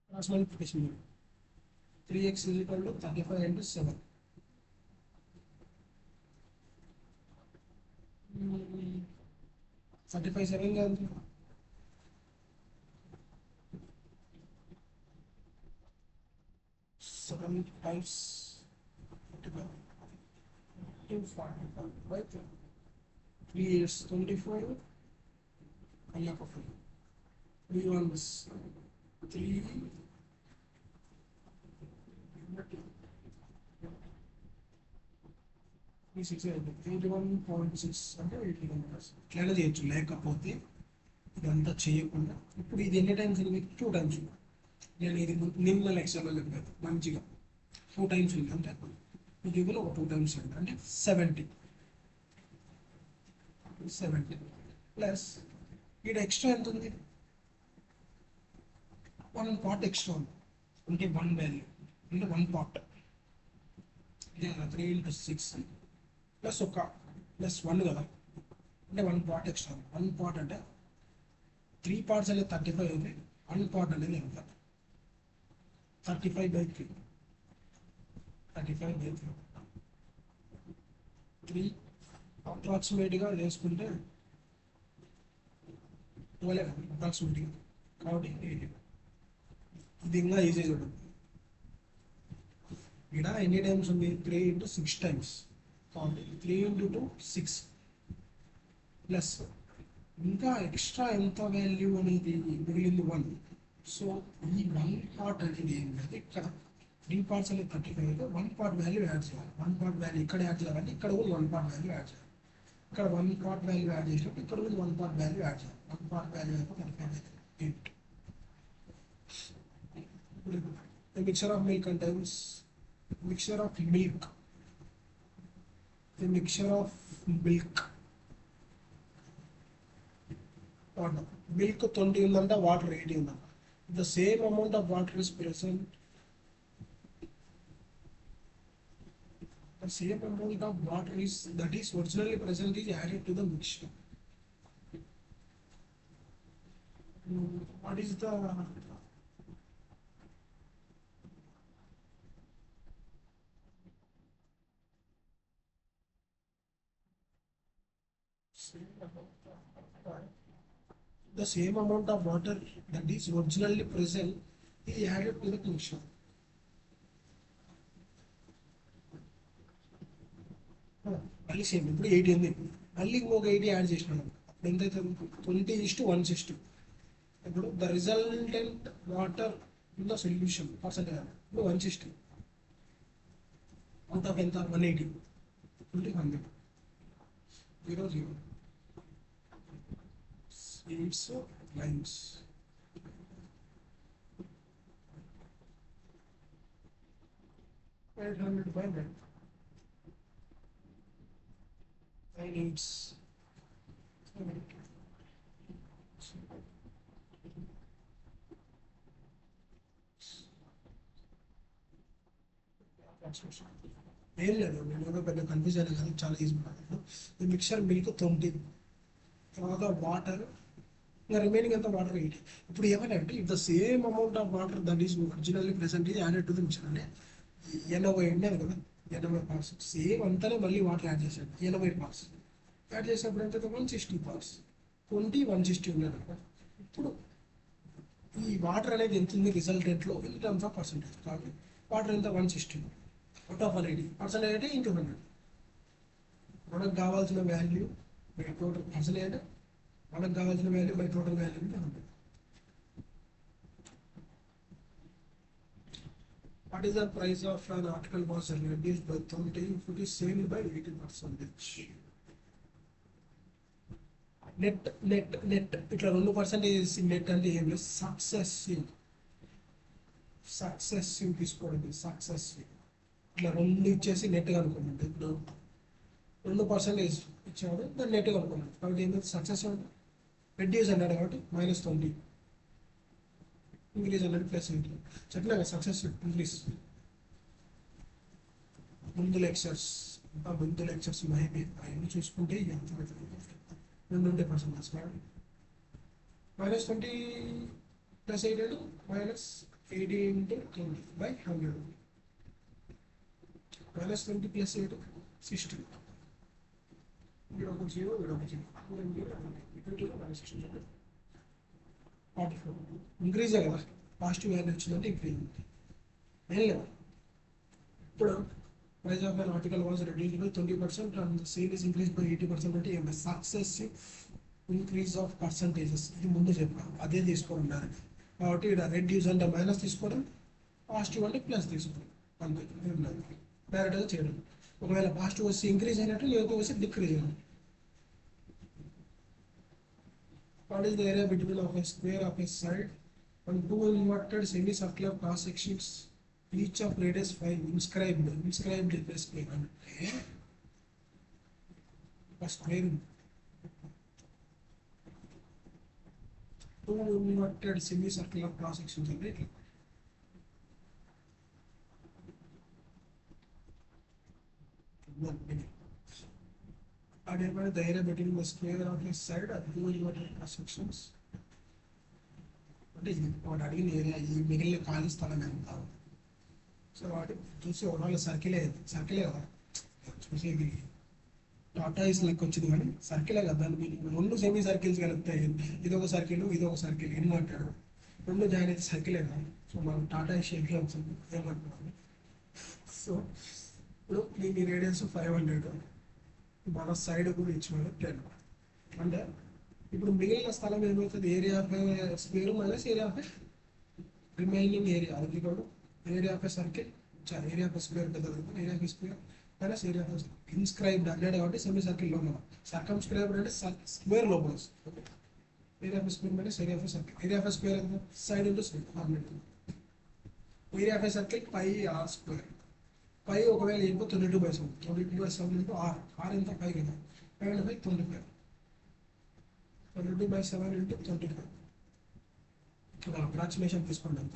cross multiplication 3x is equal to 35 into 7. 35 7 కాదు, 7 times 45, 245 by 3 is 24. I have a 3 ones 3 6 81.6 అంటే 81 meters. ఇట్లా చేయొచ్చు, లేకపోతే ఇదంతా చేయకుండా ఇప్పుడు ఇది ఎన్ని టైమ్స్ ఉంది, 2 times ఉంది. నేను ఇది నిన్న లెక్చర్లో చెప్పాను మంచిగా 4 times ఉంది, అంటే మీకు ఇవ్వలో ఒక 2 times ఉంది అంటే 70 ప్లస్ ఇక్కడ ఎక్స్ట్రా ఎంత ఉంది, 1 part ఎక్స్ట్రా ఉంది అంటే 1 వాల్యూ అంటే 1 part, 3 into 6 ప్లస్ ఒక ప్లస్ 1 కదా అంటే 1 part ఎక్స్ట్రా. 1 part అంటే 3 parts అనేది 35 అయితే 1 part అనేది ఎంత, 35/3. 3 అప్రాక్సిమేట్గా చేసుకుంటే 12 అప్రాక్సిమేట్గా, కాబట్టి ఇది ఇంకా ఈజీ చూడండి. ఇక్కడ ఎన్ని టైమ్స్ ఉంది, 3 into 6 times, కాబట్టి 3 into 2 6 ప్లస్ ఇంకా ఎక్స్ట్రా ఎంత వాల్యూ అనేది మిగిలింది 1. సో ఈ 1 part అనేది ఏం లేదు, ఇక్కడ 3 parts అనేది 35 అయితే 1 part వాల్యూ యాడ్ చేయాలి. 1 part వాల్యూ ఇక్కడ యాడ్ చేయాలంటే ఇక్కడ కూడా 1 part వాల్యూ యాడ్ చేయాలి. ఇక్కడ 1 part వాల్యూ యాడ్ చేసినప్పుడు ఇక్కడ కూడా 1 part వాల్యూ యాడ్ చేయాలి. 1 part వాల్యూ అయితే 35 8. A mixture of milk contains mixture of milk. A mixture of milk. Water. Milk 20 ఉందంట వాటర్ 80 ఉందంట. The same amount of water is present. The same amount of water is that is originally present is added to the mixture. What is the the same amount of water that is originally present is added to the mixture. మళ్ళీ same ఇప్పుడు 80 ఉంది మళ్ళీ ఇంకొక 80 add చేసినాను అప్పుడు ఎంతైతే 20:1:2. ఇప్పుడు the resultant water in the solution percentage ఇప్పుడు 1:0 అవుట్ ఆఫ్ ఎంత 180 20 100 0 0 సీడ్స్ లైన్స్ 800 by 9 needs ఏం లేదు నేను పెద్ద కన్ఫ్యూజ్ అయినా కానీ చాలా ఈజీ మాట్లాడు ఈ మిక్చర్ మిల్క్ 20 తర్వాత వాటర్ ఇంకా రిమైనింగ్ అంతా వాటర్ 80. ఇప్పుడు ఏమంటే if the same amount of water that is originally present is added to the mixture అంటే 80 ఉండేది కదా 80 parts సేమ్ అంతానే మళ్ళీ వాటర్ యాడ్ చేశాడు 80 parts యాడ్ చేసినప్పుడు ఎంత 160 parts 20 160 ఉండేది. ఇప్పుడు ఈ వాటర్ అనేది ఎంత ఉంది రిజల్టెంట్లో ఇన్ టర్మ్స్ ఆఫ్ పర్సెంటేజ్ కాబట్టి వాటర్ ఎంత 160 అవుట్ ఆఫ్ 180 పర్సెంటేజ్ అంటే ఇంటూ 100 మనకు కావాల్సిన వాల్యూ బై టోటల్ పర్సెంటేజ్ అంటే మనకు కావాల్సిన వాల్యూ బై టోటల్ వాల్యూ అంటే 100. What is the price of an article was reduced by 30 if it is sold by 80%? Net ఇట్లా 2% నెట్ అంటే ఏం లేదు సక్సెసివ్ తీసుకోండి సక్సెసివ్ ఇట్లా 2 ఇచ్చేసి నెట్ కనుక్కోండి. ఇప్పుడు 2% ఇచ్చాడు దాన్ని నెట్ కనుక్కోండి కాబట్టి ఏంటంటే సక్సెసివ్ అంటే రెడ్యూస్ అన్నాడు కాబట్టి -20 ఇంక్రీజ్ అన్నది +80 చెప్పినా కదా సక్సెసివ్ ఇంక్రీజ్. ముందు లెక్చర్స్ మేబీ అవన్నీ చూసుకుంటే ఎంత ఉంటే పర్సెంటేజ్ -20 +8 -80 into 20 by 100 -20 +8 60 ఇక్కడ ఒక 0 ఇక్కడ ఒక 0 44 ఇంక్రీజే కదా పాజిటివ్ వాల్యూ వచ్చిందంటే ఇంక్రీజ్ ఉంది ఏం లేదు. ఇప్పుడు price of an article was reduced by 20% and the sale is increase by 80% అంటే ఏమైనా సక్సెసివ్ ఇంక్రీజ్ ఆఫ్ పర్సంటేజెస్ ఇది ముందు చెప్పాను అదే తీసుకోవడం డైరెక్ట్ కాబట్టి ఇక్కడ రెడ్యూస్ అంటే మైనస్ తీసుకోవడం పాజిటివ్ అంటే ప్లస్ తీసుకోవడం అంతే డైరెక్ట్గా చేయడం. ఒకవేళ పాజిటివ్ వచ్చి ఇంక్రీజ్ అయినట్టు నెగిటివ్ వచ్చి డిక్రీజ్ అయినట్టు. What is the area between of a square of a side and two inverted semicircular cross sections each of radius 5 inscribed display అంటే a square two inverted semicircular cross sections అంటే ఇట్లా Identify the area between the square of his side and two inverted cross sections. అంటే వాడు అడిగిన area ఈ మిగిలిన ఖాళీ స్థలం ఎంత సో వాటి చూసి ఒకవేళ సర్కిలే కదా చూసి ఇది టాటా ఇస్ లెక్క వచ్చింది కానీ సర్కిలే కదా దాన్ని రెండు సెమీ సర్కిల్స్ కలుపుతాయి ఇది ఒక సర్కిల్ ఇన్వర్టెడ్ రెండు జాయిన్ అయితే సర్కిలే కదా సో మనం టాటా షేప్లో వచ్చింది ఏమంటున్నాను. సో ఇప్పుడు దీని రేడియస్ 500 మన సైడ్ కూడా ఇచ్చినాడు 10 అంటే ఇప్పుడు మిగిలిన స్థలం ఏమవుతుంది area of square minus area of remaining area అది కూడా area of circle area of square కదా area of square minus area of inscribed అన్నాడు కాబట్టి సెమీ సర్కిల్లో మనం సర్కమ్స్క్రైబ్డ్ అంటే స్క్వేర్ లోపల okay area of square minus area of circle area of square side into side area of a circle pi r square. Pi ఒకవేళ into 22/7, 22/7 into are. Are ఎంత? 5 కదా. 5 into 5 25. 22/7 into 25. ఇక్కడ approximation తీసుకోండి అంత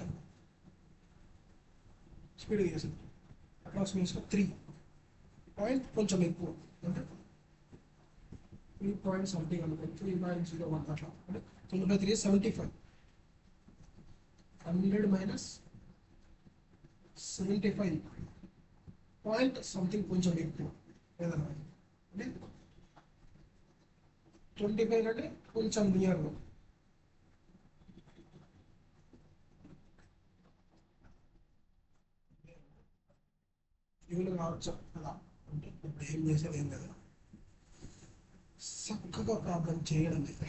స్పీడ్గా చేసింది. అప్రాక్సిమేషన్ 3 పాయింట్ కొంచెం ఎక్కువ అంటే 3 పాయింట్ సంథింగ్ అనుకోండి. 3.01 అట్లా అంటే 25 3 75. 100 మైనస్ 75 పాయింట్ సంథింగ్ కొంచెం ఎక్కువ ఏదన్నా అంటే 25 అంటే కొంచెం నియర్గా. ఇవి కావచ్చు అలా అంటే ఇప్పుడు ఏం చేసేది ఏం కదా, చక్కగా ప్రాబ్లం చేయడం అయితే.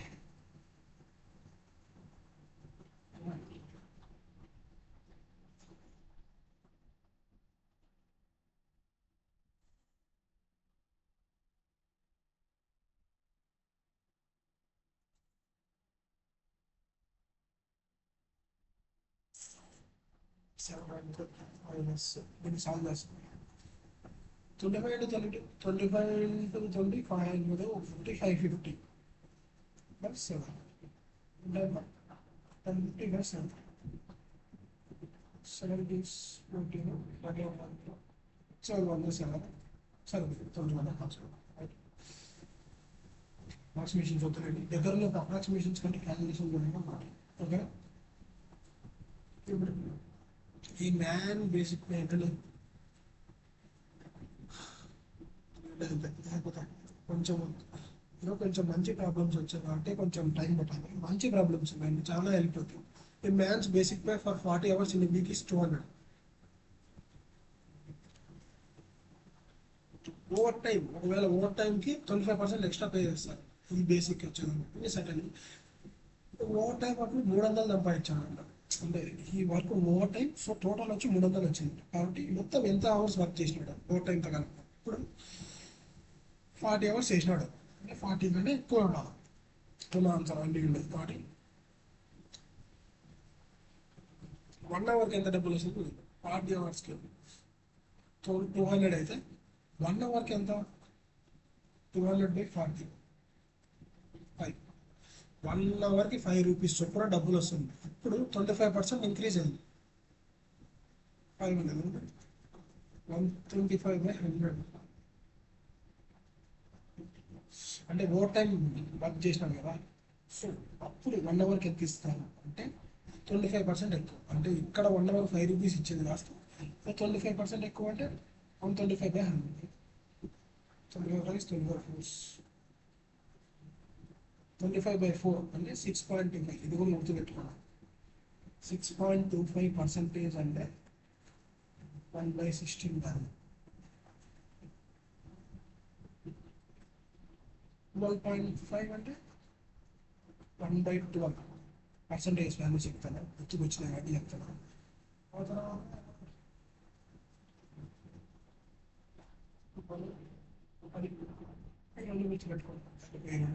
700 మైనస్ దీన్ని సాల్వ్ చేస్తాం. 25 into 20, 25 into 20, 550, 550 by 7. 1050 by 7. 7 is 14, 7 on the 7. 7, 21 approximations అవుతాయండి. దగ్గరలో అప్రాక్సిమేషన్స్ కంటే క్యాలిక్యులేషన్ ఓకే. ఇప్పుడు ఈ మ్యాన్ బేసిక్ లేకపోతే కొంచెం కొంచెం మంచి ప్రాబ్లమ్స్ వచ్చాయి కాబట్టి కొంచెం టైం పట్టింది. మంచి ప్రాబ్లమ్స్ ఉన్నాయండి, చాలా హెల్ప్ అవుతుంది. ఈ man's basic pay for 40 hours in week is 200. Overtime ఒకవేళ ఓవర్ టైంకి 25% ఎక్స్ట్రా పే చేస్తారు. ఈ బేసిక్ వచ్చేది సెకండ్ ఓవర్ టైం అప్పుడు 300 సంపాదించాడు అంటే ఈ work over time. So total వచ్చి 300 వచ్చింది కాబట్టి మొత్తం ఎంత అవర్స్ వర్క్ చేసినాడు ఓవర్ టైం తో కనుక ఇప్పుడు 40 hours చేసినాడు అంటే 40 కంటే ఎక్కువ ఉండాలి. ఆన్సర్ అండి ఉండదు కాబట్టి 1 అవర్కి ఎంత డబ్బులు వస్తుంది? 40 hours 200 అయితే 1 అవర్కి ఎంత? 200/40 5. 1 అవర్కి 5 రూపీస్ చొప్పున డబ్బులు వస్తుంది. ఇప్పుడు 25% ఇంక్రీజ్ అయింది. 500 125/100 అంటే ఓవర్ టైం వర్క్ చేసినాం కదా. సో అప్పుడు 1 అవర్కి ఎంత ఇస్తాను అంటే 25% ఎక్కువ. అంటే ఇక్కడ 1 అవర్ 5 రూపీస్ ఇచ్చేది కాస్త 25% ఎక్కువ అంటే 125/100. 25/4 అంటే 6.25. ఇది కూడా గుర్తుపెట్టుకున్నాం. 6.25% అంటే 1/16 దాన్ని 12.5 అంటే 1/12 పర్సంటేజ్ వాల్యూ చెప్తాను. గుర్తుకొచ్చిన వాటి చెప్తాను.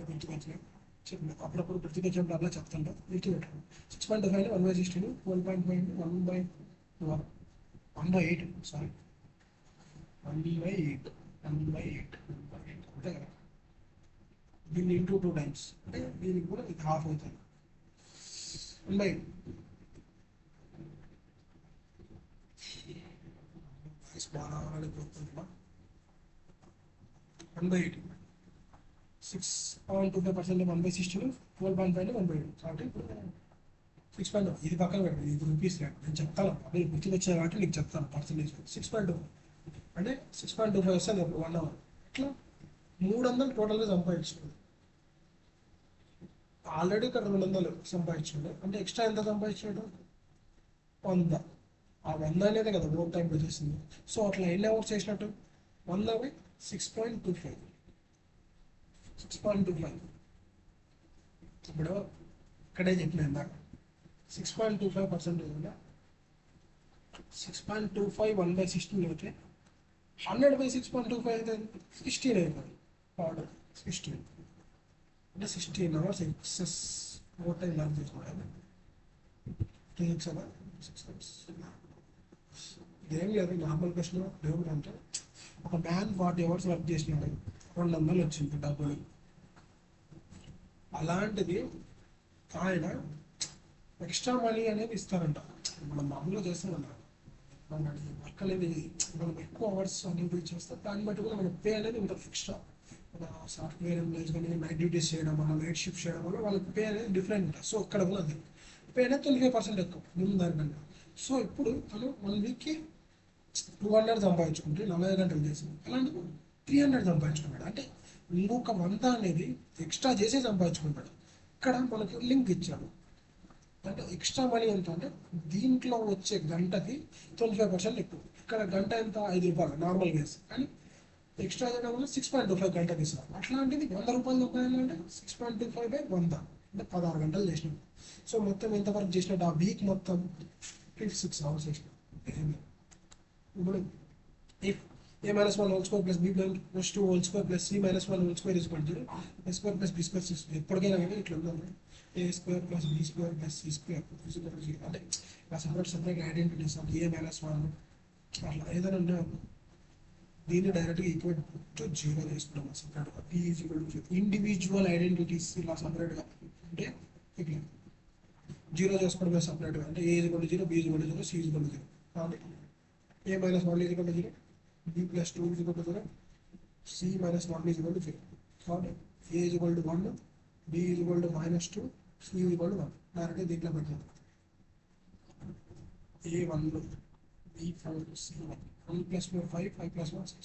గుర్తుకొచ్చిన అప్పుడప్పుడు గుర్తుకొచ్చినప్పుడు అలా చెప్తాను. గుర్తుపెట్టుకోండి. 6.5 1/16, 12.5 1/8 సారీ 1/8 అంతే కదా. దీన్ని ఇంటూ 2 times అంటే దీనికి కూడా ఇది హాఫ్ అవుతుంది. 1/8 బాగా కోరుకుంటున్నా. 1/8 6.25% 1/16, 12.5 1/8 కాబట్టి 6. ఇది పక్కన పెట్టండి. ఇది రూపీస్ రేట్ నేను చెప్తాను. మీరు గుర్తుకొచ్చాయి కాబట్టి నీకు చెప్తాను పర్సెంటేజ్. 6.2 అంటే 6.25 వస్తుంది 1 అవర్. ఇట్లా 300 టోటల్గా సంపాదించుకోండి. ఆల్రెడీ ఇక్కడ 200 సంపాదించాడు అంటే ఎక్స్ట్రా ఎంత సంపాదించాడు? 100. ఆ 100 అనేది కదా ఓవర్ టైం వచ్చేసింది. సో అట్లా ఎన్ని అవర్స్ చేసినట్టు? 100/6.25. 6.25 ఇప్పుడు ఇక్కడే చెప్పిన ఇందాక 6.25% ఉందా? 6.25 1/16 అయితే 100/6.25 అయితే 16 అయిపోయింది. ఆర్డర్ 16 అంటే 16 hours excess over time work చేసుకోవాలి. 6 hours 6 hours ఇదేం లేదు, నార్మల్ క్వశ్చన్ ఏమిటంటే ఒక మ్యాన్ 40 hours వర్క్ చేసినాడు, 200 వచ్చింది డబ్బులు. అలాంటిది ఆయన ఎక్స్ట్రా మనీ అనేది ఇస్తారంట. మనం మామూలుగా చేస్తాం కదా, మన వర్క్ అనేది మనం ఎక్కువ అవర్స్ అనేది చేస్తే దాన్ని బట్టి కూడా మనకి పే అనేది ఉంటుంది ఎక్స్ట్రా. మన సాఫ్ట్వేర్ ఎంప్లాయీస్ కానీ నైట్ డ్యూటీస్ చేయడం వల్ల, నైట్ షిఫ్ట్ చేయడం వల్ల వాళ్ళకి పే అనేది డిఫరెంట్ ఉంటుంది. సో ఇక్కడ కూడా అది పే అనేది 25% ఎక్కువ ముందు దానికన్నా. సో ఇప్పుడు తను 1 weekకి 200 సంపాదించుకుంటే 40 గంటలు చేసి అలాంటి 300 సంపాదించుకున్నాడు. అంటే ఇంకొక 100 అనేది ఎక్స్ట్రా చేసే సంపాదించుకుంటాడు. ఇక్కడ మనకి లింక్ ఇచ్చాడు. అంటే ఎక్స్ట్రా మనీ ఎంత అంటే దీంట్లో వచ్చే గంటకి 25% ఎక్కువ. ఇక్కడ గంట ఎంత, 5 రూపాయలు నార్మల్ వేసి, కానీ ఎక్స్ట్రా చేయడం వల్ల 6.25 గంటకి ఇస్తారు. అట్లాంటిది 100 రూపాయలు దొరకాలంటే 6.25/100 అంటే 16 గంటలు చేసినాం. సో మొత్తం ఎంత వర్క్ చేసినట్టు ఆ వీక్ మొత్తం 56 hours చేసినాం. ఇప్పుడు if a minus 1 whole square plus b plus 2 whole square plus c minus 1 whole square is equal to a square plus b square is ఎప్పటికైనా కానీ ఇట్లా ఉందండి. a square plus b square plus c square is equal to 0. అంటే ఇలా separate identities అంటే a minus 1 అట్లా ఏదైనా ఉంటే దీన్ని డైరెక్ట్గా ఈక్వల్ టు 0 చేసుకుంటాం సపరేట్గా. b is equal to 0. Individual identities ఇలా సపరేట్గా అంటే ఇట్లా 0 చేసుకోవడమే సపరేట్గా. అంటే a is equal to 0, b is equal to 0, c is equal to 0. కాబట్టి a minus 1 is equal to 0, b plus 2 is equal to 0, c minus 1 is equal to 0. కాబట్టి a is equal to 1, b is equal to -2, c is equal to 1. డైరెక్ట్గా దీంట్లో పెట్టాలి. a 1, b 4, c 1. 1 plus 4 5, 5 plus 1 6.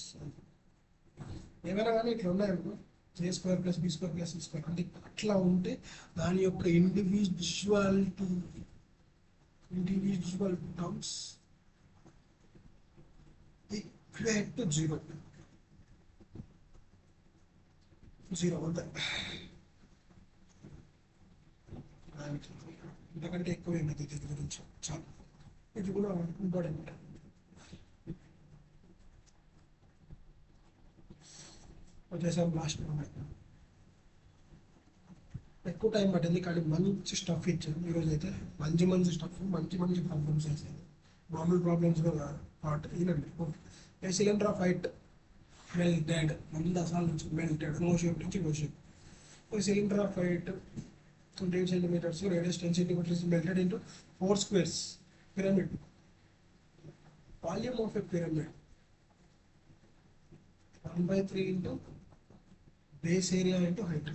ఏమైనా కానీ ఇట్లా ఉన్నాయనుకో a square plus B square plus C square అంటే అట్లా ఉంటే దాని యొక్క ఇండివిజువల్ టర్మ్స్ equate to 0. 0 అంతే. ఇంతకంటే ఎక్కువ ఏమైతే దీని గురించి చాలా ఇది కూడా ఇంపార్టెంట్. వచ్చేసాం లాస్ట్ మూమెంట్. ఎక్కువ టైం పట్టింది కానీ మంచి స్టఫ్ ఇచ్చాను ఈరోజు అయితే. మంచి స్టఫ్, మంచి ప్రాబ్లమ్స్ వేసాను. మామూలు ప్రాబ్లమ్స్ కూడా part ఈనండి. A cylinder of height melted, melted, no shape నుంచి no shape. A cylinder of height 28 centimeters, radius 10 centimeters is melted into 4 squares. Pyramid. Volume of a pyramid 1/3 into base area into height.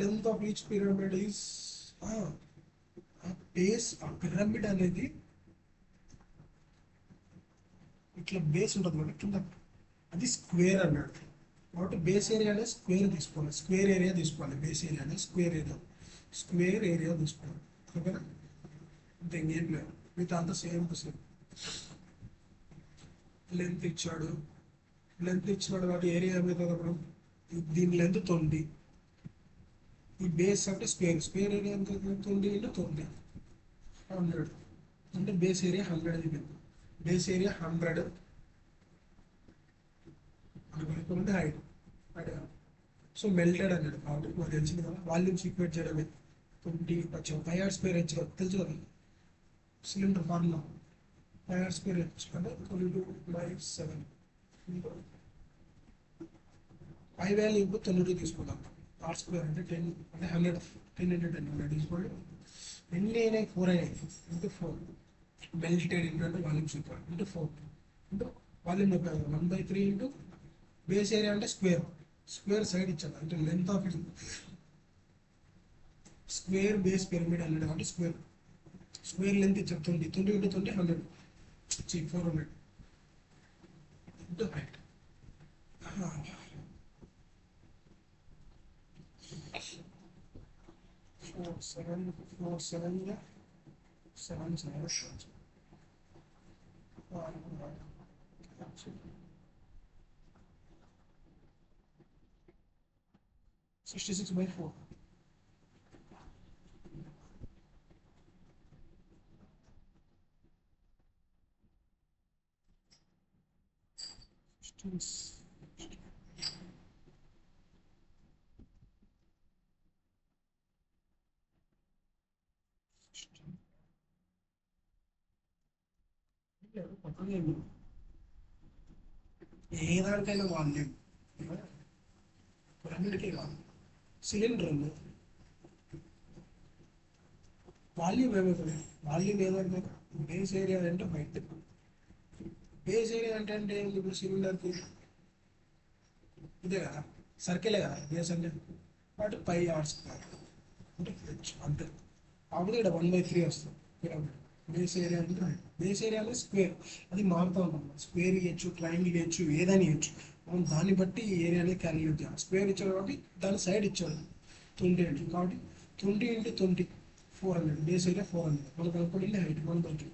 Length of each pyramid is base. ఆ pyramid అనేది ఇట్లా base ఉంటుంది కదా కింద, అది square అన్నాడు. కాబట్టి base area అనేది స్క్వేర్ తీసుకోవాలి. స్క్వేర్ ఏరియా తీసుకోవాలి. బేస్ ఏరియా అనేది స్క్వేర్ ఏరియా తీసుకోవాలి. ఓకేనా? అంతే, ఇంకేం లేదు. మిగతా అంతా సేమ్ టు సేమ్. లెంత్ ఇచ్చాడు కాబట్టి ఏరియా ఏమవుతుంది? దీని లెంత్ 90. ఈ బేస్ అంటే స్క్వేర్ ఏరియా ఎంత? 90 into 90 100 అంటే బేస్ ఏరియా 100 అయిపోయింది. బేస్ ఏరియా 100 అనుకుంటే హైట్. సో మెల్టెడ్ అన్నాడు కాబట్టి మనకు తెలిసింది కదా, వాల్యూమ్స్ ఈక్వేట్ చేయడమే. 20 వచ్చాం 5r² తెలుసు కదా సిలిండర్ ఫార్ములా. 5r² అంటే 22/7 5 వాల్యూ ఇప్పుడు 92 తీసుకుందాం. r² అంటే 10 అంటే 100, 10 into 10 100 తీసుకోండి. ఎన్ని అయినాయి? 4 అయినాయి into 4. మెల్టెడ్ ఇంటూ అంటే volumes equal into 4 into volume 1/3 into base area అంటే స్క్వేర్ సైడ్ ఇచ్చాను. అంటే length of it square base pyramid అన్నాడు కాబట్టి స్క్వేర్ లెంత్ ఇచ్చారు 20 into 20 100 400 into height. 4 7 66/4. అదేంటి ఏ దానికైనా వాల్యూమ్ అన్నిటికీ కాదు. సిలిండర్ ఉంది, వాల్యూమ్ ఏమవుతుంది? వాల్యూమ్ ఏదంటే బేస్ ఏరియా అంటే హైట్. బేస్ ఏరియా అంటే ఏంటి? ఇప్పుడు సిలిండర్కి ఇదే కదా, సర్కిలే కదా బేస్ అంటే. బట్ పై ఆర్స్ అంటే హెచ్ అంతే. కాకపోతే ఇక్కడ 1/3 వస్తుంది పిరమిడ్. బేస్ ఏరియా అంటే బేస్ ఏరియా అంటే స్క్వేర్, అది మారుతూ ఉంటుంది. స్క్వేర్ ఇవ్వచ్చు, ట్రయాంగిల్ ఇవ్వచ్చు, ఏదైనా ఇవ్వచ్చు. మనం దాన్ని బట్టి ఈ ఏరియాని క్యాలిక్యులేట్ చేయాలి. స్క్వేర్ ఇచ్చాడు కాబట్టి దాని సైడ్ ఇచ్చాడు 20 ఇంచు కాబట్టి 20 × 20 400. Base area 400. మనకు అనుకోండి హైట్ 1/3.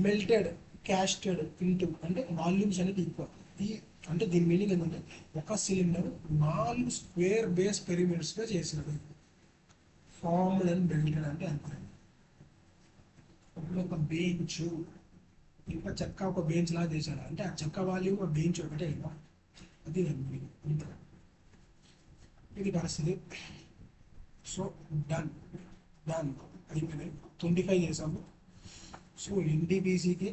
మెల్టెడ్ క్యాస్టెడ్ ఇంటూ అంటే వాల్యూమ్స్ అనేది ఈక్వల్. ఈ అంటే దీని మీనింగ్ ఏంటంటే ఒక సిలిండర్ 4 స్క్వేర్ బేస్ పెరిమీటర్స్గా చేసినది. ఫార్మ్డ్ అండ్ మెల్టెడ్ అంటే అంతే. ఇప్పుడు ఒక బెంచ్, ఇంకా చెక్క ఒక బెంచ్ లాగా చేశాడు అంటే ఆ చెక్క వాల్యూమ్ ఒక బెంచ్ ఒకటే కదా. అది అంతే. ఇది పరిస్థితి. సో డన్ డన్ అయిపోయినాయి. 25 చేసాము. సో ఎన్టీపీసీకి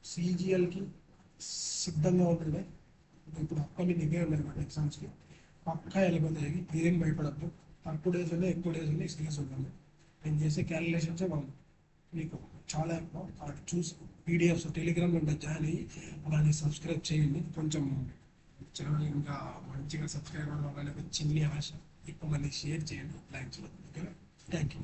సిజిఎల్కి సిద్ధంగా ఉంటుంది. ఇప్పుడు అప్కమింగ్ దగ్గర ఉన్నాయి మన ఎగ్జామ్స్కి పక్కా వెళ్ళిపోతాయి. మీరేం భయపడద్దు. తక్కువ డేస్ ఉన్నాయి, ఎక్కువ డేస్ ఉన్నాయి, సీరియస్ ఉంటుంది. నేను చేసే క్యాలిక్యులేషన్సే బాగుంది. మీకు చాలా అటు చూసి పీడిఎఫ్స్ టెలిగ్రామ్ ఉంటుంది, జాయిన్ అయ్యి అలానే సబ్స్క్రైబ్ చేయండి. కొంచెం ఛానల్ ఇంకా మంచిగా సబ్స్క్రైబ్ అవ్వాలని చిన్ని ఆశ. ఎక్కువ మంది షేర్ చేయండి, లైక్స్. ఓకేనా? Thank you.